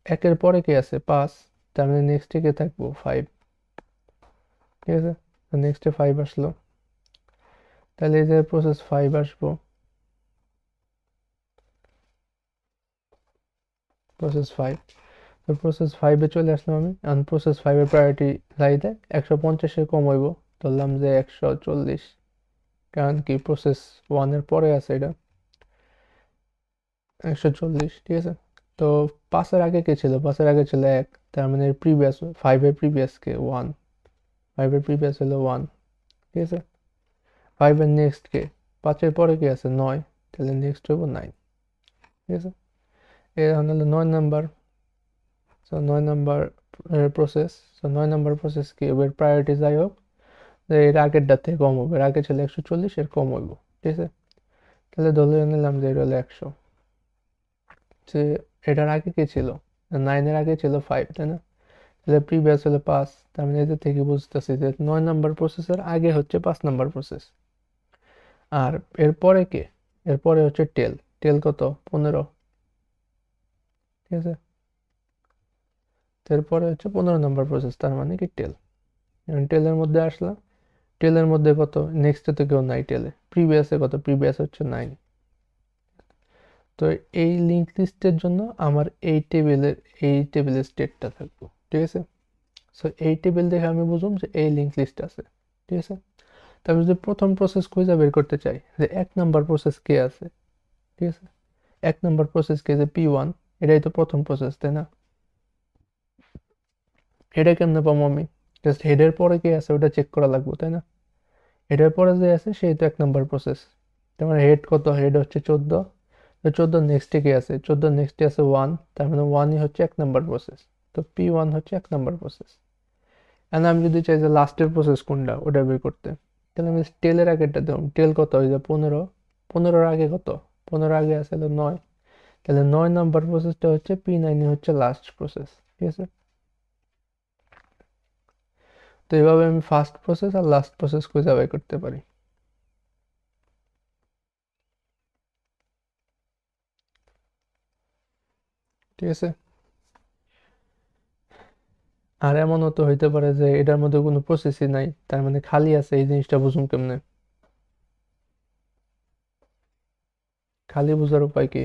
1-এর পরে কে আছে 5, তার মানে নেক্সটে কে থাকবো 5, ঠিক আছে। নেক্সটে 5 আসলো, তাহলে এই যে প্রসেস 5 আসবো, প্রসেস 5। তো প্রসেস 5-এ চলে আসলাম আমি। এখন প্রসেস 5-এর প্রায়োরিটি লাই দেয় 150-এর কম হইব, ধরলাম যে 140, কারণ কি প্রসেস 1-এর পরে আছে এটা, 140, ঠিক আছে। তো 5-এর আগে কে ছিল, 5-এর আগে ছিল 1, তার মানে প্রিভিয়াস 5-এর প্রিভিয়াস কে 1, 5-এর প্রিভিয়াস হলো 1, ঠিক আছে। 5-এর নেক্সট কে, 5-এর পরে কে আছে 9, তাহলে নেক্সট হইব 9, ঠিক আছে। এর হলো 9 number. So 9 number process, so 9 number process কি হবে, প্রায়োরিটি যাই হোক এর আগেরটার থেকে কম হবে, এর আগে ছিল 140, এর কম হইব, ঠিক আছে। তাহলে ধরে নিলাম যে এটা হলো 100, যে এটার আগে কে ছিল, 9-এর আগে ছিল 5, তাই না? তাহলে প্রিভিয়াস হলো 5, তার মানে এদের থেকে বুঝতেছি যে 9 নাম্বার প্রসেসের আগে হচ্ছে 5 নাম্বার প্রসেস। আর এরপরে কে, এরপরে হচ্ছে টেল, টেল কত 15, ঠিক আছে। এরপরে হচ্ছে 15 নাম্বার প্রসেস, তার মানে কি টেল। টেলের মধ্যে আসলাম, টেলের মধ্যে কত, নেক্সটে তো কেউ নাই, টেলে প্রিভিয়াসে কত, প্রিভিয়াস হচ্ছে 9। তো এই লিঙ্ক লিস্টের জন্য আমার এই টেবিলের স্টেটটা থাকবো, ঠিক আছে। সো এই টেবিল দেখে আমি বুঝুম যে এই লিঙ্ক লিস্ট আছে, ঠিক আছে। তারপর যদি প্রথম প্রসেস খুঁজে বের করতে চাই যে 1 নাম্বার প্রসেস কে আছে, ঠিক আছে, 1 নাম্বার প্রসেস কে, যে P1, এটাই তো প্রথম প্রসেস, তাই না? এটা কেমনে পাবো আমি, জাস্ট হেডের পরে কে আছে ওটা চেক করা লাগবে, তাই না? হেডের পরে যে আছে সেই তো 1 নাম্বার প্রসেস। তোমার হেড কত, হেড হচ্ছে 14, তো 14 নেক্সটে কে আছে, 14 নেক্সটে আছে 1, তার মানে 1ই হচ্ছে 1 নাম্বার প্রসেস। তো P1 হচ্ছে 1 নাম্বার প্রসেস। আর আমি যদি চাই যে লাস্টের প্রসেস কোনটা ওটা বের করতে, তাহলে আমি টেলের আগেরটা দেবো। টেল কত, ওই যে 15, 15-এর আগে কত, 15 আগে আছে হলো 9, তাহলে 9 নাম্বার প্রসেসটা হচ্ছে P9, হচ্ছে লাস্ট প্রসেস, ঠিক আছে। তো এইভাবে আমি ফার্স্ট প্রসেস আর লাস্ট প্রসেস খুঁজে বের করতে পারি, ঠিক আছে। আর এমনও তো হইতে পারে যে এটার মধ্যে কোনো প্রসেসই নাই, তার মানে খালি আছে, এই জিনিসটা বুঝুম কেমনে, খালি বোঝার উপায় কি?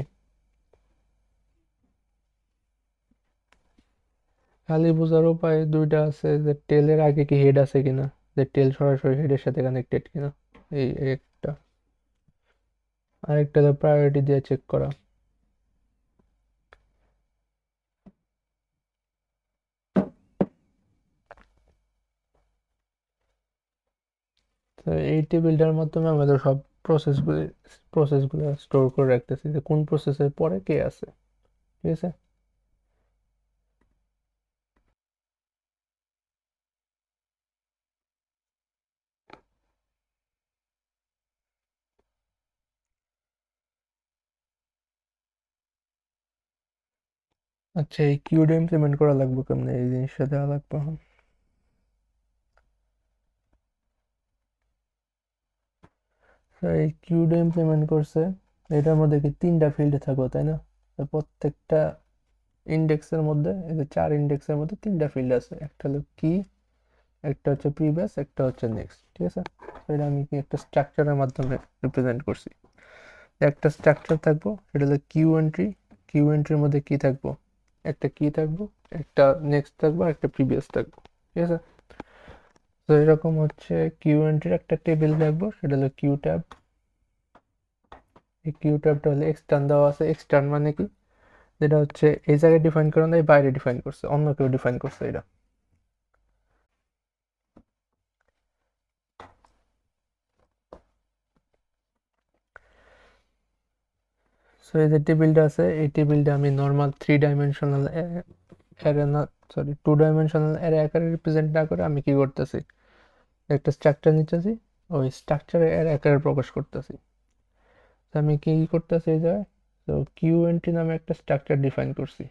খালি বোঝার উপায় দুইটা আছে, যে টেলের আগে কি হেড আছে কিনা, যে টেল সরাসরি হেডের সাথে কানেক্টেড কিনা, এই একটা। আরেকটা হলো প্রায়োরিটি দিয়ে চেক করা। তো এই টেবিলটার মাধ্যমে আমাদের সব প্রসেসগুলি প্রসেসগুলো স্টোর করে রাখতেছি, যে কোন প্রসেসের পরে কে আছে, ঠিক আছে। আচ্ছা, এই কিউটা ইমপ্লিমেন্ট করা লাগবে কেমনে, এই জিনিসটা দেওয়া লাগবে এখন। তো এই কিউটা ইমপ্লিমেন্ট করছে, এটার মধ্যে কি 3টা ফিল্ড থাকবে, তাই না? তো প্রত্যেকটা ইন্ডেক্সের মধ্যে, এই যে 4 ইন্ডেক্সের মধ্যে 3টা ফিল্ড আছে, একটা হলো কি, একটা হচ্ছে প্রিভিয়াস, একটা হচ্ছে নেক্সট, ঠিক আছে। তো এটা আমি কি একটা স্ট্রাকচারের মাধ্যমে রিপ্রেজেন্ট করছি। একটা স্ট্রাকচার থাকবো, এটা হলো কিউ এন্ট্রি, কিউ এন্ট্রির মধ্যে কি থাকবো, একটা কি থাকবো, একটা নেক্সট থাকবো, একটা প্রিভিয়াস থাকবো, ঠিক আছে। তো এরকম হচ্ছে কিউ এন্ট্রির একটা টেবিল থাকবো, সেটা হলো কিউ ট্যাব। এই কিউ ট্যাবটা হলে এক্সটার্ন দেওয়া আছে, এক্সটার্ন মানে কি, যেটা হচ্ছে এই জায়গায় ডিফাইন করে নাই, বাইরে ডিফাইন করছে, অন্য কেউ ডিফাইন করছে এটা। সো এই যে টেবিলটা আছে, এই টেবিলটা আমি নর্মাল 3 ডাইমেনশনাল অ্যারে না, সরি 2 ডাইমেনশনাল অ্যারে আকারে রিপ্রেজেন্ট না করে আমি কি করতেছি, একটা স্ট্রাকচার নিতেছি, ওই স্ট্রাকচারে অ্যারে আকারে প্রকাশ করতেছি। তো আমি কি করতেছি এই জায়গায়, তো কিউ এন্ট্রি নামে একটা স্ট্রাকচার ডিফাইন করছি,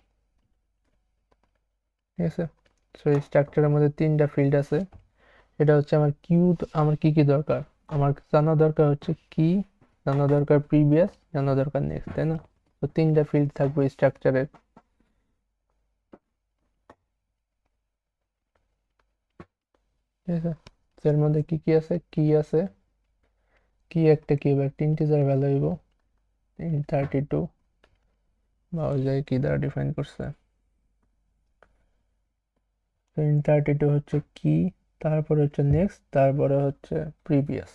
ঠিক আছে। সো এই স্ট্রাকচারের মধ্যে 3টা ফিল্ড আছে। এটা হচ্ছে আমার কিউ, আমার কি কি দরকার, আমার জানা দরকার হচ্ছে কি, জানা দরকার প্রিভিয়াস, জানা দরকার নেক্সট, তাই না? তো 3টা ফিল্ড থাকবে স্ট্রাকচারের, ঠিক আছে। তো এর মধ্যে কি কি আছে, কি আছে, কি একটা কি হবে, একটা ইন্টিজার ভ্যালু হইব 32, বা ওই জায়গায় কি দ্বারা ডিফাইন করছে, 32 হচ্ছে কি, তারপরে হচ্ছে নেক্সট, তারপরে হচ্ছে প্রিভিয়াস।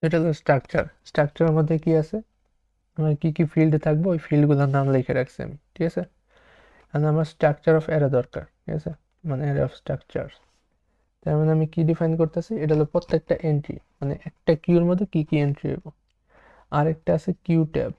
এটা হলো স্ট্রাকচার, স্ট্রাকচারের মধ্যে কি আছে, আমার কি কি ফিল্ড থাকবে ওই ফিল্ডগুলোর নাম লিখে রাখছি আমি, ঠিক আছে। আর আমার স্ট্রাকচার অফ অ্যারে দরকার, ঠিক আছে, মানে অ্যারে অফ স্ট্রাকচার। তার মানে আমি কি ডিফাইন করতেছি, এটা হলো প্রত্যেকটা এন্ট্রি, মানে একটা কিউর মধ্যে কি কি এন্ট্রি হইব। আরেকটা আছে কিউ ট্যাব,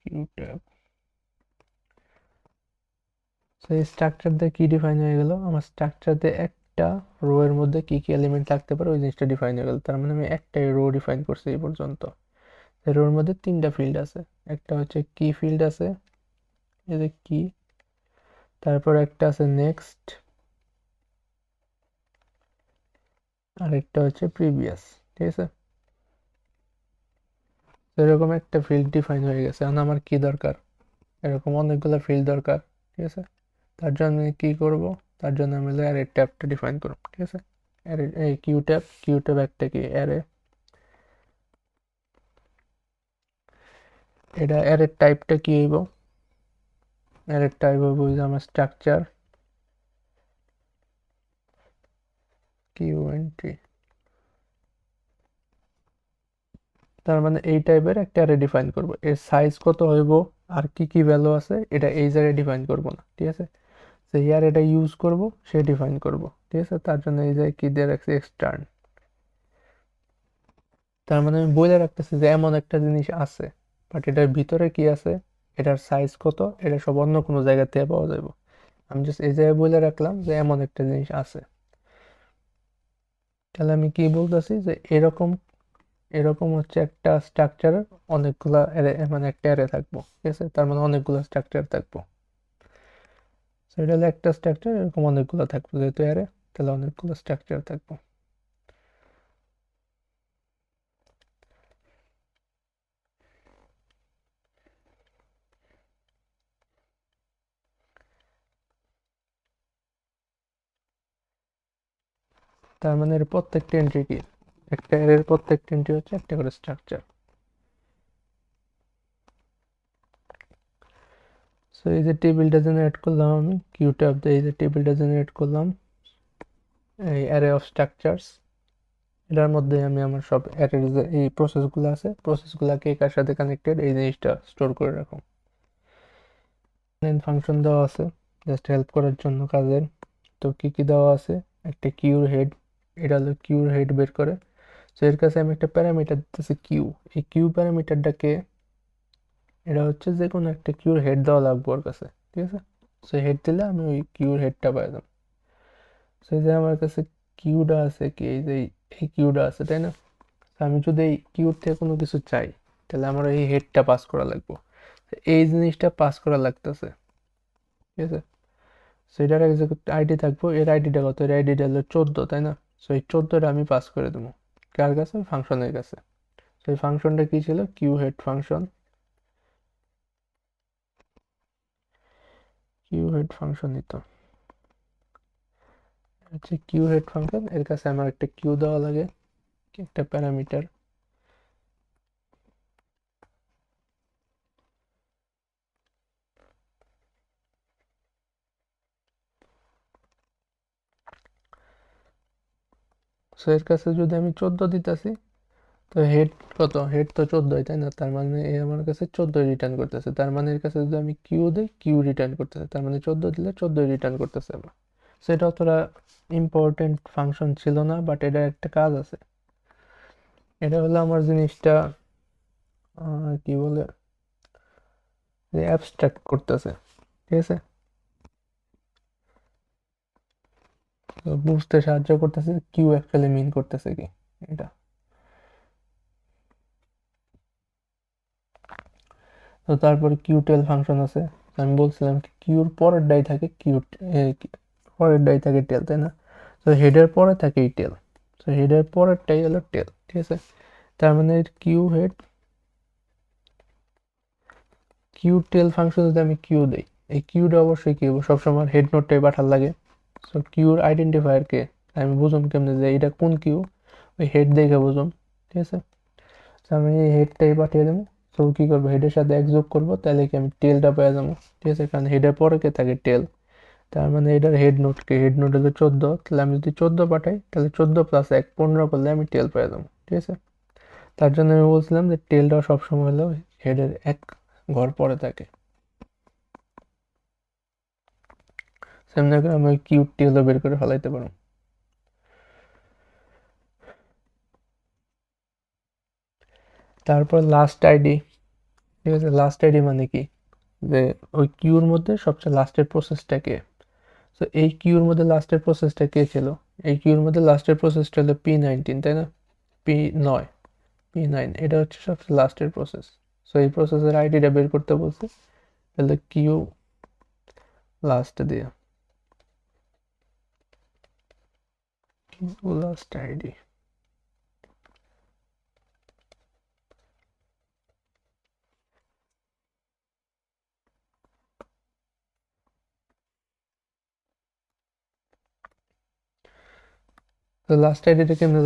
কিউ ট্যাব। তো এই স্ট্রাকচার দিয়ে কি ডিফাইন হয়ে গেল, আমার স্ট্রাকচার দিয়ে একটা রো এর মধ্যে কি কি এলিমেন্ট থাকতে পারে ওই জিনিসটা ডিফাইন হয়ে গেল। তার মানে আমি একটাই রো ডিফাইন করছি এই পর্যন্ত। রোর মধ্যে 3টা ফিল্ড আছে, একটা হচ্ছে কি ফিল্ড আছে, এই যে কি, তারপর একটা আছে নেক্সট, আর একটা হচ্ছে প্রিভিয়াস, ঠিক আছে। তো এরকম একটা ফিল্ড ডিফাইন হয়ে গেছে। এখন আমার কি দরকার, এরকম অনেকগুলো ফিল্ড দরকার, ঠিক আছে। তার জন্য আমি কি করব, তার জন্য আমি অ্যারে ট্যাবটা ডিফাইন করব, ঠিক আছে। অ্যারে এই কিউ ট্যাব, কিউ ট্যাব একটা কি অ্যারে, এটা অ্যারে টাইপটা কি হইব, অ্যারে টাইপ হইব যে আমার স্ট্রাকচার কিউ এন্ট্রি। তার মানে এই টাইপের একটা অ্যারে ডিফাইন করব, এর সাইজ কত হইব আর কি কি ভ্যালু আছে এটা এই জায়গায় ডিফাইন করব না, ঠিক আছে। যে ইয়ার এটা ইউজ করব সে ডিফাইন করব, ঠিক আছে। তার জন্য এই জায়গায় কি দিয়ে রাখছি, এক্সটার্ন। তার মানে আমি বলে রাখতেছি যে এমন একটা জিনিস আছে, বাট এটার ভিতরে কি আছে, এটার সাইজ কত, এটা সব অন্য কোনো জায়গা থেকে পাওয়া যাবে। আমি জাস্ট এই জায়গায় বলে রাখলাম যে এমন একটা জিনিস আছে। তাহলে আমি কি বলতেছি যে এরকম, এরকম হচ্ছে একটা স্ট্রাকচারের অনেকগুলা অ্যারে, মানে একটা অ্যারে থাকবো, ঠিক আছে। তার মানে অনেকগুলো স্ট্রাকচার থাকবো। সো এটা হলো একটা স্ট্রাকচার, এরকম অনেকগুলো থাকবো, যেহেতু অ্যারে তাহলে অনেকগুলো স্ট্রাকচার থাকবো। তার মানে এর প্রত্যেকটা এন্ট্রি কি, একটা অ্যারের প্রত্যেকটা এন্ট্রি হচ্ছে একটা করে স্ট্রাকচার। সো এই যে টেবিলটা জেনারেট করলাম আমি, কিউ ট্যাব দিয়ে এই যে টেবিলটা জেনারেট করলাম, এই অ্যারে অফ স্ট্রাকচারস, এটার মধ্যে আমি আমার সব অ্যারের যে এই প্রসেসগুলো আছে, প্রসেসগুলোকে কার সাথে কানেক্টেড এই জিনিসটা স্টোর করে রাখো। ফাংশন দেওয়া আছে জাস্ট হেল্প করার জন্য কাজের। তো কি কি দেওয়া আছে, একটা কিউর হেড, এটা হলো কিউর হেড বের করে। তো এর কাছে আমি একটা প্যারামিটার দিতেছি কিউ, এই কিউ প্যারামিটারটাকে, এটা হচ্ছে যে কোনো একটা কিউর হেড দেওয়া লাগবে ওর কাছে, ঠিক আছে। সো হেড দিলে আমি ওই কিউর হেডটা পাই যাবো। সো এই যে আমার কাছে কিউটা আছে কি, এই যে এই কিউটা আছে, তাই না। আমি যদি এই কিউর থেকে কোনো কিছু চাই তাহলে আমার এই হেডটা পাস করা লাগবে, এই জিনিসটা পাস করা লাগতেছে, ঠিক আছে। সো এটার আইডি থাকবো, এর আইডিটা কত, এর আইডিটা হলো 14, তাই না। সো এই 14টা আমি পাস করে দেবো কার কাছে, ফাংশনের কাছে। সো এই ফাংশনটা কি ছিল, queue head function, queue head function নিত হচ্ছে কিউ হেড ফাংশন। এর কাছে আমার একটা কিউ দেওয়া লাগে, একটা প্যারামিটার। সো এর কাছে যদি আমি 14 দিতেছি, তো হেড কত, হেড তো 14, তাই না। তার মানে এ আমার কাছে 14 রিটার্ন করতেছে। তার মানে এর কাছে যদি আমি কিউ দিই, কিউ রিটার্ন করতেছে। তার মানে 14 দিলে 14 রিটার্ন করতেছে আমার। সেটা অতটা ইম্পর্টেন্ট ফাংশন ছিল না, বাট এটা একটা কাজ আছে। এটা হলো আমার জিনিসটা কি বলে, অ্যাবস্ট্রাক্ট করতেছে, ঠিক আছে। তো বুঝতে সাহায্য করতেছে কিউ অ্যাকচুয়ালি মিন করতেছে কি এটা। তো তারপরে কিউটেল ফাংশন আছে। আমি বলছিলাম কিউর পরের ডাই থাকে কিউ, পরের ডাই থাকে টেল, তাই না। তো হেডের পরে থাকে এই টেল। তো হেডের পরেরটাই হলো টেল, ঠিক আছে। তার মানে কিউ হেড, কিউ টেল ফাংশন যদি আমি কিউ দিই, এই কিউটা অবশ্যই কি সবসময় হেড নোটটাই পাঠার লাগে। সো কিউর আইডেন্টিফায়ার কে আমি বুঝুম কেমনে যে এটা কোন কিউ, ওই হেড দেখে বুঝুম, ঠিক আছে। তো আমি এই হেডটাই পাঠিয়ে দেবো। সো কি করবো, হেডের সাথে এক যোগ করবো, তাহলে কি আমি টেলটা পেয়ে যাবো, ঠিক আছে। কারণ হেডের পরে কে থাকে টেল। তার মানে এটার হেড নোট কে, হেড নোট হলো 14, তাহলে আমি যদি 14 পাঠাই তাহলে 14 প্লাস 1 15 করলে আমি টেল পেয়ে যাবো, ঠিক আছে। তার জন্য আমি বলছিলাম যে টেলটা সবসময় হলো হেডের এক ঘর পরে থাকে। সেমনি করে আমি কিউব টেলও বের করে ফেলাইতে পারবো। তারপর লাস্ট আইডি, ঠিক আছে। লাস্ট আইডি মানে কি, যে ওই কিউর মধ্যে সবচেয়ে লাস্টের প্রসেসটা কে। তো এই কিউর মধ্যে লাস্টের প্রসেসটা কে ছিল, এই কিউর মধ্যে লাস্টের প্রসেসটা হলো P19, তাই না। P9, P9 এটা হচ্ছে সবচেয়ে লাস্টের প্রসেস। সো এই প্রসেসের আইডিটা বের করতে বলছে, তাহলে কিউ লাস্ট দিয়ে, কিউ লাস্ট আইডি। তো লাস্ট আইডিটা কেমনে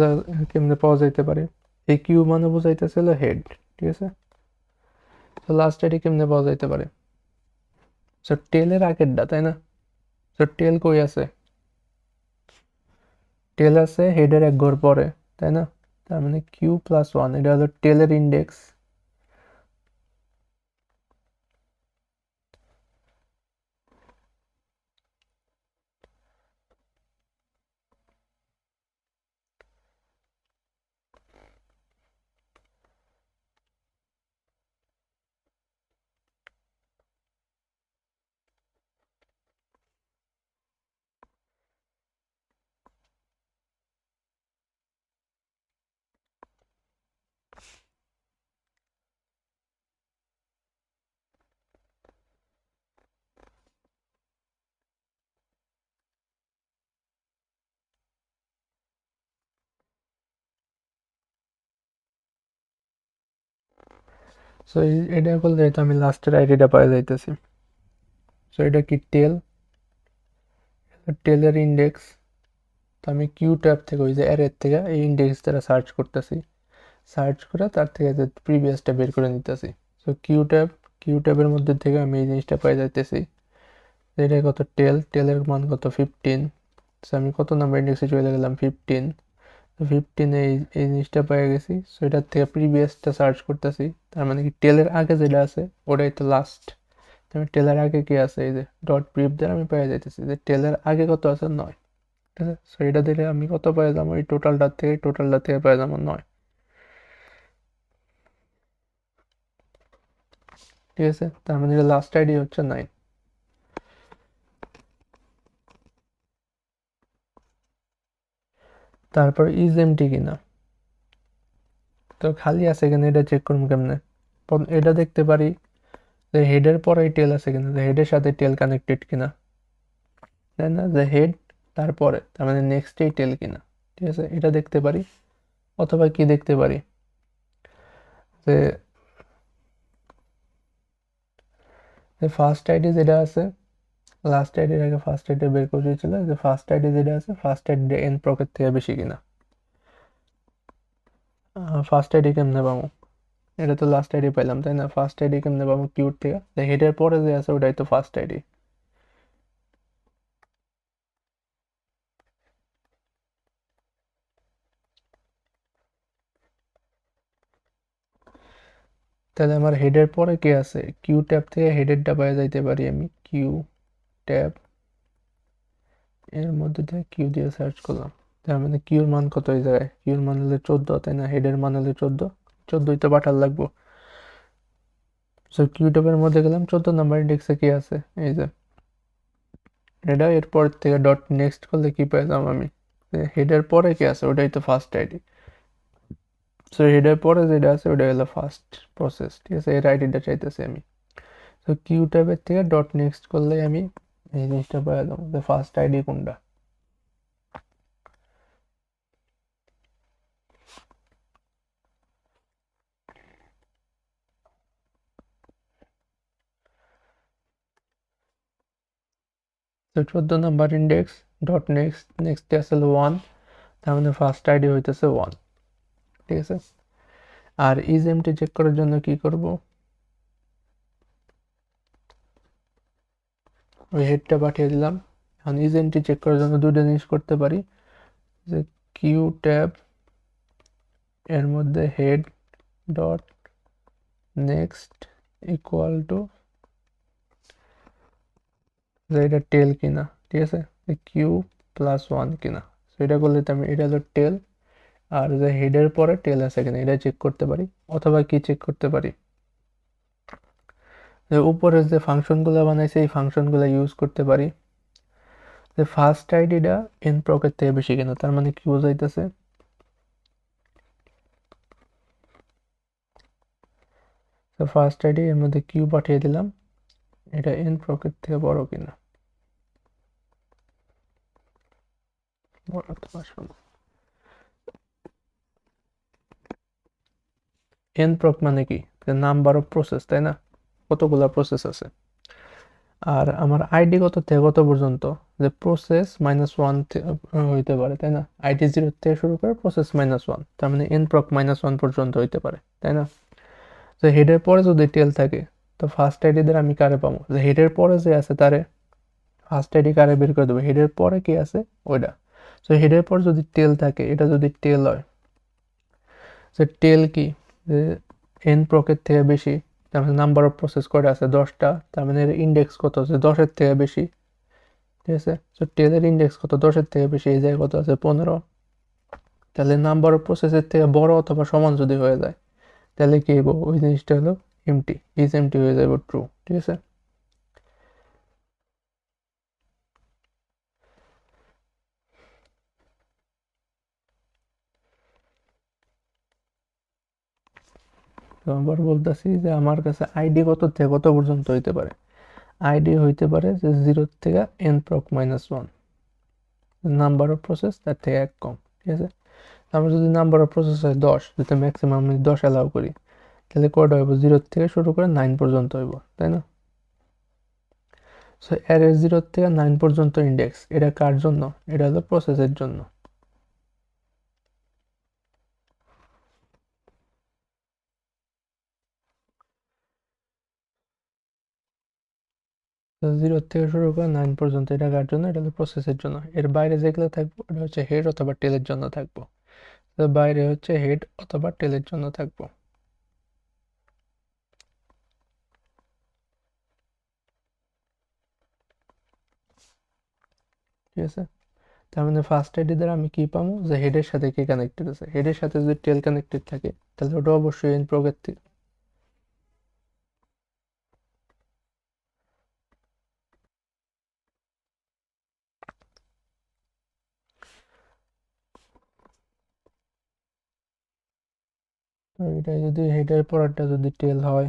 কেমনে পাওয়া যাইতে পারে, এই কিউ মানে বোঝাইতেছিল হেড, ঠিক আছে। তো লাস্ট আইডি কেমনে পাওয়া যাইতে পারে, সো টেলের আগেরটা, তাই না। সো টেল কই আছে, টেল আছে হেডের এক ঘর পরে, তাই না। তার মানে কিউ প্লাস 1 এটা হলো টেলের ইন্ডেক্স। সো এটা করলে তো আমি লাস্টের আইডিটা পাই যাইতেছি। সো এটা কি টেল, টেলের ইন্ডেক্স। তো আমি কিউ ট্যাব থেকে ওই যে অ্যারের থেকে এই ইন্ডেক্স দ্বারা সার্চ করতেছি, সার্চ করে তার থেকে যে প্রিভিয়াসটা বের করে নিতেছি। সো কিউ ট্যাব, কিউ ট্যাবের মধ্যে থেকে আমি এই জিনিসটা পাই যাইতেছি। এটা কত, টেল, টেলের মান কত 15। সো আমি কত নাম্বার ইন্ডেক্সে চলে গেলাম 15। তো 15 এই এই জিনিসটা পেয়ে গেছি। সো এটার থেকে প্রিভিয়াসটা সার্চ করতেছি। তার মানে কি টেলের আগে যেটা আছে ওটাই তো লাস্ট। আমি টেলের আগে কি আছে, এই যে ডট ব্রিফ দ্বারা আমি পেয়ে যাইতেছি যে টেলের আগে কত আছে 9, ঠিক আছে। সো এটা দিলে আমি কত পেয়ে যাবো, এই টোটালটা থেকে পেয়ে যাবো 9, ঠিক আছে। তার মানে লাস্ট আইডি হচ্ছে 9। তারপর ইজ এমটি কিনা, তো খালি আছে কিনা এটা চেক করবো কেমনে? এটা দেখতে পারি যে হেডের পরে টেল আছে কিনা, যে হেডের সাথে টেল কানেক্টেড কিনা, তাই না? যে হেড তারপরে তার মানে নেক্সট এই টেল কিনা, ঠিক আছে, এটা দেখতে পারি। অথবা কি দেখতে পারি যে ফার্স্ট আইডি যেটা আছে, লাস্ট আইডির আগে ফার্স্ট আইডি বের করে দিয়েছিল, যে ফার্স্ট আইডি যেটা আছে ফার্স্ট আইডি এন প্রকের থেকে বেশি কিনা। ফার্স্ট আইডি কেমনে পাবো? এটা তো লাস্ট আইডি পাইলাম, তাই না? ফার্স্ট আইডি কেমনে পাবো কিউর থেকে? হেডের পরে যে আছে ওটাই তো ফার্স্ট আইডি। তাহলে আমার হেডের পরে কে আছে? কিউ ট্যাব থেকে হেডেরটা পাওয়া যাইতে পারি আমি। কিউ ট্যাব এর মধ্যে দিয়ে কিউ দিয়ে সার্চ করলাম, তার মানে কিউর মান কত এই জায়গায়? কিউর মান হলে 14, তাই না? হেডের মান হলে 14, 14ই তো পাঠার লাগবো। সো কিউ ট্যাবের মধ্যে গেলাম, 14 নাম্বার ইন্ডেক্সে কি আছে? এই যে এটা, এরপর থেকে ডট নেক্সট করলে কি পেলাম আমি? হেডের পরে কি আছে ওটাই তো ফার্স্ট আইডি। সো হেডের পরে যেটা আছে ওটা হলো ফার্স্ট প্রসেস, ঠিক আছে? এর আইডিটা চাইতেছি আমি। তো কিউ ট্যাবের থেকে ডট নেক্সট করলে আমি এই জিনিসটা পেয়ে যাবো যে ফার্স্ট আইডি কোনটা। তো 14 নাম্বার ইন্ডেক্স ডট নেক্সট, নেক্সটে আসলে 1, তার মানে ফার্স্ট আইডি হইতেছে 1, ঠিক আছে? আর ইজ এমটি চেক করার জন্য কি করব? ওই হেডটা পাঠিয়ে দিলাম। এখন ইজ এমটি চেক করার জন্য দুটো জিনিস করতে পারি, যে কিউ ট্যাব এর মধ্যে head dot next equal to যে এটা টেল কিনা, ঠিক আছে? কিউ প্লাস 1 কিনা। সো এটা করলে তো আমি, এটা হলো টেল, আর যে হেডের পরে টেল আছে কিনা এটা চেক করতে পারি। অথবা কি চেক করতে পারি, যে উপরে যে ফাংশনগুলো বানাইছে এই ফাংশনগুলো ইউজ করতে পারি, যে ফার্স্ট আইডিটা এন প্রকের থেকে বেশি কিনা। তার মানে কি বোঝাইতেছে? তো ফার্স্ট আইডি এর মধ্যে কিউ পাঠিয়ে দিলাম, এটা এন প্রকের থেকে বড় কিনা, বড় অথবা সমান। এন প্রক মানে কি? নাম্বার অফ প্রসেস, তাই না? কতগুলা প্রসেস আছে। আর আমার আইডি কত থেকে কত পর্যন্ত? যে প্রসেস -1 হইতে পারে, তাই না? আইডি 0 থেকে শুরু করে প্রসেস -1, তার মানে এন প্রক -1 পর্যন্ত হইতে পারে, তাই না? তো হেডের পরে যদি টেল থাকে, তো ফার্স্ট আইডি দ্বারা আমি কারে পাবো? যে হেডের পরে যে আছে তারে ফার্স্ট আইডি কারে বের করে দেবো? হেডের পরে কি আছে ওইটা। তো হেডের পর যদি টেল থাকে, এটা যদি টেল হয়, যে টেল কি? যে এন প্রকের থেকে বেশি, তার মানে নাম্বার অফ প্রসেস কয়টা আছে? 10টা, তার মানে এর ইন্ডেক্স কত? যে 10-এর থেকে বেশি, ঠিক আছে? তো টেলের ইন্ডেক্স কত? 10-এর থেকে বেশি, এই জায়গায় কত আছে? 15। তাহলে নাম্বার অফ প্রসেসের থেকে বড় অথবা সমান যদি হয়ে যায়, তাহলে কি হইব? ওই জিনিসটা হলো এমটি, ইজ এমটি হয়ে যাবে ট্রু, ঠিক আছে? তো আবার বলতেছি যে আমার কাছে আইডি কত থেকে কত পর্যন্ত হইতে পারে? আইডি হইতে পারে যে 0 থেকে এন প্রক -1, নাম্বার অফ প্রসেস তার থেকে এক কম, ঠিক আছে? আমার যদি নাম্বার অফ প্রসেস হয় 10, যদি ম্যাক্সিমাম আমি 10 অ্যালাউ করি, তাহলে কয়টা হইব? 0 থেকে শুরু করে 9 পর্যন্ত হইব, তাই না? সো এর 0 থেকে 9 পর্যন্ত ইন্ডেক্স, এটা কার জন্য? এটা হলো প্রসেসের জন্য। তো 0 থেকে শুরু করে 9 পর্যন্ত এটা কার জন্য? এটা হলো প্রসেসের জন্য। এর বাইরে যেগুলো থাকবো এটা হচ্ছে হেড অথবা টেলের জন্য থাকবো। তো বাইরে হচ্ছে হেড অথবা টেলের জন্য থাকবো, ঠিক আছে? তার মানে ফার্স্ট আইডি দ্বারা আমি কি পাবো? যে হেডের সাথে কি কানেক্টেড আছে। হেডের সাথে যদি টেল কানেক্টেড থাকে, তাহলে ওটা অবশ্যই এন প্রকের থেকে। এটা যদি হেডের পরেরটা যদি টেল হয়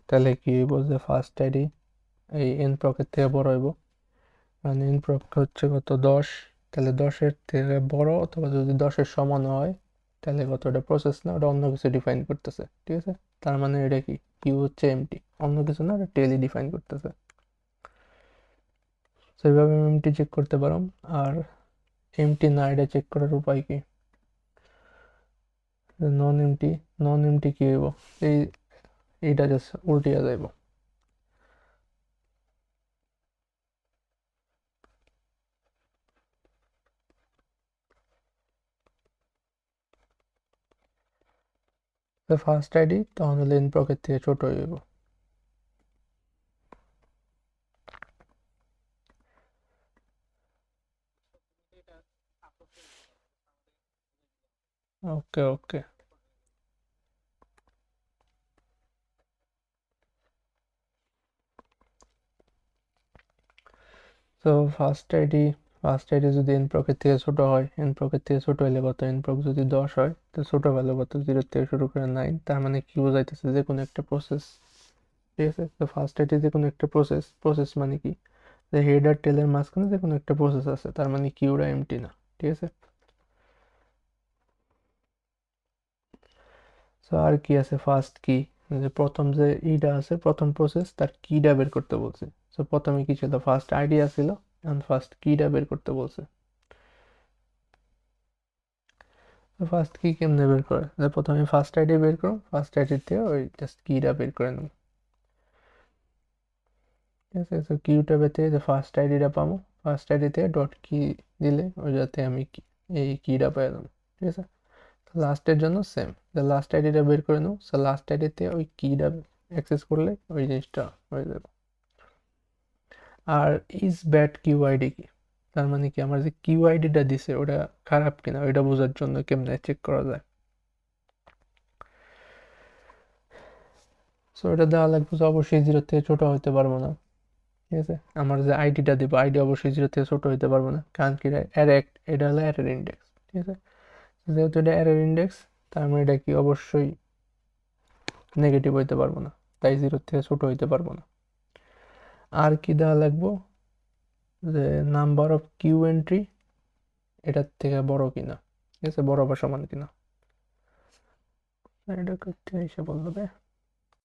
তাহলে কি হইব যে ফার্স্ট আইডি এই এন প্রকের থেকে বড় হইব, মানে এন প্রক হচ্ছে কত 10, তাহলে 10-এর থেকে বড় অথবা যদি 10-এর সমান হয় তাহলে কত, ওটা প্রসেস না, ওটা অন্য কিছু ডিফাইন করতেছে, ঠিক আছে। তার মানে এটা কি কিউ হচ্ছে এমটি, অন্য কিছু না, এটা টেলই ডিফাইন করতেছে। তো এইভাবে এমটি চেক করতে পারো। আর এমটি না এটা চেক করার উপায় কি, নন এমটি, নন এমটি কি হইব, এইটা জাস্ট উল্টিয়া যাইব। তো ফার্স্ট আইডি তখন হলে এন প্রকের থেকে ছোট হইব। ওকে ওকে। তো ফার্স্ট আইডি যদি এন প্রকের থেকে ছোট হয়, এন প্রকের থেকে ছোট হলে কত, এন প্রক যদি 10 হয় তো ছোট ভ্যালু কত, 0 থেকে শুরু করে 9, তার মানে কি বোঝাইতেছে যে কোনো একটা প্রসেস, ঠিক আছে। তো ফার্স্ট আইডি যে কোনো একটা প্রসেস, প্রসেস মানে কি, যে হেড আর টেলের মাঝখানে যে কোনো একটা প্রসেস আছে, তার মানে কিউটা এমটি না, ঠিক আছে। তো আর কি আছে, ফার্স্ট কি, যে প্রথম যে ইটা আছে প্রথম প্রসেস তার কিটা বের করতে বলছে। তো প্রথমে কি ছিল, ফার্স্ট আইডিয়া ছিল, এখন ফার্স্ট কিটা বের করতে বলছে। তো ফার্স্ট কি কেমনে বের করে, যে প্রথমে ফার্স্ট আইডি বের করো, ফার্স্ট আইডি থেকে ওই জাস্ট কিটা বের করে নেব, ঠিক আছে। তো কিউটা পেতে যে ফার্স্ট আইডিটা পাবো, ফার্স্ট আইডি থেকে ডট কি দিলে ওই যাতে আমি এই কিটা পেয়ে যাবো, ঠিক আছে। লাস্টের জন্য সেম, যে লাস্ট আইডিটা বের করে নেব, সো লাস্ট আইডিতে ওই কিটা অ্যাক্সেস করলে ওই জিনিসটা হয়ে যাবে। আর ইজ ব্যাড কিউ আইডি কি, তার মানে কি আমার যে কিউ আইডিটা দিছে ওটা খারাপ কিনা ওইটা বোঝার জন্য কেমনে চেক করা যায়। সো এটা দেওয়া লাগবে যে অবশ্যই 0 থেকে ছোট হতে পারবো না, ঠিক আছে। আমার যে আইডিটা দিব, আইডি অবশ্যই 0 থেকে ছোট হতে পারবো না, কারণ কি এটা হলো অ্যারের ইন্ডেক্স, ঠিক আছে। যেহেতু এটা অ্যারের ইন্ডেক্স, তার মানে এটা কি অবশ্যই নেগেটিভ হইতে পারবো না, তাই 0 থেকে ছোট হইতে পারবো না। আর কি দেওয়া লাগবো, যে নাম্বার অফ কিউ এন্ট্রি এটার থেকে বড় কিনা, ঠিক আছে, বড় বা সমান কিনা, এটা করতে এসে বলবে।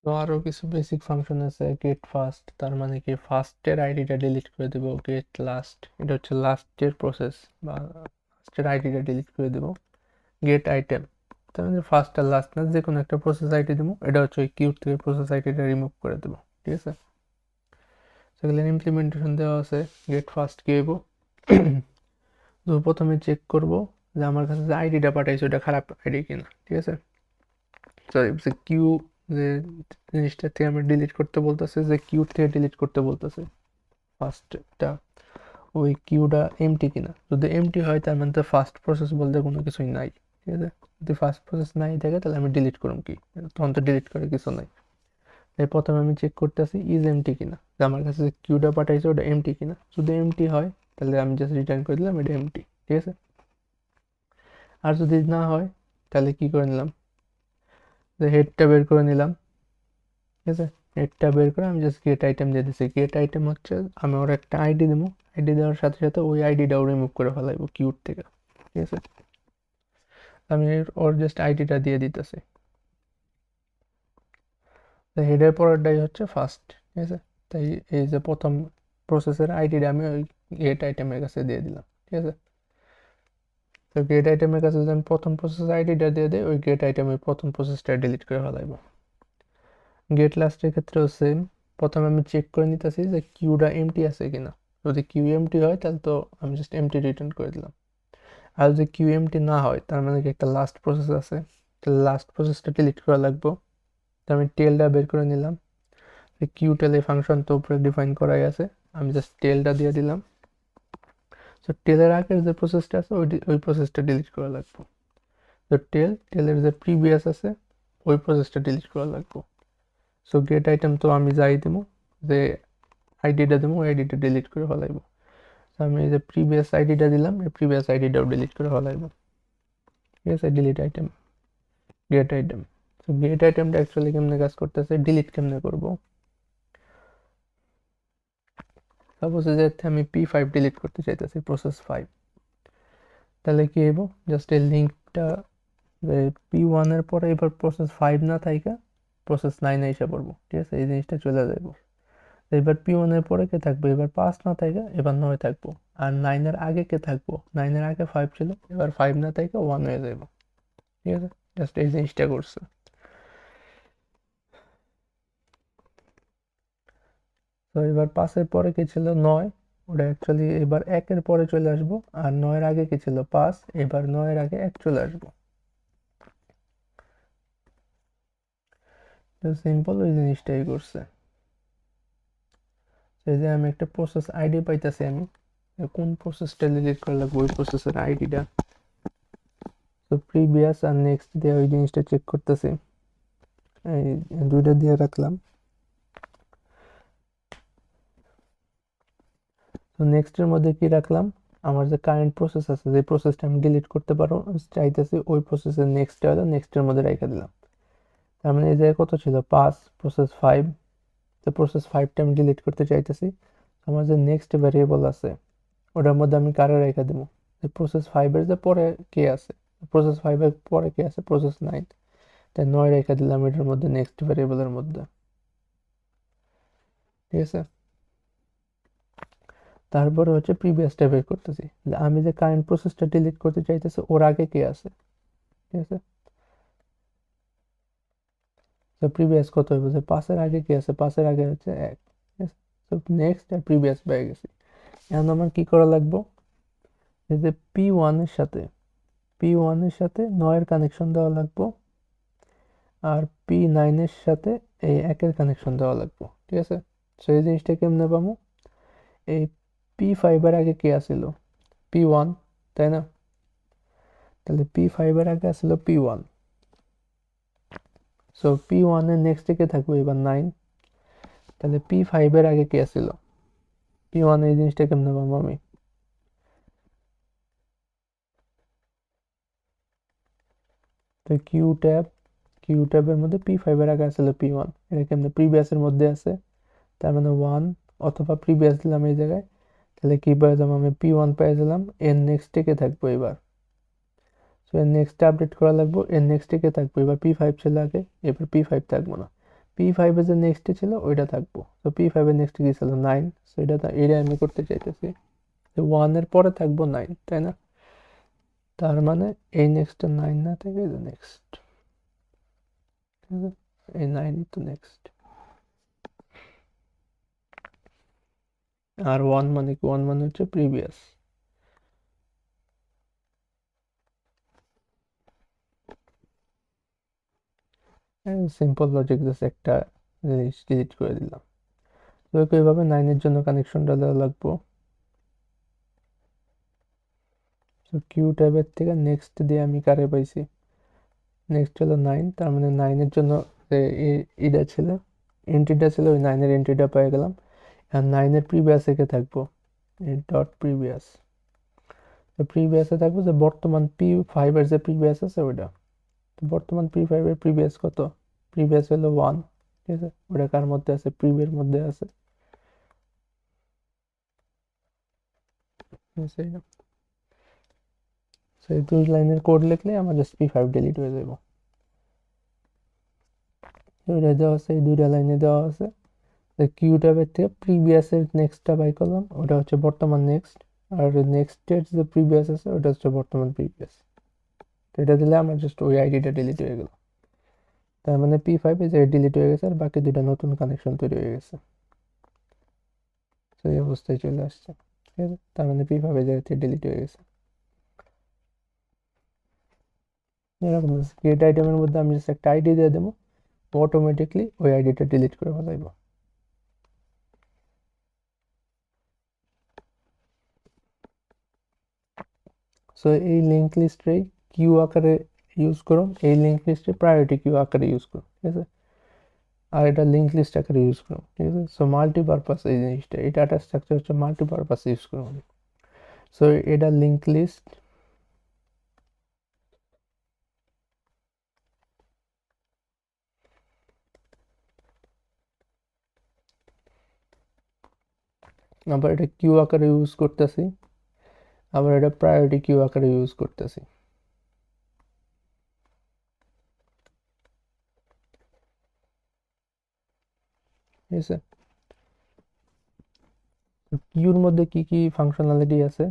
তো আরো কিছু বেসিক ফাংশন আছে, গেট ফার্স্ট, তার মানে কি ফার্স্টের আইডিটা ডিলিট করে দেব, গেট লাস্ট, এটা হচ্ছে লাস্টের প্রসেস বা লাস্টের আইডিটা ডিলিট করে দেব, গেট আইটেম, তার মানে ফার্স্ট আর লাস্ট না, যে কোনো একটা প্রসেস আইডি দেবো, এটা হচ্ছে ওই কিউ থেকে প্রসেস আইডিটা রিমুভ করে দেবো, ঠিক আছে। সেগুলো ইমপ্লিমেন্টেশন দেওয়া আছে। গেট ফার্স্ট কি হইব, তো প্রথমে চেক করব যে আমার কাছে যে আইডিটা পাঠাইছে ওটা খারাপ আইডি কিনা, ঠিক আছে। সরি, যে কিউ, যে জিনিসটা থেকে আমি ডিলিট করতে বলতেছে, যে কিউ থেকে ডিলিট করতে বলতেছে ফার্স্টটা, ওই কিউটা এমটি কিনা, যদি এমটি হয় তার মানে তো ফার্স্ট প্রসেস বলতে কোনো কিছুই নাই, ঠিক আছে। যদি ফার্স্ট প্রসেস নাই থাকে তাহলে আমি ডিলিট করুম কি, তখন তো ডিলিট করে কিছু নাই। তাই প্রথমে আমি চেক করতেছি ইজ এমটি কিনা, যে আমার কাছে যে কিউটা পাঠাইছে ওটা এমটি কিনা, যদি এমটি হয় তাহলে আমি জাস্ট রিটার্ন করে দিলাম এটা এমটি, ঠিক আছে। আর যদি না হয় তাহলে কি করে নিলাম, যে হেডটা বের করে নিলাম, ঠিক আছে। হেডটা বের করে আমি জাস্ট গেট আইটেম দিয়ে দিচ্ছি, গেট আইটেম হচ্ছে আমি ওর একটা আইডি দেবো, আইডি দেওয়ার সাথে সাথে ওই আইডিটাও রিমুভ করে ফেলাইবো কিউট থেকে, ঠিক আছে। আমি ওর জাস্ট আইডিটা দিয়ে দিতেছি, তো হেডের পরেরটাই হচ্ছে ফার্স্ট, ঠিক আছে। তাই এই যে প্রথম প্রসেসের আইডিটা আমি ওই গেট আইটেমের কাছে দিয়ে দিলাম, ঠিক আছে। তো গেট আইটেমের কাছে যদি আমি প্রথম প্রসেস আইডিটা দিয়ে দিই, ওই গেট আইটেমের প্রথম প্রসেসটা ডিলিট করে ফেলাইবো। গেট লাস্টের ক্ষেত্রেও সেম, প্রথমে আমি চেক করে নিতেছি যে কিউটা এমটি আছে কিনা, যদি কিউ এমটি হয় তাহলে তো আমি জাস্ট এমটি রিটার্ন করে দিলাম। আর যদি কিউ এমটি না হয় তার মানে কি একটা লাস্ট প্রসেস আছে, তাহলে লাস্ট প্রসেসটা ডিলিট করা লাগবে। তো আমি টেলটা বের করে নিলাম, কিউ টেল এই ফাংশন তো উপরে ডিফাইন করাই আছে, আমি জাস্ট টেলটা দিয়ে দিলাম। তো টেলের আগের যে প্রসেসটা আছে ওই প্রসেসটা ডিলিট করা লাগবে। তো টেলের যে প্রিভিয়াস আছে ওই প্রসেসটা ডিলিট করা লাগবে। সো গেট আইটেম তো আমি যাই দেবো, যে আইডিটা দেবো ওই আইডিটা ডিলিট করে ফেলাইবো। তো আমি এই যে প্রিভিয়াস আইডিটা দিলাম, এই প্রিভিয়াস আইডিটাও ডিলিট করে ফেলাইবো, ঠিক আছে। ডিলিট আইটেম, গেট আইটেম, তো গেট আইটেমটা অ্যাকচুয়ালি কেমনে কাজ করতেছে, ডিলিট কেমনে করব। সাপোজ যে আমি P5 ডিলিট করতে চাইতেছি, প্রসেস 5, তাহলে কি হইব, জাস্ট এই লিঙ্কটা P1 এর পরে এবার প্রসেস 5 না থাইকা প্রসেস 9 এ এসে পড়বো, ঠিক আছে, এই জিনিসটা চলে যাবো। এবার P1 এর পরে কে থাকবো, এবার 5 না থাইকা এবার 9 থাকবো, আর 9 এর আগে কে থাকবো, 9 এর আগে 5 ছিল, এবার 5 না থাইকা 1 হয়ে যাবো, ঠিক আছে, জাস্ট এই জিনিসটা করছে। তো এবার 5 এর পরে কি ছিল 9, ওটা অ্যাকচুয়ালি এবার 1 এর পরে চলে আসবো, আর 9 এর আগে কি ছিল 5, এবার 9 এর আগে 1 চলে আসবো। সিম্পল ওই জিনিসটাই করছে। এই যে আমি একটা প্রসেস আইডি পাইতেছি, আমি কোন প্রসেসটা ডিলিট করা লাগবে ওই প্রসেসের আইডিটা, তো প্রিভিয়াস আর নেক্সট দিয়ে ওই জিনিসটা চেক করতেছি, এই দুইটা দিয়ে রাখলাম। তো নেক্সটের মধ্যে কি রাখলাম, আমার যে কারেন্ট প্রসেস আছে, যে প্রসেসটা আমি ডিলিট করতে পারো চাইতেছি, ওই প্রসেসের নেক্সটটা হলো নেক্সটের মধ্যে রেখে দিলাম। তার মানে এই জায়গায় কত ছিল 5, প্রসেস 5, তো প্রসেস 5টা আমি ডিলিট করতে চাইতেছি। আমার যে নেক্সট ভ্যারিয়েবল আছে ওটার মধ্যে আমি কারে রেখে দেবো, প্রসেস 5-এর যে পরে কে আছে, প্রসেস 5-এর পরে কে আছে, প্রসেস 9, তাই 9 রেখে দিলাম এটার মধ্যে, নেক্সট ভ্যারিয়েবলের মধ্যে, ঠিক আছে। তারপরে হচ্ছে প্রিভিয়াসটা বের করতেছি, আমি যে কারেন্ট প্রসেসটা ডিলিট করতে চাইতেছি ওর আগে কে আছে, ঠিক আছে। তো প্রিভিয়াস কত হইব, যে 5-এর আগে কি আছে, 5-এর আগে হচ্ছে 1, ঠিক আছে। তো নেক্সট আর প্রিভিয়াস পেয়ে গেছি। এখন আমার কি করা লাগবে, এই যে P1 এর সাথে 9-এর কানেকশন দেওয়া লাগবে, আর P9-এর সাথে এই 1-এর কানেকশন দেওয়া লাগবে, ঠিক আছে। সো এই জিনিসটা কেমনে পাবো, এই P5-এর আগে কে আসিল, P1, তাই না, তাহলে P5-এর আগে আসিল P1, সো P1-এর নেক্সটে কে থাকবে এবার 9, তাহলে P5-এর আগে কে আসিল P1, এই জিনিসটা কেমনে পাবো আমি, তো কিউ ট্যাবের মধ্যে P5-এর আগে আসলে P1, এটা কেমনে, প্রিভিয়াসের মধ্যে আছে, তার মানে 1, অথবা প্রিভিয়াস দিলাম এই জায়গায়, তাহলে কি পেয়ে যাবো আমি, P1 পেয়ে গেলাম, এর নেক্সটে কে থাকবো এবার, সো এর নেক্সটে আপডেট করা লাগবে, এর নেক্সটে কে থাকবো, এবার P5 ছিল আগে, এবার P5 থাকবো না, P5 এর যে নেক্সটে ছিল ওইটা থাকবো, তো P5 এর নেক্সটে কি ছিল 9, সো এটা আমি করতে চাইতেছি, 1 এর পরে থাকবো 9, তাই না, তার মানে এই নেক্সটটা 9 না থেকে নেক্সট, ঠিক আছে, এই 9 তো নেক্সট, আর 1 মানে কি, 1 মানে হচ্ছে প্রিভিয়াস। সিম্পল লজিক, জাস্ট একটা জিনিস ডিলিট করে দিলাম। তো এইভাবে 9-এর জন্য কানেকশনটা দেওয়া লাগবো, তো কিউ ট্যাবের থেকে নেক্সট দিয়ে আমি কারে পাইছি, নেক্সট হলো 9, তার মানে 9-এর জন্য এটা ছিল, এন্ট্রিটা ছিল, ওই 9-এর এন্ট্রিটা পেয়ে গেলাম। আর 9-এর প্রিভিয়াসে কে থাকবো, এই ডট প্রিভিয়াস, তো প্রিভিয়াসে থাকবো যে বর্তমান P5-এর যে প্রিভিয়াস আছে ওইটা, তো বর্তমান P5-এর প্রিভিয়াস কত, প্রিভিয়াস হলো 1, ঠিক আছে, ওটা কার মধ্যে আছে, প্রিভিয়ার মধ্যে আছে, সেই 2 লাইনের কোড লিখলে আমার জাস্ট P5 ডিলিট হয়ে যাবে, ওইটা দেওয়া আছে, এই 2টা লাইনে দেওয়া আছে। কিউ ট্যাবের থেকে প্রিভিয়াসের নেক্সটটা বাই করলাম, ওটা হচ্ছে বর্তমান নেক্সট, আর নেক্সটের যে প্রিভিয়াস আছে ওটা হচ্ছে বর্তমান প্রিভিয়াস, তো এটা দিলে আমার জাস্ট ওই আইডিটা ডিলিট হয়ে গেল, তার মানে P5 এই জায়গায় ডিলিট হয়ে গেছে, আর বাকি দুটা নতুন কানেকশন তৈরি হয়ে গেছে, তো এই অবস্থায় চলে আসছে, ঠিক আছে, তার মানে P5 এই জায়গা থেকে ডিলিট হয়ে গেছে। এরকম ক্রিয়েট আইটেমের মধ্যে আমি জাস্ট একটা আইডি দিয়ে দেবো, অটোমেটিকলি ওই আইডিটা ডিলিট করে ফেলাইব। সো এই লিঙ্ক লিস্টটাই কিউ আকারে ইউজ করো, এই লিঙ্ক লিস্টে প্রায়োরিটি কিউ আকারে ইউজ করো, ঠিক আছে, আর এটা লিঙ্ক লিস্ট আকারে ইউজ করো, ঠিক আছে। সো মাল্টিপারপাস এই জিনিসটা, এই ডাটা স্ট্রাকচার হচ্ছে মাল্টিপারপাস ইউজ করো। সো এটা লিঙ্ক লিস্ট, আবার এটা কিউ আকারে ইউজ করতেছি, আবার এটা প্রায়োরিটি কিউ আকারে ইউজ করতেছি। ঠিক আছে, কিউর মধ্যে কি কি ফাংশনালিটি আছে,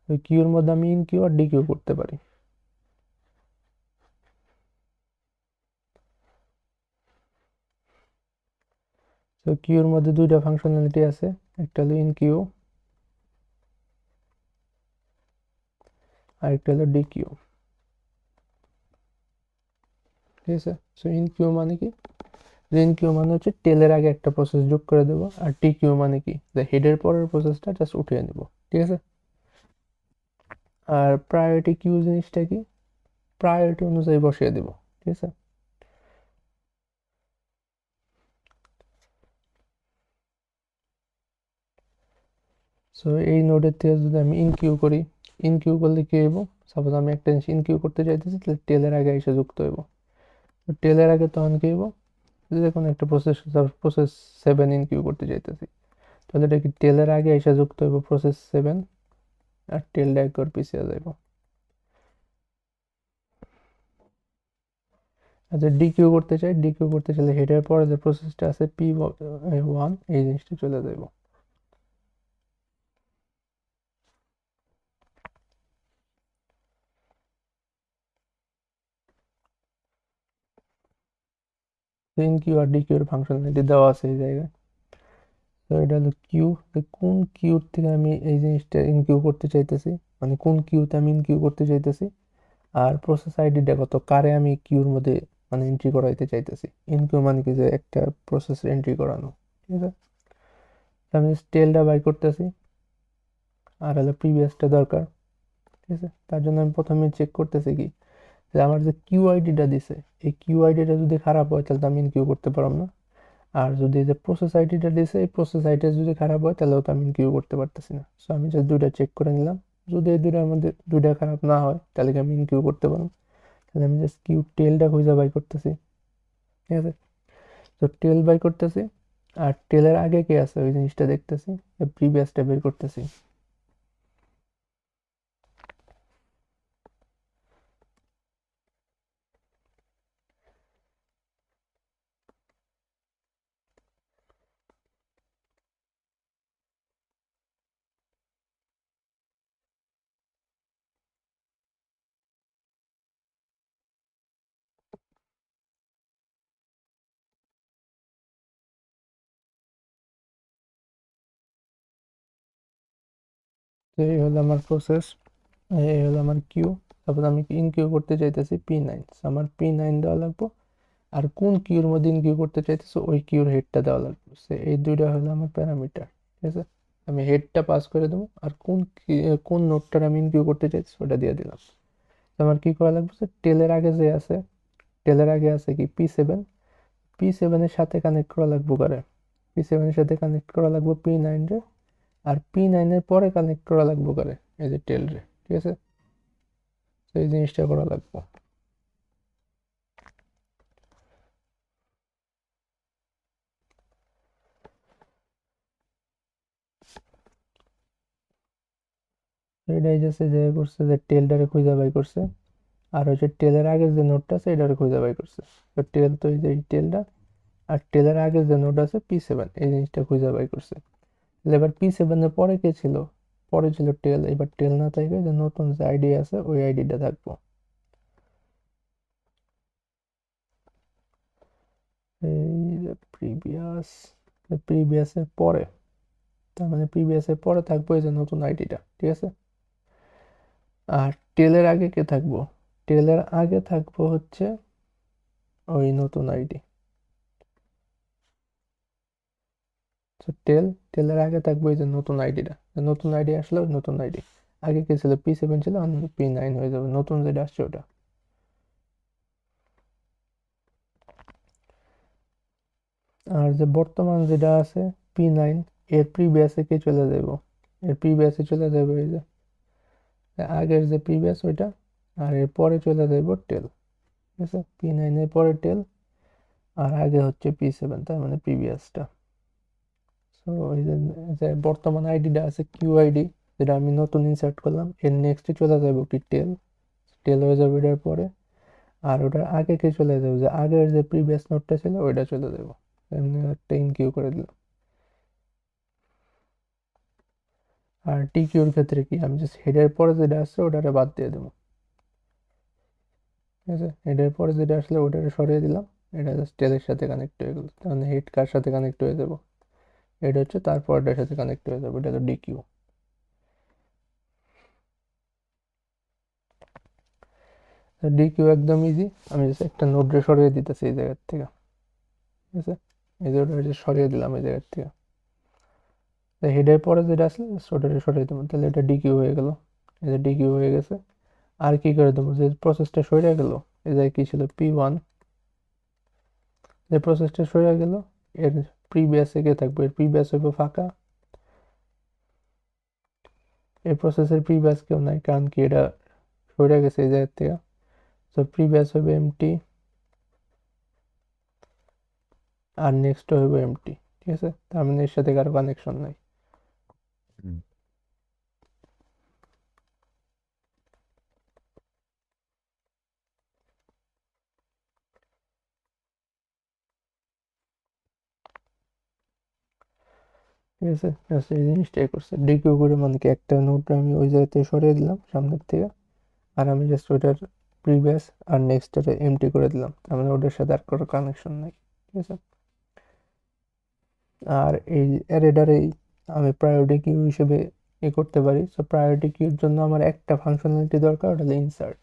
ওই কিউর মধ্যে আমি ইন কিউ আর ডি কিউ করতে পারি। তো কিউর মধ্যে দুইটা ফাংশনালিটি আছে, একটা হলো ইন কিউ আর একটা হলো ডি কিউ। ঠিক আছে, সো ইন কিউ মানে কি, ইন কিউ মানে হচ্ছে টেলের আগে একটা প্রসেস যোগ করে দেবো, আর টি কিউ মানে কি, যে হেডের পরের প্রসেসটা জাস্ট উঠিয়ে নেব। ঠিক আছে, আর প্রায়োরিটি কিউ জিনিসটা কি, প্রায়োরিটি অনুযায়ী বসিয়ে দেব। ঠিক আছে, সো এই নোডের থেকে যদি আমি ইন কিউ করি, ইন কিউ করলে কি হইব, সাপোজ আমি একটা জিনিস ইন কিউ করতে চাইতেছি, তাহলে টেলের আগে এসে যুক্ত হইব। টেলের আগে তখন কি হইব, যে কোনো একটা প্রসেস, প্রসেস 7 ইন কিউ করতে চাইতেছি, তাহলে এটা কি টেলের আগে এসে যুক্ত হইব প্রসেস 7, আর টেলটা একবার পিছিয়ে যাইব। আচ্ছা, ডিকিউ করতে চাই, ডিকিউ করতে চাইলে হেডের পরে যে প্রসেসটা আছে P1, এই জিনিসটা চলে যাইব। ইন কিউ আর ডিকিউ এর ফাংশনালিটি দেওয়া আছে এই জায়গায়। তো এটা হলো কিউ, কোন কিউর থেকে আমি এই জিনিসটা ইনকিউ করতে চাইতেছি, মানে কোন কিউতে আমি ইনকিউ করতে চাইতেছি, আর প্রসেস আইডিটা কত, কারে আমি কিউর মধ্যে মানে এন্ট্রি করাইতে চাইতেছি। ইনকিউ মানে কি, যে একটা প্রসেস এন্ট্রি করানো। ঠিক আছে, তো আমি টেলটা বাই করতেছি, আর হলো প্রিভিয়াসটা দরকার। ঠিক আছে, তার জন্য আমি প্রথমে চেক করতেছি কি, যে আমার যে কিউ আইডিটা দিছে, এই কিউ আইডিটা যদি খারাপ হয় তাহলে তো আমি ইনকিউ করতে পারলাম না, আর যদি যে প্রসেস আইডিটা দিছে, এই প্রসেস আইডিটা যদি খারাপ হয় তাহলেও তো আমি কিউ করতে পারতেছি না। সো আমি জাস্ট দুইটা চেক করে নিলাম, যদি এই দুইটার মধ্যে দুইটা খারাপ না হয় তাহলে কি আমি কিউ করতে পারবো। তাহলে আমি জাস্ট কিউ টেলটা খুঁজে বাই করতেছি। ঠিক আছে, তো টেল বাই করতেছি, আর টেলের আগে কে আছে ওই জিনিসটা দেখতেছি, প্রিভিয়াসটা বের করতেছি। তো এই হলো আমার প্রসেস, এই হলো আমার কিউ। তারপর আমি ইন কিউ করতে চাইতেছি P9, আমার P9 দেওয়া লাগবে, আর কোন কিউর মধ্যে ইনকিউ করতে চাইতেছো ওই কিউর হেডটা দেওয়া লাগবে। এই দুইটা হলো আমার প্যারামিটার। ঠিক আছে, আমি হেডটা পাস করে দেবো, আর কোন নোটটার আমি ইনকিউ করতে চাইছি ওটা দিয়ে দিলাম। তো আমার কি করা লাগবে, টেলের আগে যে আছে, টেলের আগে আছে কি P7, P7 এর সাথে কানেক্ট করা লাগবে কারে, P7 এর সাথে কানেক্ট করা লাগবে P9 রে, আর P9 এর পরে কানেক্ট করা লাগবে কারে, এই যে টেল রে। ঠিক আছে, তো এই জিনিসটা করা লাগবে। এটাই জাস্ট যে করছে, যে টেলটারে খুঁজে বাই করছে, আর হচ্ছে টেলের আগের যে নোটটা আছে এটারে খুঁজে বাই করছে। তো টেল তো এই যে এই টেলটা, আর টেলের আগের যে নোট আছে P7, এই জিনিসটা খুঁজে বাই করছে। তাহলে এবার P7 এর পরে কে ছিল, পরে ছিল টেল, এবার টেল না থাকবে, যে নতুন যে আইডি আছে ওই আইডিটা থাকবো। এই যে প্রিভিয়াস, প্রিভিয়াসের পরে, তার মানে প্রিভিয়াসের পরে থাকবো এই যে নতুন আইডিটা। ঠিক আছে, আর টেলের আগে কে থাকবো, টেলের আগে থাকবো হচ্ছে ওই নতুন আইডি। তো টেলের আগে থাকবে এই যে নতুন আইডিটা, নতুন আইডি আসলে ওই নতুন আইডি, আগে কি ছিল P7 ছিল, P9 হয়ে যাবে নতুন যেটা আসছে ওটা। আর যে বর্তমান যেটা আছে P9, এর প্রিভিয়াসে কে চলে যাব, এর প্রিভিয়াসে চলে যাবে এই যে আগের যে প্রিভিয়াস ওইটা, আর এর পরে চলে যাব টেল। ঠিক আছে, P9 এর পরে টেল, আর আগে হচ্ছে P7, তার মানে প্রিভিয়াসটা। সো ওই যে বর্তমান আইডিটা আছে কিউ আইডি, যেটা আমি নতুন ইনসার্ট করলাম, এর নেক্সটে চলে যাবে কি টেল, টেল হয়ে যাবে এটার পরে। আর ওটার আগে কে চলে যাবে, যে আগের যে প্রিভিয়াস নোটটা ছিল ওইটা চলে যাবো, এমনি একটা ইন কিউ করে দিলাম। আর টি কিউর ক্ষেত্রে কি, আমি জাস্ট হেডের পরে যেটা আসছে ওটারে বাদ দিয়ে দেবো, ঠিক আছে। হেডের পরে যেটা আসলে ওটারে সরিয়ে দিলাম, এটা জাস্ট টেলের সাথে কানেক্ট হয়ে গেল, তাহলে হেড কার সাথে কানেক্ট হয়ে যাবো, এটা হচ্ছে তারপরটার সাথে কানেক্ট হয়ে যাবে, এটা তো ডি কিউ। ডি কিউ একদম ইজি, আমি জাস্ট একটা নোডে সরিয়ে দিতেছি এই জায়গার থেকে, ঠিক আছে। এই যে ওটা যে সরিয়ে দিলাম এই জায়গার থেকে, হেডের পরে যেটা আসলে ওটারে সরিয়ে দেবো, তাহলে এটা ডি কিউ হয়ে গেল, এই যে ডি কিউ হয়ে গেছে। আর কি করে দেবো, যে প্রসেসটা সরে গেল, এই জায়গায় কি ছিল P1, যে প্রসেসটা সরে গেল এর প্রিভিয়াসে কে থাকবে, এর প্রিভিয়াস হইব ফাঁকা, এই প্রসেসের প্রিভিয়াস কেউ নাই, কারণ কি এটা সরে গেছে এই জায়গার থেকে। তো প্রিভিয়াস হইবে এমটি, আর নেক্সট হইব এমটি, ঠিক আছে। তার মানে এর সাথে কারো কানেকশন নাই। ঠিক আছে, জাস্ট এই জিনিসটাই করছে ডিকিউ করে, মানে কি একটা নোট আমি ওই জায়গাতে সরিয়ে দিলাম সামনের থেকে, আর আমি জাস্ট ওইটার প্রিভিয়াস আর নেক্সটটা এমটি করে দিলাম, তার মানে ওটার সাথে আর কোনো কানেকশন নাই, ঠিক আছে। আর এই অ্যারেডারেই আমি প্রায়োরিটি কিউ হিসেবে করতে পারি। সো প্রায়োরিটি কিউর জন্য আমার একটা ফাংশনালিটি দরকার, ওটা হলো ইনসার্ট।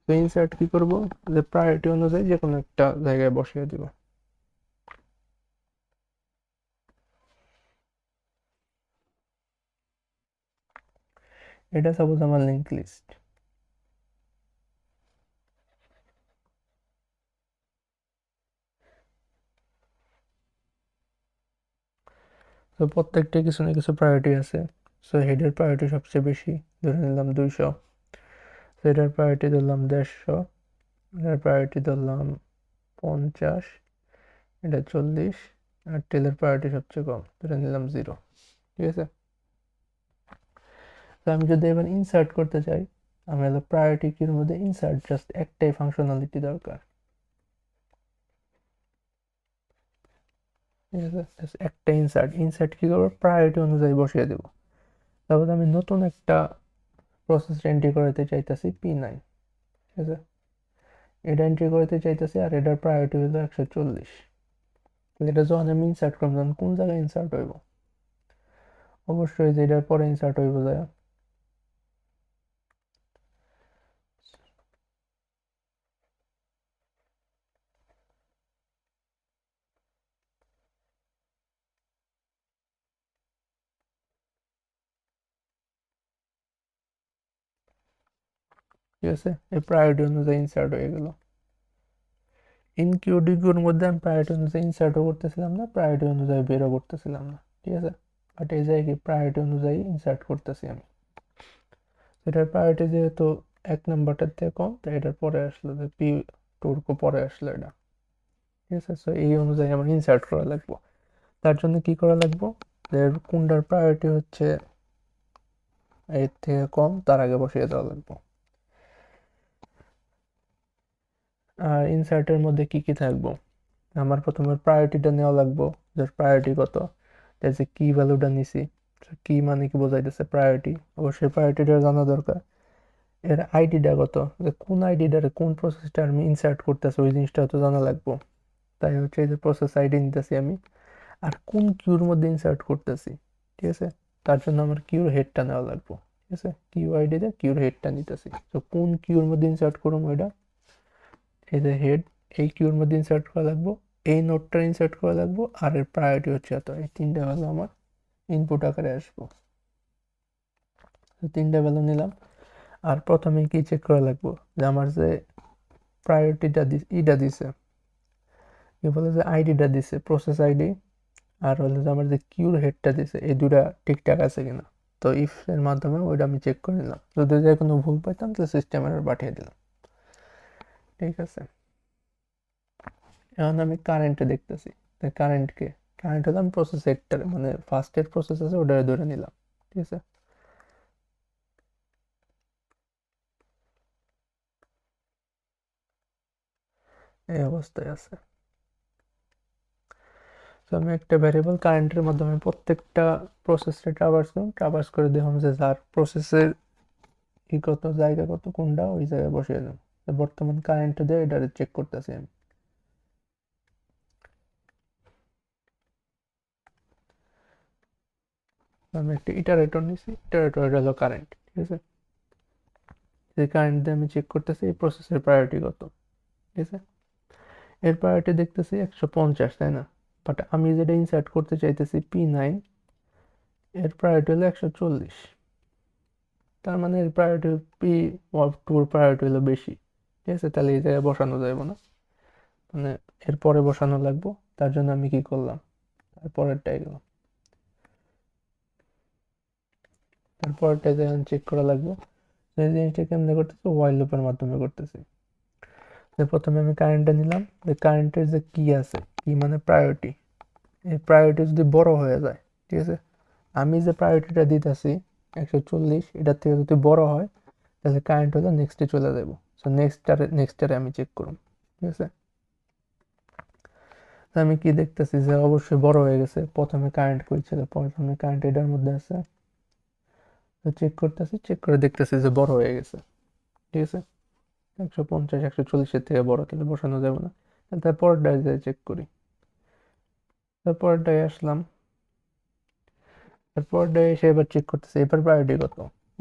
তো ইনসার্ট কি করব, যে প্রায়োরিটি অনুযায়ী যে কোনো একটা জায়গায় বসিয়ে দিব। এটা সাপোজ আমার লিঙ্ক লিস্ট, তো প্রত্যেকটা কিছু না কিছু প্রায়োরিটি আছে। সো হেডের প্রায়োরিটি সবচেয়ে বেশি, ধরে নিলাম 200, হেডের প্রায়োরিটি ধরলাম 150, এটার প্রায়োরিটি ধরলাম 50, এটা 40, আর টেলের প্রায়োরিটি সবচেয়ে কম, ধরে নিলাম 0, ঠিক আছে। তো আমি যদি এবার ইনসার্ট করতে চাই, আমি হলো প্রায়োরিটি কিউর মধ্যে ইনসার্ট জাস্ট একটাই ফাংশনালিটি দরকার, ঠিক আছে। একটা ইনসার্ট, ইনসার্ট কি করবো, প্রায়োরিটি অনুযায়ী বসিয়ে দেবো। তারপর আমি নতুন একটা প্রসেস এন্ট্রি করাতে চাইতেছি P9, ঠিক আছে। এটা এন্ট্রি করতে চাইতেছি, আর এটার প্রায়োরিটি হলো 140। এটা যখন আমি ইনসার্ট করবো, তখন কোন জায়গায় ইনসার্ট হইব, অবশ্যই যে এটার পরে ইনসার্ট হইব যায়। ঠিক আছে, এই প্রায়োরিটি অনুযায়ী ইনসার্ট হয়ে গেল। ইন কিউ ডি কিউর মধ্যে আমি প্রায়োরিটি অনুযায়ী ইনসার্টও করতেছিলাম না, প্রায়োরিটি অনুযায়ী বেরও করতেছিলাম না, ঠিক আছে। বাট এই জায়গায় কি প্রায়োরিটি অনুযায়ী ইনসার্ট করতেছি আমি, এটার প্রায়োরিটি যেহেতু 1 নম্বরটার থেকে কম, তাই এটার পরে আসলো, যে P2 পরে আসলো এটা, ঠিক আছে। সো এই অনুযায়ী আমার ইনসার্ট করা লাগবে। তার জন্য কি করা লাগবে, যে কোনটার প্রায়োরিটি হচ্ছে এর থেকে কম, তার আগে বসিয়ে দেওয়া লাগবে। আর ইনসার্টের মধ্যে কি কি থাকবো, আমার প্রথমে প্রায়োরিটিটা নেওয়া লাগবো, যে প্রায়োরিটি কত, যে কি ভ্যালুটা নিছি, কি মানে কি বোঝাইতেছে প্রায়োরিটি, অবশ্যই প্রায়োরিটিটা জানা দরকার। এর আইডিটা কত, যে কোন আইডিটারে কোন প্রসেসটা আমি ইনসার্ট করতেছি ওই জিনিসটা তো জানা লাগবো। তাই হচ্ছে এই যে প্রসেস আইডি নিতেছি আমি, আর কোন কিউর মধ্যে ইনসার্ট করতেছি, ঠিক আছে। তার জন্য আমার কিউর হেডটা নেওয়া লাগবো, ঠিক আছে। কিউ আইডি দিয়ে কিউর হেডটা নিতেছি, তো কোন কিউর মধ্যে ইনসার্ট করবো এটা, এই যে হেড, এই কিউর মধ্যে ইনসার্ট করা লাগবো, এই নোটটা ইনসার্ট করা লাগবো, আর এর প্রায়োরিটি হচ্ছে এত, এই তিনটা ভ্যালু আমার ইনপুট আকারে আসবো। তো তিনটা ভ্যালু নিলাম। আর প্রথমে কি চেক করা লাগবো, যে আমার যে প্রায়োরিটিটা ইটা দিছে, কি বলে, যে আইডিটা দিছে প্রসেস আইডি, আর হলো যে আমার যে কিউর হেডটা দিছে, এই দুটা ঠিকঠাক আছে কিনা। তো ইফ এর মাধ্যমে ওইটা আমি চেক করে নিলাম, যদি যে কোনো ভুল পাইতাম তাহলে সিস্টেম এরর পাঠিয়ে দিলাম, ঠিক আছে। এখন আমি কারেন্টে দেখতেছি, কারেন্টকে কারেন্ট হলো আমি প্রসেস হেডটারে মানে ফার্স্ট হেড প্রসেস আছে ওটারে ধরে নিলাম, ঠিক আছে। এই অবস্থায় আছে। তো আমি একটা ভ্যারিয়েবল কারেন্টের মাধ্যমে প্রত্যেকটা প্রসেসে ট্রাভার্স করে দেখলাম যে যার প্রসেসের কত জায়গা কত কোনটা ওই জায়গায় বসিয়ে দেব। বর্তমান কারেন্ট দিয়ে এটা চেক করতেছি আমি। আমি একটা ইটারেটর নিছি, ইটারেটর হলো কারেন্ট, ঠিক আছে। এই কারেন্ট দিয়ে আমি চেক করতেছি এই প্রসেসের প্রায়োরিটি কত, ঠিক আছে। এর প্রায়োরিটি দেখতেছি 150, তাই না? বাট আমি যেটা ইনসার্ট করতে চাইতেছি P9, এর প্রায়োরিটি হলো 140। তার মানে এর প্রায়োরিটি P2 প্রায়োরিটি হলো বেশি, ঠিক আছে। তাহলে এই জায়গায় বসানো যাবে না, মানে এরপরে বসানো লাগবো। তার জন্য আমি কি করলাম, তারপরেরটাই গেলাম, তারপরেরটা যখন চেক করা লাগবে। এই জিনিসটা কেমনে করতেছি, ওয়াইল লুপের মাধ্যমে করতেছি। প্রথমে আমি কারেন্টটা নিলাম, কারেন্টের যে কি আছে, কি মানে প্রায়োরিটি, এই প্রায়োরিটি যদি বড় হয়ে যায়, ঠিক আছে, আমি যে প্রায়োরিটিটা দিতেছি 140, এটার থেকে যদি বড় হয় তাহলে কারেন্ট হলো নেক্সটে চলে যাবো। সো নেক্সটারে আমি চেক করব, ঠিক আছে। তো আমি কি দেখতেছি যে অবশ্যই বড় হয়ে গেছে। প্রথমে কারেন্ট কই ছিল, প্রথমে কারেন্ট এটার মধ্যে আছে। তো চেক করতেছি, চেক করে দেখতেছি যে বড় হয়ে গেছে, ঠিক আছে। 150 140-এর থেকে বড়, তাহলে বসানো যাবে না। তারপরটায় যাই চেক করি, তারপরটায় আসলাম, তারপরটায় এসে এবার চেক করতেছি এবার প্রায়োরিটি কত।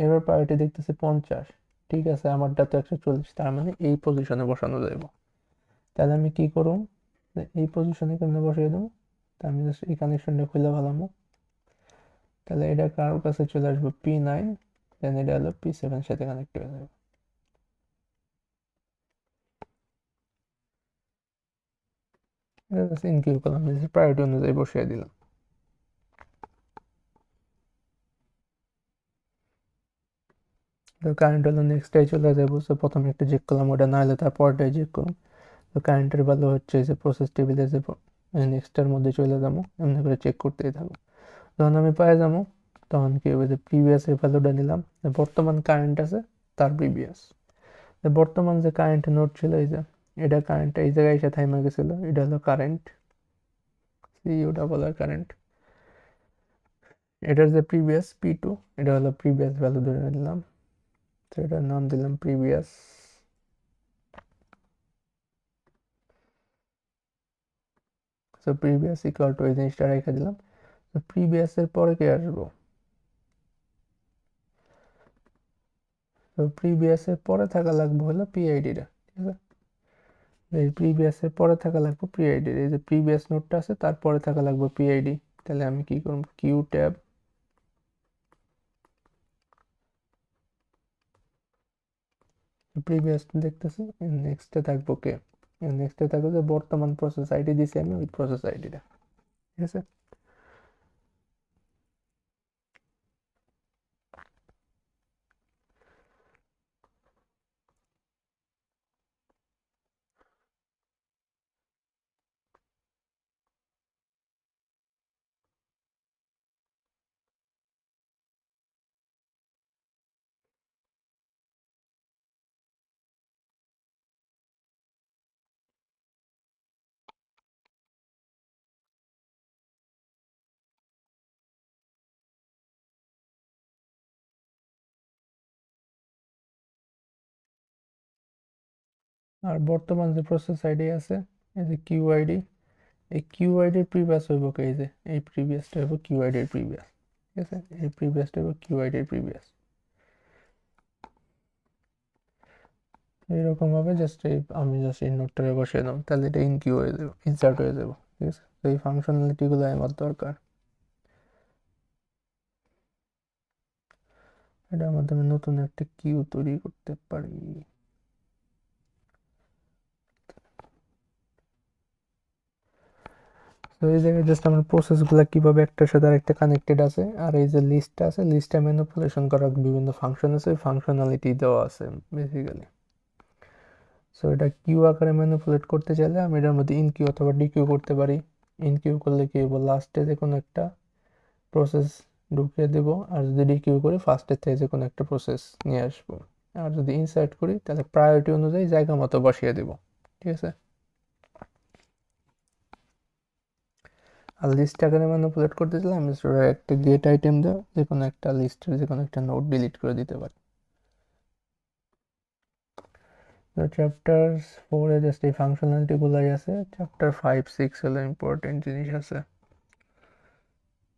এবার প্রায়োরিটি দেখতেছি 50, ঠিক আছে। আমারটা তো 140, তার মানে এই পজিশনে বসানো যাইব। তাহলে আমি কি করুম, এই পজিশনে কেমনে বসিয়ে দেবো, তা আমি জাস্ট এই কানেকশনটা খুলে ফেলাম। তাহলে এটা কারোর কাছে চলে আসবে P9, দেন এটা হলো P7 সাথে কানেক্ট হয়ে যাবে। এটা জাস্ট ইনকিউ করলাম, প্রায়োরিটি অনুযায়ী বসিয়ে দিলাম। তো কারেন্ট হলো নেক্সটটাই চলে যাবো। সো প্রথমে একটা চেক করলাম, ওটা না হলে তারপরটাই চেক করুন। তো কারেন্টের ভ্যালু হচ্ছে যে প্রসেস টেবিলে যে নেক্সটটার মধ্যে চলে যাবো, এমনি করে চেক করতেই থাকবো। যখন আমি পাই যাবো তখন কি হবে, যে প্রিভিয়াস এর ভ্যালুটা নিলাম, বর্তমান কারেন্ট আছে তার প্রিভিয়াস। বর্তমান যে কারেন্ট নোট ছিল, এই যে এটা কারেন্ট এই জায়গায় এসে থাইমা গেছিল, এটা হলো কারেন্ট, সিইউ ডাবল আর কারেন্ট। এটার যে প্রিভিয়াস P2, এটা হলো প্রিভিয়াস ভ্যালু ধরে নিলাম। তো এটার নাম দিলাম প্রিভিয়াস। তো প্রিভিয়াস ইকুয়াল টু এই জিনিসটা রেখে দিলাম। তো প্রিভিয়াস এর পরে কি আসবো, তো প্রিভিয়াস এর পরে থাকা লাগবে হলো পিআইডিটা, ঠিক আছে। এই প্রিভিয়াস এর পরে থাকা লাগবে পিআইডি, এই যে প্রিভিয়াস নোটটা আছে তারপরে থাকা লাগবে পিআইডি। তাহলে আমি কি করব, কিউ ট্যাব, প্রিভিয়াস দেখতেছি, নেক্সটে থাকবো কে, নেক্সটে থাকবে যে বর্তমান প্রসেস আইডি দিছি আমি, ওই প্রসেস আইডিটা, ঠিক আছে। আর বর্তমান যে প্রসেস আইডি আছে, এই যে কিউ আইডি, এই কিউ আইডির প্রিভিয়াস হইব কে, এই যে এই প্রিভিয়াসটা হইব কিউ আইডির প্রিভিয়াস, ঠিক আছে। এই প্রিভিয়াসটা হইব কিউ আইডির প্রিভিয়াস। এইরকম ভাবে জাস্ট এই আমি জাস্ট এই নোটটারে বসিয়ে দিলাম, তাহলে এটা ইন কিউ হয়ে যাবে, ইনসার্ট হয়ে যাবে, ঠিক আছে। তো এই ফাংশনালিটিগুলো আমার দরকার। এটার মাধ্যমে নতুন একটা কিউ তৈরি করতে পারি। তো এই জায়গায় জাস্ট আমার প্রসেসগুলো কিভাবে একটার সাথে আরেকটা কানেক্টেড আছে, আর এই যে লিস্টটা আছে, লিস্টটা ম্যানিপুলেশন করার বিভিন্ন ফাংশন আছে, ফাংশনালিটি দেওয়া আছে বেসিক্যালি। সো এটা কিউ আকারে ম্যানিপুলেট করতে চাইলে আমি এটার মধ্যে ইন কিউ অথবা ডি কিউ করতে পারি। ইনকিউ করলে কি হবো, লাস্টে যে কোনো একটা প্রসেস ঢুকিয়ে দেব, আর যদি ডিকিউ করি ফার্স্টের থেকে যে কোনো একটা প্রসেস নিয়ে আসবো, আর যদি ইনসার্ট করি তাহলে প্রায়োরিটি অনুযায়ী জায়গা মতো বসিয়ে দেব। ঠিক আছে, আর লিস্ট আকারে ম্যানিপুলেট করতে চাইলে আমি একটা গেট আইটেম দেওয়া যে কোনো একটা লিস্টের যে কোনো একটা নোট ডিলিট করে দিতে পারি। তো চ্যাপ্টার 4-এ জাস্ট এই ফাংশনালিটিগুলোই আছে, চ্যাপ্টার 5-6 হলো ইম্পর্টেন্ট জিনিস আছে।